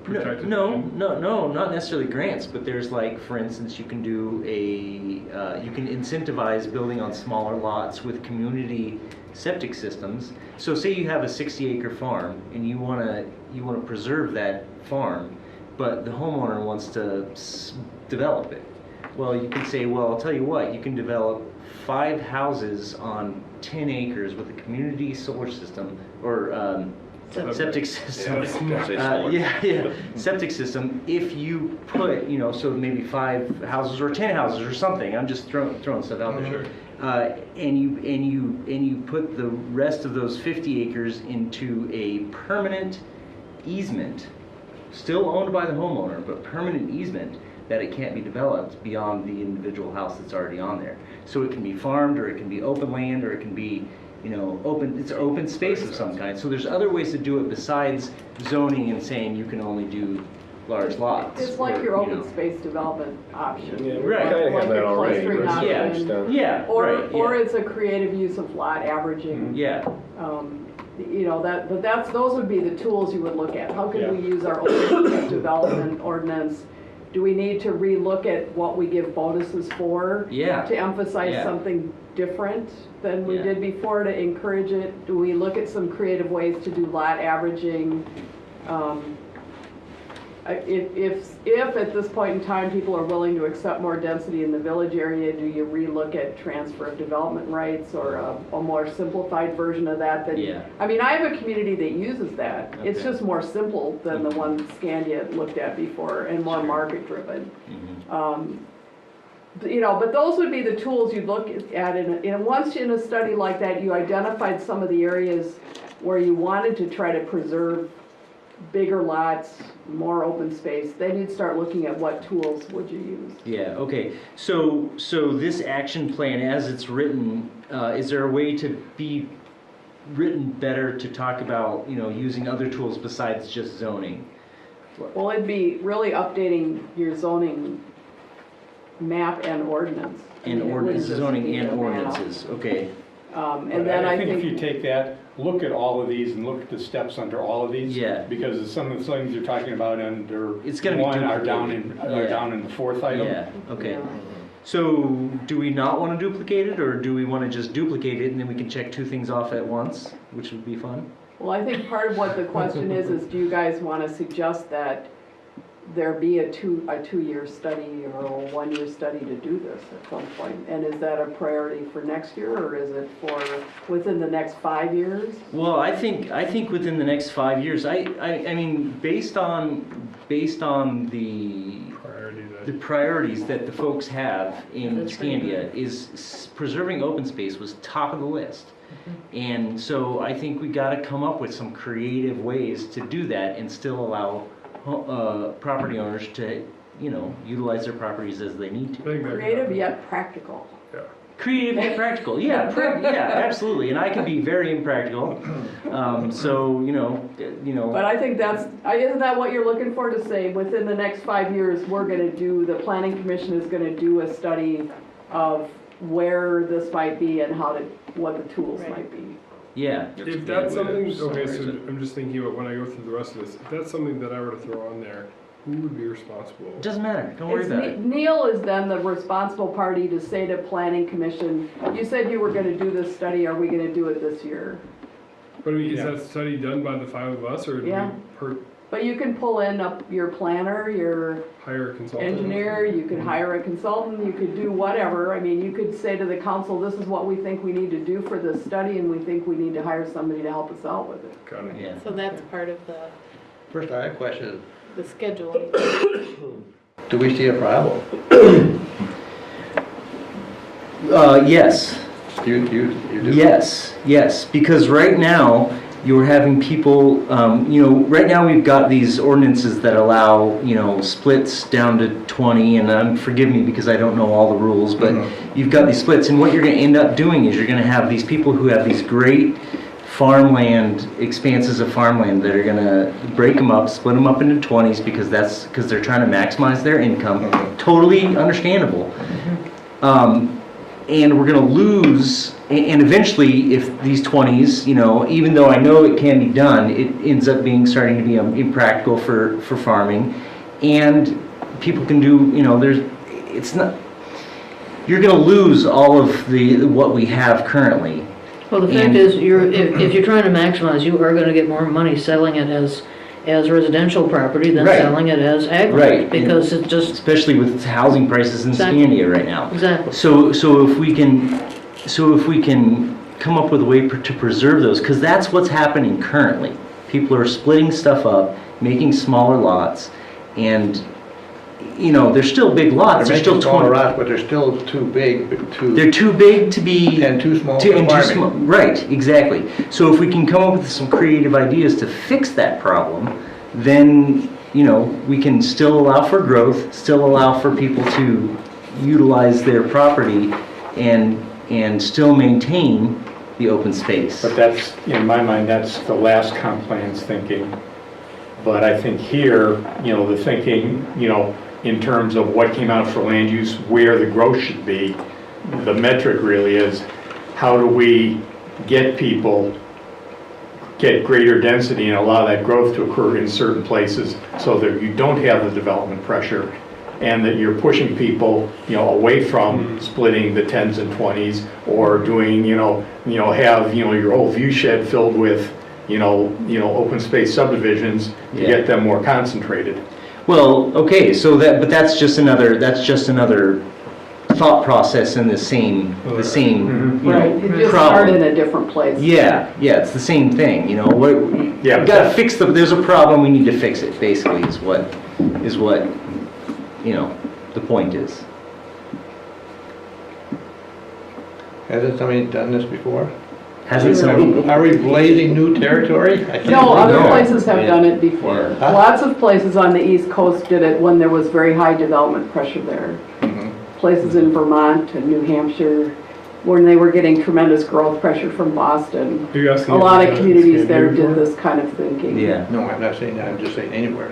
protected no, land. not necessarily grants, but there's like, for instance, you can do you can incentivize building on smaller lots with community septic systems. So say you have a 60-acre farm and you want to preserve that farm, but the homeowner wants to develop it. Well, you can say, well, I'll tell you what, you can develop 5 houses on 10 acres with a community solar system or septic system. Septic system. If you put, so maybe 5 houses or 10 houses or something. I'm just throwing stuff out there. And you put the rest of those 50 acres into a permanent easement, still owned by the homeowner, but permanent easement that it can't be developed beyond the individual house that's already on there. So it can be farmed, or it can be open land, or it can be it's open space of some kind. So there's other ways to do it besides zoning and saying you can only do large lots. It's like your open space development option. Yeah, we Right. kind of Like have that your already. clustering to a certain option. extent. Yeah, Or, right, or yeah. it's a creative use of lot averaging. Yeah, Those would be the tools you would look at. How can we use our open space development ordinance? Do we need to relook at what we give bonuses for? Yeah. To emphasize Yeah. something different than we Yeah. did before to encourage it? Do we look at some creative ways to do lot averaging? If at this point in time people are willing to accept more density in the village area, do you relook at transfer of development rights or a more simplified version of that? Yeah. I mean, I have a community that uses that. It's Okay. just more simple than the one Scandia looked at before and more market driven. you know, but those would be the tools you'd look at once in a study like that, you identified some of the areas where you wanted to try to preserve bigger lots, more open space, then you'd start looking at what tools would you use. Yeah, okay. So this action plan, as it's written, is there a way to be written better to talk about, you know, using other tools besides just zoning? Well, it'd be really updating your zoning map and ordinance. I And mean, it ordinance, wouldn't just zoning be and a map. ordinances, okay. And then I think if you take that, look at all of these and look at the steps under all of these. Yeah. Because some of the things you're talking about under It's gonna be one are down duplicated. in the fourth item. Yeah, okay. Yeah. So do we not want to duplicate it, or do we want to just duplicate it and then we can check two things off at once, which would be fun? Well, I think part of what the question is do you guys want to suggest that there be a two-year study or a one-year study to do this at some point? And is that a priority for next year, or is it for within the next 5 years? Well, I think within the next 5 years, I mean, based on the priorities that the folks have in That's pretty Scandia, is preserving open space was top of the list. And so I think we got to come up with some creative ways to do that and still allow property owners to, you know, utilize their properties as they need to. Creative yet practical. Creative and practical, yeah, yeah, absolutely. And I can be very impractical. So you know. But I think isn't that what you're looking for, to say within the next 5 years, the planning commission is gonna do a study of where this might be and what the tools might be. Yeah. If that's something, okay, so I'm just thinking about when I go through the rest of this, if that's something that I were to throw on there, who would be responsible? It doesn't matter. Don't worry about it. Neil is then the responsible party to say to planning commission, you said you were gonna do this study, are we gonna do it this year? But I mean, is that study done by the 5 of us, or do Yeah. we But you can pull in your planner, your hire a consultant? engineer, you could hire a consultant, you could do whatever. I mean, you could say to the council, this is what we think we need to do for this study, and we think we need to hire somebody to help us out with it. Got it. Yeah. So that's part of First, I have a question. the scheduling. Do we see a problem? Yes. You do? Yes, because right now, you're having people, right now we've got these ordinances that allow, splits down to 20, and forgive me because I don't know all the rules, but you've got these splits, and what you're gonna end up doing is you're gonna have these people who have these great farmland, expanses of farmland that are gonna break them up, split them up into 20s because they're trying to maximize their income. Totally understandable. And we're going to lose, and eventually if these 20s, even though I know it can be done, it ends up starting to be impractical for farming. And people can do, you're going to lose all of what we have currently. Well, the fact is, if you're trying to maximize, you are gonna get more money selling it as residential property than Right. selling it as agri. Right. Because it just, Especially with housing prices in Exactly. Scandia right now. exactly. So if we can come up with a way to preserve those, because that's what's happening currently. People are splitting stuff up, making smaller lots, and they're still big lots. They're They're still making smaller 20. lots, but they're still too big They're too big to be and too small to, for and too farming. small. Right, exactly. So if we can come up with some creative ideas to fix that problem, then we can still allow for growth, still allow for people to utilize their property, and still maintain the open space. But that's, in my mind, that's the last comp plan's thinking. But I think here, the thinking, in terms of what came out for land use, where the growth should be, the metric really is, how do we get greater density and allow that growth to occur in certain places so that you don't have the development pressure and that you're pushing people, away from splitting the 10s and 20s or doing, have, your whole view shed filled with, open space subdivisions to get them more concentrated. Well, okay, but that's just another thought process in the same Right, it just problem. started in a different place. Yeah, it's the same thing, Yeah. We gotta fix there's a problem, we need to fix it, basically, is what the point is. Hasn't somebody done this before? Hasn't somebody? Are we blazing new territory? I think No, we other are. places have done it before. Huh? Lots of places on the East Coast did it when there was very high development pressure there. Mhm. Places in Vermont and New Hampshire, when they were getting tremendous growth pressure from Boston. Are you asking A if lot they've of done it in communities there Scandia did before? this kind of thinking. Yeah. No, I'm not saying that, I'm just saying anywhere.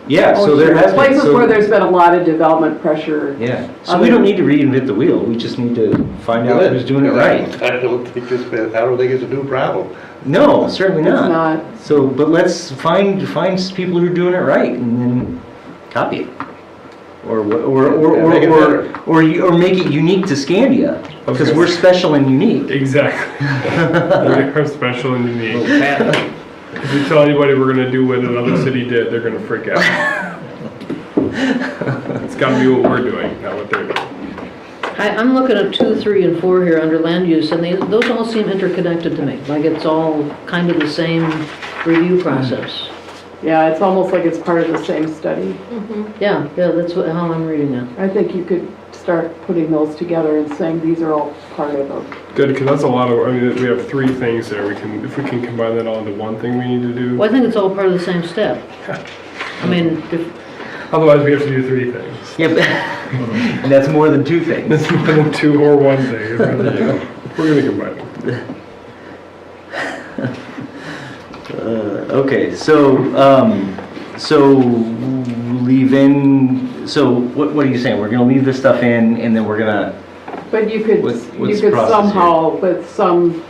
Yeah, so Oh, there sure. has been. Places so- where there's been a lot of development pressure. Yeah, so we don't need to reinvent the wheel, we just need to find out who's doing it right. I don't think it's a new problem. No, certainly It's not. not. So, but let's find people who are doing it right and then copy it. Or Make it better. or make it unique to Scandia, because Okay. we're special and unique. Exactly. We are special and unique. If we tell anybody we're gonna do what another city did, they're gonna freak out. It's gotta be what we're doing, not what they're doing. I'm looking at 2, 3, and 4 here under land use, and those all seem interconnected to me, like it's all kind of the same review process. Yeah, it's almost like it's part of the same study. Yeah, that's how I'm reading it. I think you could start putting those together and saying these are all part of them. Good, because that's a lot of, I mean, we have 3 things there. If we can combine that all into one thing we need to do. Well, I think it's all part of the same step. I mean, Otherwise, we have to do 3 things. Yeah, but and that's more than 2 things. That's more than 2 or 1 thing. We're gonna combine them. Okay, so leave in, so what are you saying? We're gonna leave this stuff in and then we're gonna, But you could, What's you the could process somehow, with some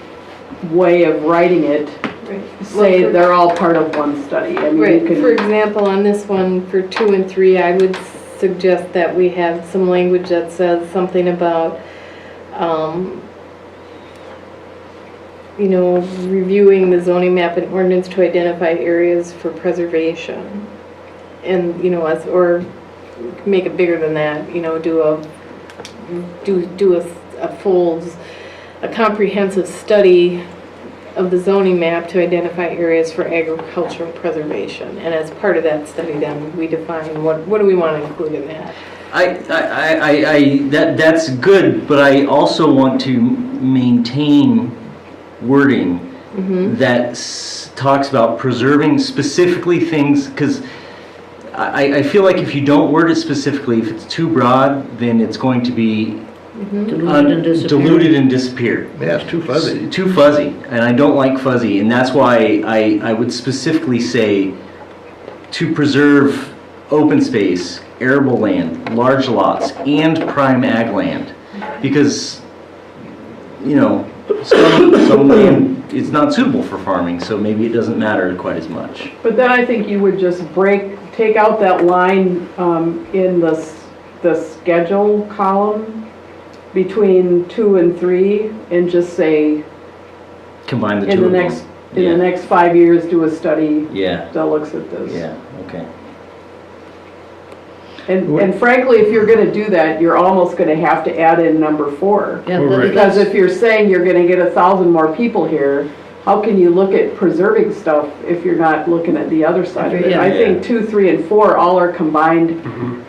way of writing it, Right. say Well, for- they're all part of one study. I mean, you Right, for could, example, on this one, for 2 and 3, I would suggest that we have some language that says something about, reviewing the zoning map and ordinance to identify areas for preservation. And, or make it bigger than that, do a comprehensive study of the zoning map to identify areas for agricultural preservation. And as part of that study, then we define what do we want to include in that. that's good, but I also want to maintain wording that talks about preserving specifically things, because I feel like if you don't word it specifically, if it's too broad, then it's going to be diluted and disappear. Yeah, it's too fuzzy. Too fuzzy, and I don't like fuzzy, and that's why I would specifically say to preserve open space, arable land, large lots, and prime ag land, because, some land is not suitable for farming, so maybe it doesn't matter quite as much. but then I think you would just take out that line in the schedule column between 2 and 3 and just say, Combine the in two the of them. next, in the next 5 years, do a study Yeah, that looks at this. yeah, okay. And frankly, if you're gonna do that, you're almost gonna have to add in number 4. yeah, Well, right. Because if you're saying you're gonna get 1,000 more people here, how can you look at preserving stuff if you're not looking at the other side of it? Yeah. I think 2, 3, and 4 all are combined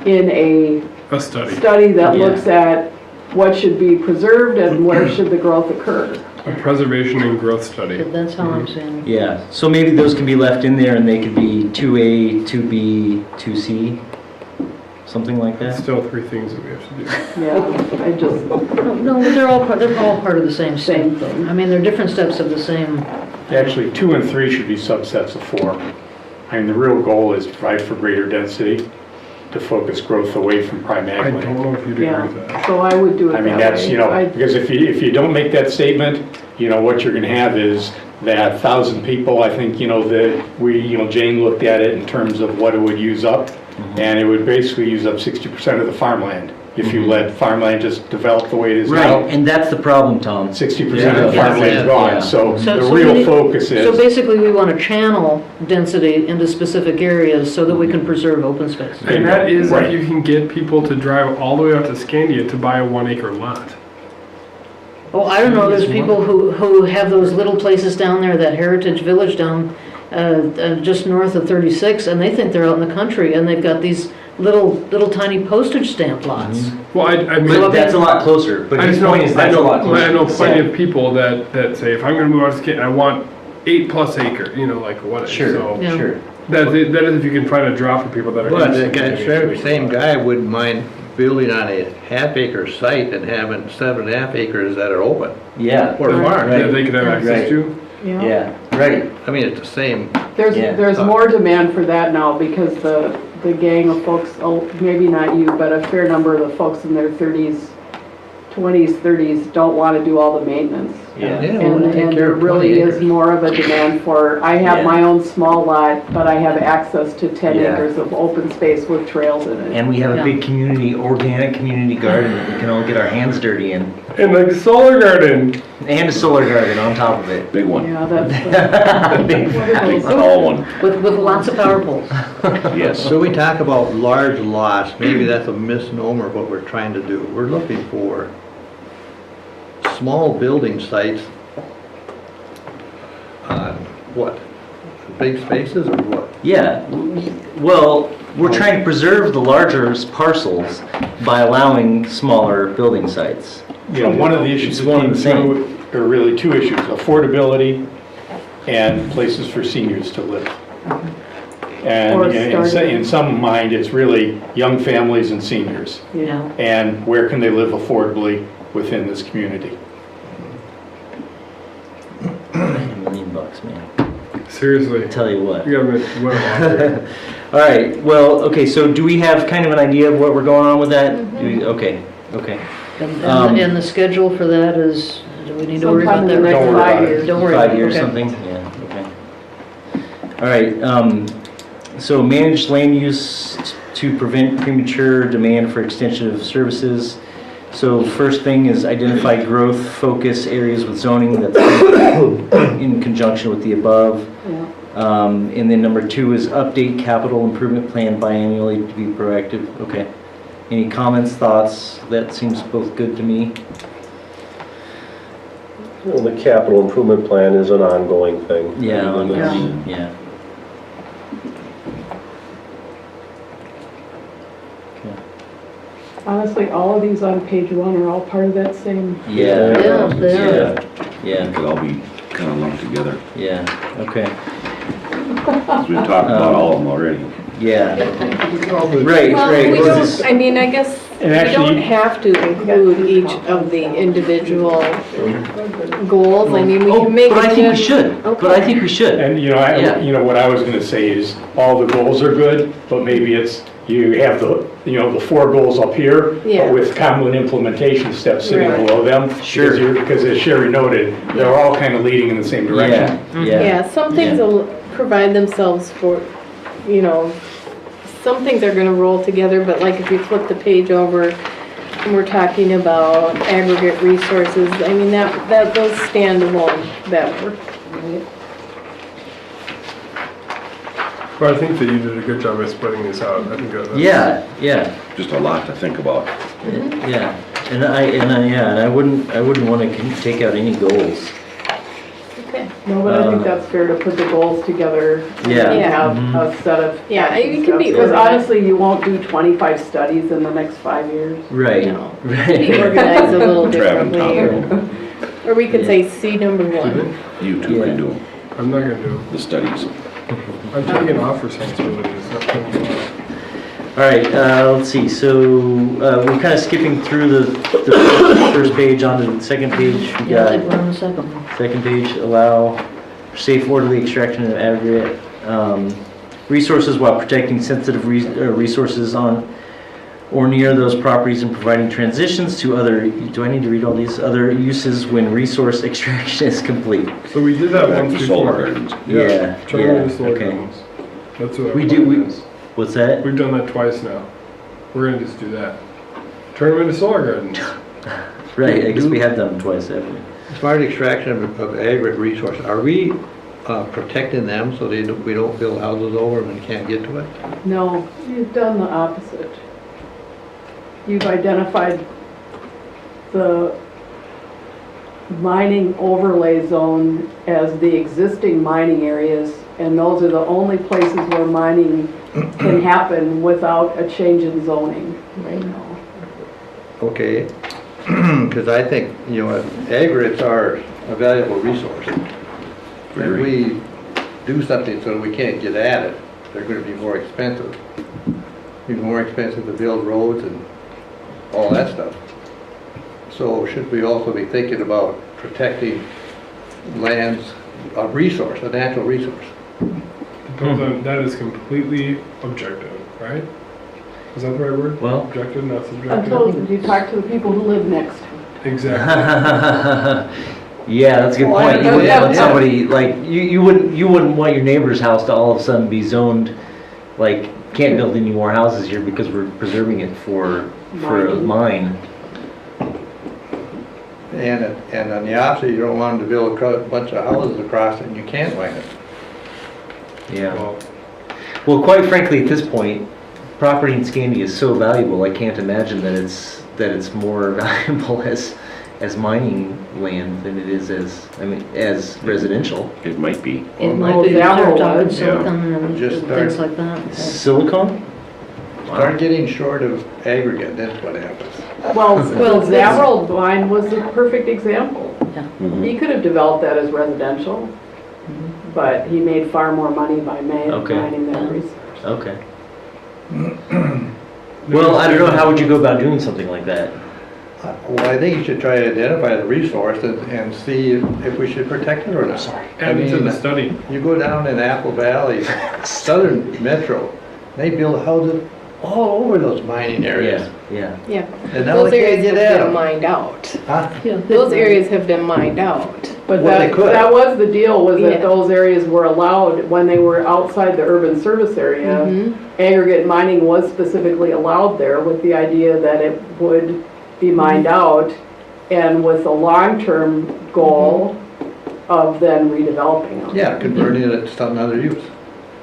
in a A study. study that Yeah. looks at what should be preserved and where should the growth occur. A preservation and growth study. that's how I'm saying. Yeah, so maybe those can be left in there and they could be 2A, 2B, 2C, something like It's that. still 3 things that we have to do. Yeah, I just, No, but they're all part of the same step. Same thing. I mean, they're different steps of the same. Actually, 2 and 3 should be subsets of 4. I mean, the real goal is to provide for greater density, to focus growth away from prime ag I land. don't know if you'd agree yeah, with that. so I would do it I that mean, way. that's, I- because if you don't make that statement, what you're gonna have is that 1,000 people, I think, that Jane looked at it in terms of what it would use up, and it would basically use up 60% of the farmland. If you let farmland just develop the way it is Right, now, and that's the problem, Tom. 60% of the Yeah. farmland's Yeah. gone. So So the we real need- focus So is, basically, we want to channel density into specific areas so that we can preserve open space. And that is Right. if you can get people to drive all the way up to Scandia to buy a 1-acre lot. Oh, I don't know, there's people who have those little places down there, that heritage village down just north of 36, and they think they're out in the country, and they've got these little tiny postage stamp lots. Well, I mean. But that's a lot closer, but I his just know, point is that's a lot closer. I know to plenty set. of people that say, if I'm gonna move out of Scandia, I want 8+ acre, you know, like what, Sure, so. Yeah. sure. That is if you can find a draw for people that are. But the interested. guy, same guy wouldn't mind building on a half-acre site and having 7.5 acres that are open. Yeah. Or farm. Right. That they could have access Right. to. Yeah, right. I mean, it's the same. Yeah. There's more demand for that now because the gang of folks, oh, maybe not you, but a fair number of the folks in their 30s, 20s, 30s don't want to do all the maintenance. Yeah. Yeah, And, we'll take and care there of really 20 is acres. more of a demand for, I have Yeah. my own small lot, but I have access to 10 Yeah. acres of open space with trails in it. And we have a Yeah. big community, organic community garden that we can all get our hands dirty in. And like solar garden. And a solar garden on top of it. Big one, Yeah, that's, Big what are big those? tall one, With lots of power poles. yes. So we talk about large lots, maybe that's a misnomer what we're trying to do. We're looking for small building sites on what? Big spaces or what? Yeah, well, we're trying to preserve the larger parcels by allowing smaller building sites. You know, one of the issues It's that one came and the same. through are really two issues, affordability and places for seniors to live. And Or in starting- some mind, it's really young families and seniors. Yeah. And where can they live affordably within this community? $1 million, man. Seriously. I tell you what. You gotta well off there. All right, well, okay, so do we have kind of an idea of what we're going on with that? Do we- Okay, okay. And the schedule for that is, do we need to worry Sometime about in the that? next Don't worry 5 about it. years. Don't worry. 5 years, okay. something? Yeah, okay. All right, so manage land use to prevent premature demand for extension of services. So first thing is identify growth focus areas with zoning that's in conjunction with the above. Yeah. And then number 2 is update capital improvement plan biannually to be proactive. Okay. Any comments, thoughts? That seems both good to me. Well, the capital improvement plan is an ongoing thing. Yeah, And it's- yeah. Honestly, all of these on page 1 are all part of that same. Yeah. Yeah, they are. Yeah, yeah, It could all be kind of lumped together, yeah, okay, 'cause we've talked about all of them already. yeah. Right, Well, right. we This is- don't, I mean, I guess And we actually- don't have to include each of the individual goals. I mean, we Oh, can make but I a think we gen- should, but I Okay. think we should. And, Yeah. what I was gonna say is, all the goals are good, but maybe it's, you have the 4 goals up here, Yeah. but with common implementation steps sitting Right. below them. Sure. Because as Sherry noted, they're all kind of leading in the same direction. Yeah, yeah. Yeah, some things Yeah. will provide themselves for, some things are gonna roll together, but like if you flip the page over and we're talking about aggregate resources, I mean, that those stand alone better. But I think that you did a good job of splitting this out. I think that's. Yeah, yeah, Just a lot to think about. yeah. And I wouldn't want to take out any goals. Okay. No, but I think that's fair to put the goals together. Yeah. And have Mhm. a set of. Yeah, it can be Because organized. honestly, you won't do 25 studies in the next 5 years. Right, No. Be right. organized a little Trav and differently, Tom, or we could say C number 1. you two can do I'm not gonna do the studies. it. I'm taking off responsibilities. That's what I'm doing. All right, let's see, so we're kind of skipping through the first page onto the second page. We Yeah, I got think we're on the second one. second page, allow safe orderly extraction of aggregate resources while protecting sensitive resources on or near those properties and providing transitions to other, do I need to read all these? Other uses when resource extraction is complete. So we did that Back once to solar before. gardens. Yeah, Turn yeah, into solar okay. gardens. That's what I We want do- we- is. What's that? We've done that twice now. We're gonna just do that. Turn them into solar gardens. Right, I guess we have done them twice, haven't we? Smart extraction of aggregate resource, are we protecting them so we don't build houses over them and can't get to it? No, you've done the opposite. You've identified the mining overlay zone as the existing mining areas And those are the only places where mining can happen without a change in zoning right now. Okay, because I think, you know, aggregates are a valuable resource. If we do something so that we can't get at it, they're gonna be more expensive. Be more expensive to build roads and all that stuff. So should we also be thinking about protecting lands, a resource, a natural resource? Depends on, that is completely objective, right? Is that the right word? Well- Objective, not subjective? Until you talk to the people who live next. Exactly. Yeah, that's a good Well, point. You I- wouldn't yeah, want yeah. somebody, like, you wouldn't want your neighbor's house to all of a sudden be zoned, like, can't build any more houses here because we're preserving it for a mine. And on the opposite, you don't want them to build a bunch of houses across it and you can't mine it. Yeah. Well, Well, quite frankly, at this point, property in Scandia is so valuable, I can't imagine that it's more valuable as mining land than it is as residential. It might be. It Well, might be, that they're was- talking yeah. silicon and Just things start- like that. Silicon? Start getting short of aggregate, that's what happens. Well, Well, the Zavrel mine was the perfect example. Mhm. He could have developed that as residential, but he made far more money by Okay. mining that resource. Okay. Well, I don't know, how would you go about doing something like that? Well, I think you should try to identify the resource and see if we should protect it or not. add it to the study. You go down in Apple Valley, southern metro, they build houses all over those mining areas. Yeah. Yeah. And now Those they can't areas have get at been them. mined out. Huh? Those areas have been mined out. But Well, they could. that was the deal, was that Yeah. those areas were allowed, when they were outside the urban service area, Mhm. aggregate mining was specifically allowed there with the idea that it would be mined out and with a long-term goal of then redeveloping them. Yeah, converting it to some other use.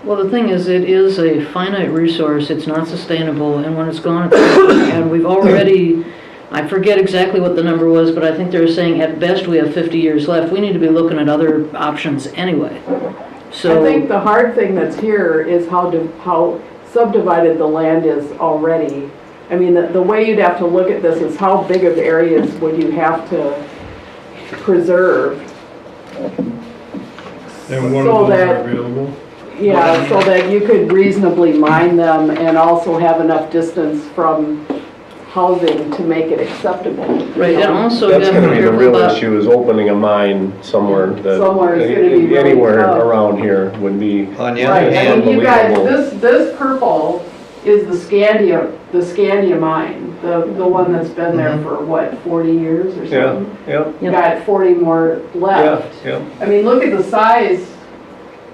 Well, the thing is, it is a finite resource, it's not sustainable, and when it's gone, it's gone. And we've already, I forget exactly what the number was, but I think they were saying at best we have 50 years left. We need to be looking at other options anyway. I think the hard thing that's here is how subdivided the land is already. I mean, the way you'd have to look at this is how big of areas would you have to preserve? And one So of those are that- available. Yeah, so that you could reasonably mine them and also have enough distance from housing to make it acceptable. Right, and also you That's have to gonna be be the careful real about, issue, is opening a mine somewhere that, Somewhere is gonna be really anywhere tough. around here would be On the other Right, hand, and you guys, unbelievable. this purple is the Scandia mine, the one that's been there for what, 40 years or Yeah, something? yeah, You got 40 more yeah, left. yeah. I mean, look at the size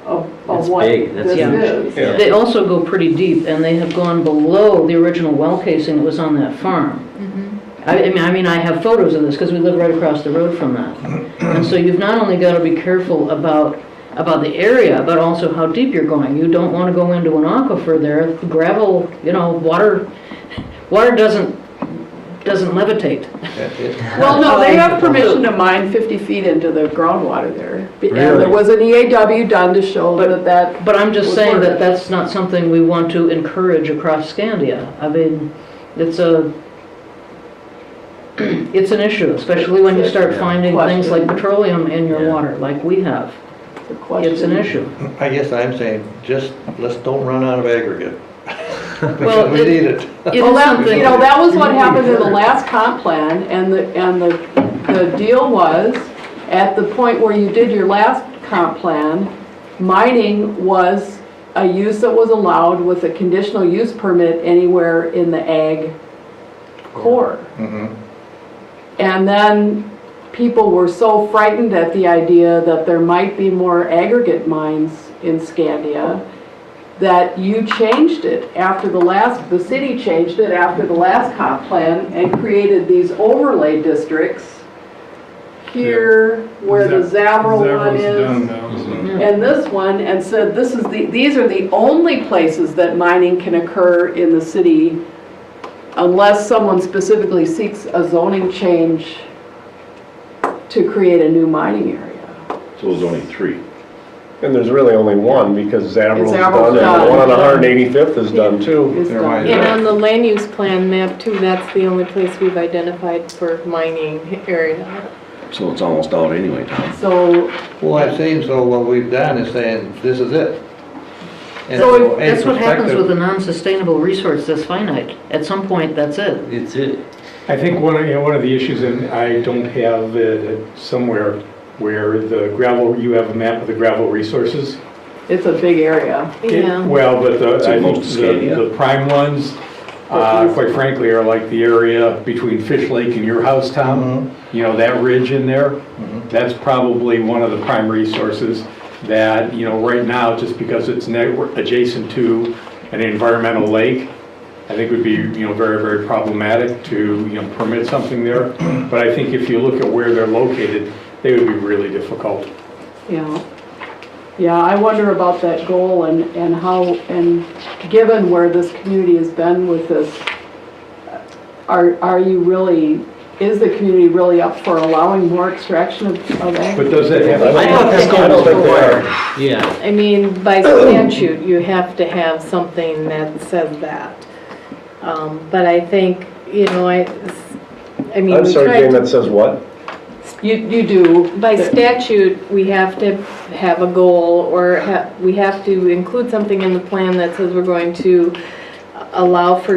of That's what big, that's this huge. is. Yeah. they also go pretty deep, and they have gone below the original well casing that was on that farm. I mean, I have photos of this, because we live right across the road from that. And so you've not only got to be careful about the area, but also how deep you're going. You don't want to go into an aquifer there. Gravel, water doesn't levitate. Well, no, they have permission to mine 50 feet into the groundwater there. And Really? there was an EAW done to show that. But I'm just would saying work. that that's not something we want to encourage across Scandia. I mean, it's an issue, especially when you start finding things like petroleum in your Yeah. water, like we have. the question. It's an issue. I guess I'm saying, just, let's don't run out of aggregate. Well, Because we need it. It Well, is that, something, that was what happened in the last comp plan, and the deal was, at the point where you did your last comp plan, mining was a use that was allowed with a conditional use permit anywhere in the ag core. Mhm. And then people were so frightened at the idea that there might be more aggregate mines in Scandia that you changed it after the city changed it after the last comp plan and created these overlay districts here where the Zavrel one Zavrel's is. done now, so. And this one, and said these are the only places that mining can occur in the city unless someone specifically seeks a zoning change to create a new mining area. So it was only 3. And there's really only one, because Zavrel's Zavrel's done, and done. the one on 185th is done too. Is There done. might- And on the land use plan map too, that's the only place we've identified for mining area. So it's almost out anyway, Tom. So, Well, I've seen, so what we've done is saying, this is it. And So any That's what happens perspective- with a non-sustainable resource that's finite. At some point, that's it. It's it. I think one of the issues, and I don't have it somewhere, where the gravel, you have a map of the gravel resources. it's a big area. Yeah. Well, but It's I think almost a Scandia. the prime ones, quite frankly, are like the area between Fish Lake and your house, Tom. You know, that ridge in there, that's probably one of the prime resources that, you know, right now, just because it's adjacent to an environmental lake, I think would be, you know, very, very problematic to, you know, permit something there. But I think if you look at where they're located, they would be really difficult. Yeah. Yeah, I wonder about that goal and how, and given where this community has been with this, are you really, is the community really up for allowing more extraction of ag? But does that have? I thought this goal was required. Yeah. I mean, by statute, you have to have something that says that. But I think, you know, I mean, I'm we sorry, tried Jane, to- that says what? You do. By statute, we have to have a goal, or we have to include something in the plan that says we're going to allow for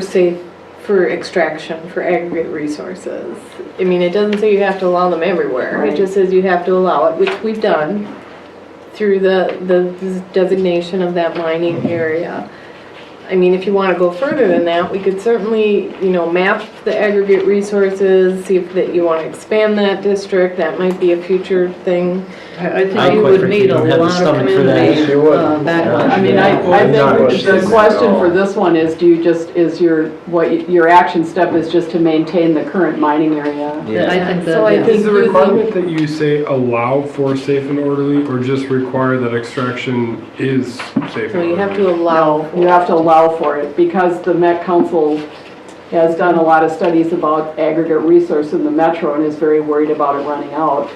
extraction, for aggregate resources. I mean, it doesn't say you have to allow them everywhere. Right. It just says you have to allow it, which we've done through the designation of that mining area. I mean, if you want to go further than that, we could certainly, you know, map the aggregate resources, see if that you want to expand that district. That might be a future thing. I think I you quite would frankly need a don't have the lot of stomach for that. community You would. background. I mean, I think the question for this one is, do you just, is your action step is just to maintain the current mining area? I think So I that, think Is the using- requirement that you say allow for safe and orderly, or just require that extraction is safe and So orderly? you have to allow. You have to allow for it, because the Met Council has done a lot of studies about aggregate resource in the metro and is very worried about it running out.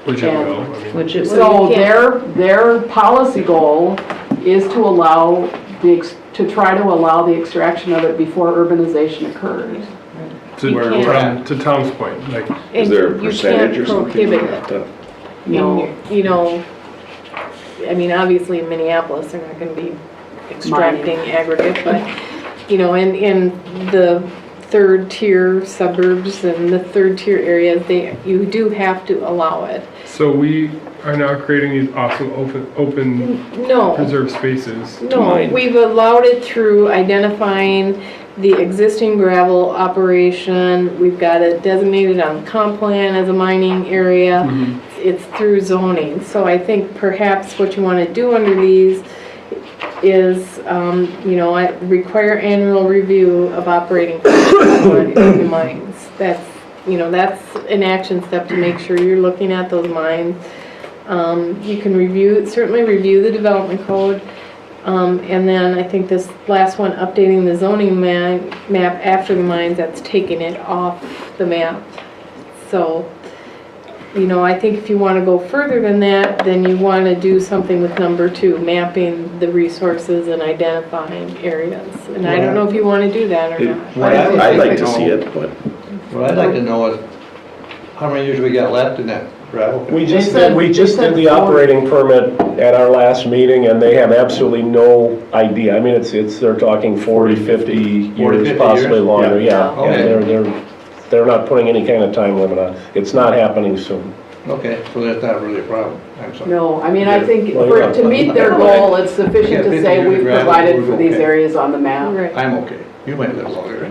Which it and- will, I mean. which is, So you can't- their policy goal is to allow to try to allow the extraction of it before urbanization occurs. To You can't- To Tom's point, like, Is And there a you percentage can't or something? prohibit it. No. You know, I mean, obviously in Minneapolis, they're not gonna be extracting aggregate, but, you know, in the third tier suburbs and the third tier areas, you do have to allow it. so we are now creating these awesome open No, preserved spaces. no, Mine. we've allowed it through identifying the existing gravel operation. We've got it designated on the comp plan as a mining area. It's through zoning. So I think perhaps what you want to do under these is, you know, require annual review of operating mines. That's, you know, that's an action step to make sure you're looking at those mines. You can certainly review the development code. And then I think this last one, updating the zoning map after the mines, that's taking it off the map. So, you know, I think if you want to go further than that, then you want to do something with number 2, mapping the resources and identifying areas. And I don't know if you want to do that or not. I'd like to see it, but What I'd like to know is, how many years we got left in that gravel? We just said- we just they said did the 40. operating permit at our last meeting, and they have absolutely no idea. I mean, they're talking 40, 50 40, years, 50 possibly years? longer, yeah. Yeah. Okay. They're not putting any kind of time limit on it. It's not happening soon. Okay, so that's not really a problem, I'm sorry. No, I mean, I think Well, yeah. to meet their goal, it's sufficient Yeah, to 50 say years we've gravel, provided we're for these okay. areas on the map. Right. I'm okay, you might live longer.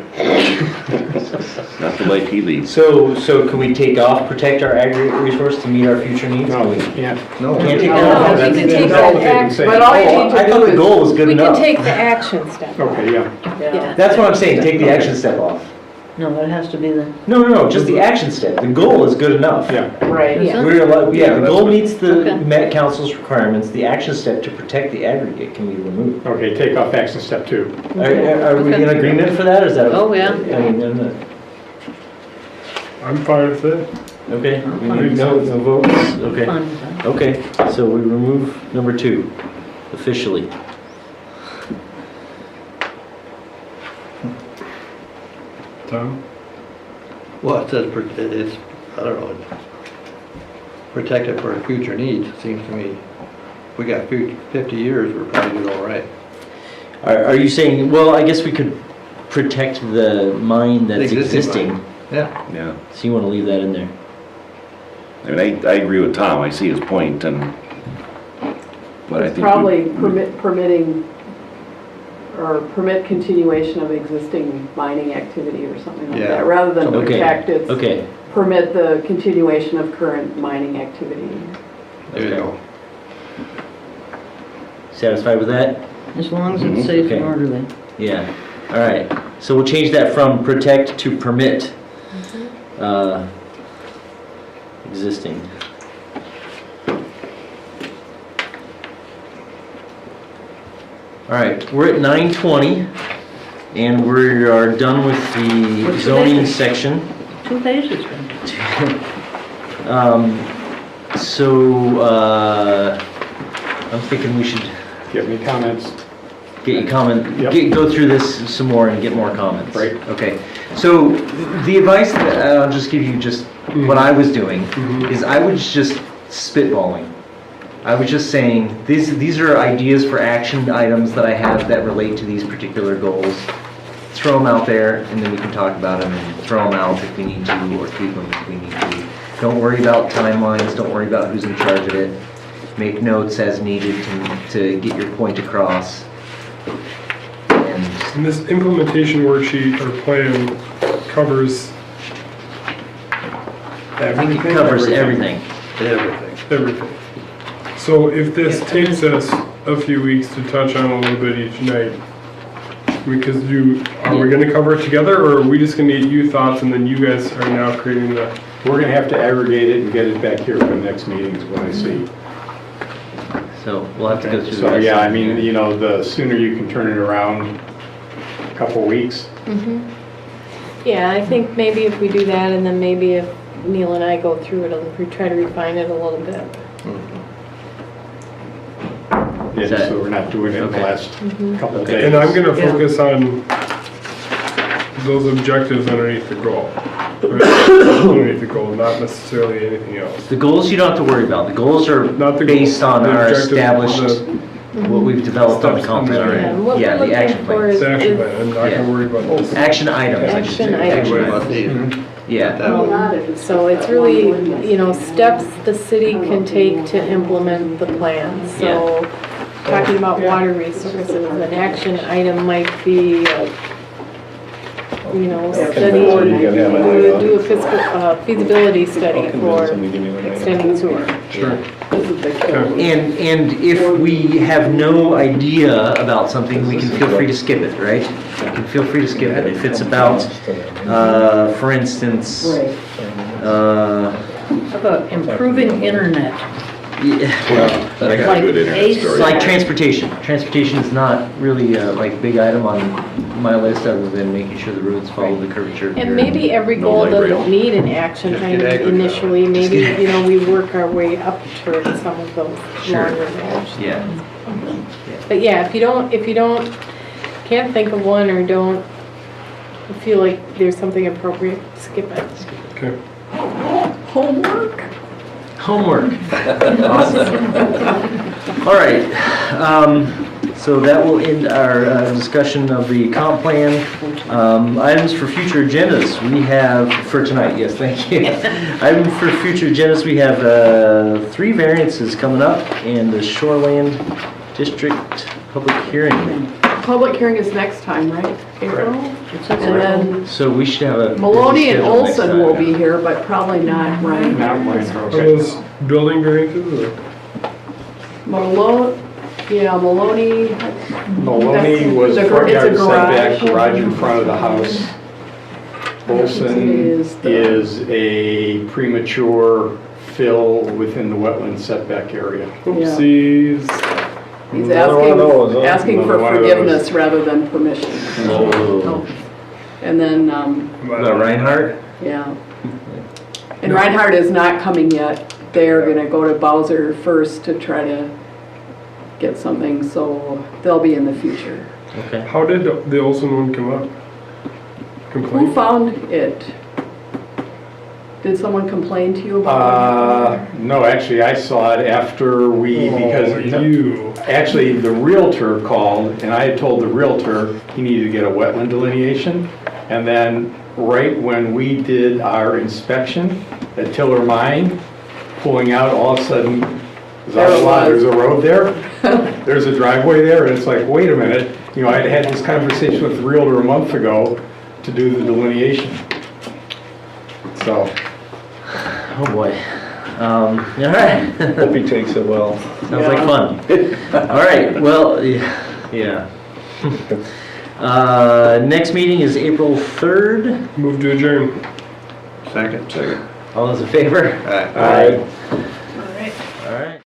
not the light he leads. So can we take off protect our aggregate resource to meet our future needs? No, Can we- yeah. No. Can't take No, that off? we That's- can take That's that what they've been act, saying. But all you Oh, need to I do thought the is, goal was good we can enough. take the action step. Okay, yeah. yeah, That's what I'm saying, take the action step off. no, it has to be the, No, just the action step. The goal is good enough. Yeah. right. Yeah. We're allowed, yeah, the goal meets the Okay. Met Council's requirements. The action step to protect the aggregate can be removed. Okay, take off action step 2. Are we in agreement for that, or is that? Oh, yeah. I mean, I'm fine with it. Okay, no votes, okay. Fine with that. Okay, so we remove number 2, officially. Tom? Well, it says, it's, I don't know, protected for future needs, it seems to me. If we got 50 years, we're probably doing all right. Are you saying, well, I guess we could protect the mine that's The existing existing, mine. Yeah. Yeah. so you want to leave that in there? I mean, I agree with Tom, I see his point, but I It's think. probably permitting, or permit continuation of existing mining activity or something like Yeah. that. Rather than Okay, protect, it's okay, permit the continuation of current mining activity. There you Okay. go. satisfied with that? As long as it's safe and Okay. orderly. Yeah, all right. So we'll change that from protect to permit existing. All right, we're at 9:20, and we are done with the What's the zoning latest? section. 2 pages. I'm thinking we should Give me comments. get your comment, Yep. go through this some more and get more comments. Right. Okay, so the advice that I'll just give you, just what I was doing, is I was just spitballing. I was just saying, these are ideas for action items that I have that relate to these particular goals. Throw them out there, and then we can talk about them, and throw them out if we need to, or tweak them if we need to. Don't worry about timelines, don't worry about who's in charge of it. Make notes as needed to get your point across. And this implementation worksheet or plan covers I think it covers everything. everything. So if this takes us a few weeks to touch on a little bit each night, are we gonna cover it together, or are we just gonna get you thoughts and then you guys are now creating the? We're gonna have to aggregate it and get it back here for the next meeting is what I see. So we'll have to go through the So, rest yeah, of I it. mean, you know, the sooner you can turn it around, a couple weeks. Yeah, I think maybe if we do that, and then maybe if Neil and I go through it, we try to refine it a little bit. Is Yeah, that- so we're not doing it in the okay. last couple Okay. days. And I'm gonna Yeah. focus on those objectives underneath the goal. Underneath the goal, not necessarily anything else. The goals you don't have to worry about. The goals are Not the based goal, on the our objectives, established, what we've developed on the steps comp plan under it. already. And what Yeah, we're the action looking for plans. is. It's action plan, I'm not Yeah. gonna worry about this. Action items, I should say. Action items. Worry about these. Yeah, That So it's really, steps the city can take to implement the plan. So, talking about water resources, an action item might be, study, do a fiscal, feasibility study for extending sewer. Sure. and if we have no idea about something, we can feel free to skip it, right? We can feel free to skip it. If it's about, for instance, How about improving internet? yeah, I got a Like good internet ACE. story. like transportation. Transportation is not really a big item on my list, other than making sure the roads follow the curvature. And maybe every No goal light rail. doesn't need an action Just get item aggregate. initially, maybe, we work our way up towards some of those Sure. longer goals. Yeah. But yeah, if you don't, can't think of one or don't feel like there's something appropriate, skip it. Okay. Homework? Homework. Awesome. All right, so that will end our discussion of the comp plan. Items for future agendas, we have, for tonight, yes, thank you. Item for future agendas, we have 3 variances coming up and the Shoreland District public hearing. Public hearing is next time, right? April? And then So we should have a busy Maloney and schedule next Olson time. will be here, but probably not Ryan. Not mine, Are okay. those building variances or? Maloney, Maloney. Maloney was It's a front yard setback, garage. garage in front of the house. Olson is a premature fill within the wetland setback area. Oopsies. He's Another one of those, huh? asking for Another one of those. forgiveness rather than permission. Oh. And then, Reinhardt? yeah, And No. Reinhardt is not coming yet. They're gonna go to Bowser first to try to get something, so they'll be in the future. Okay. How did the Olson one come up? Who Complaint? found it? Did someone complain to you about it? No, actually, I saw it after we, because, Oh, you. actually, the Realtor called, and I had told the Realtor he needed to get a wetland delineation. And then, right when we did our inspection at Tiller Mine, pulling out, all of a sudden, There it was. there's a road there, there's a driveway there, and it's like, wait a minute, you know, I'd had this conversation with the Realtor a month ago to do the delineation. So, Oh, boy. All right. Hope he takes it well. Sounds like fun. All right, well, yeah. Next meeting is April 3rd. Move to adjourn. Second. All those in favor? Aye. Aye. All right. All right.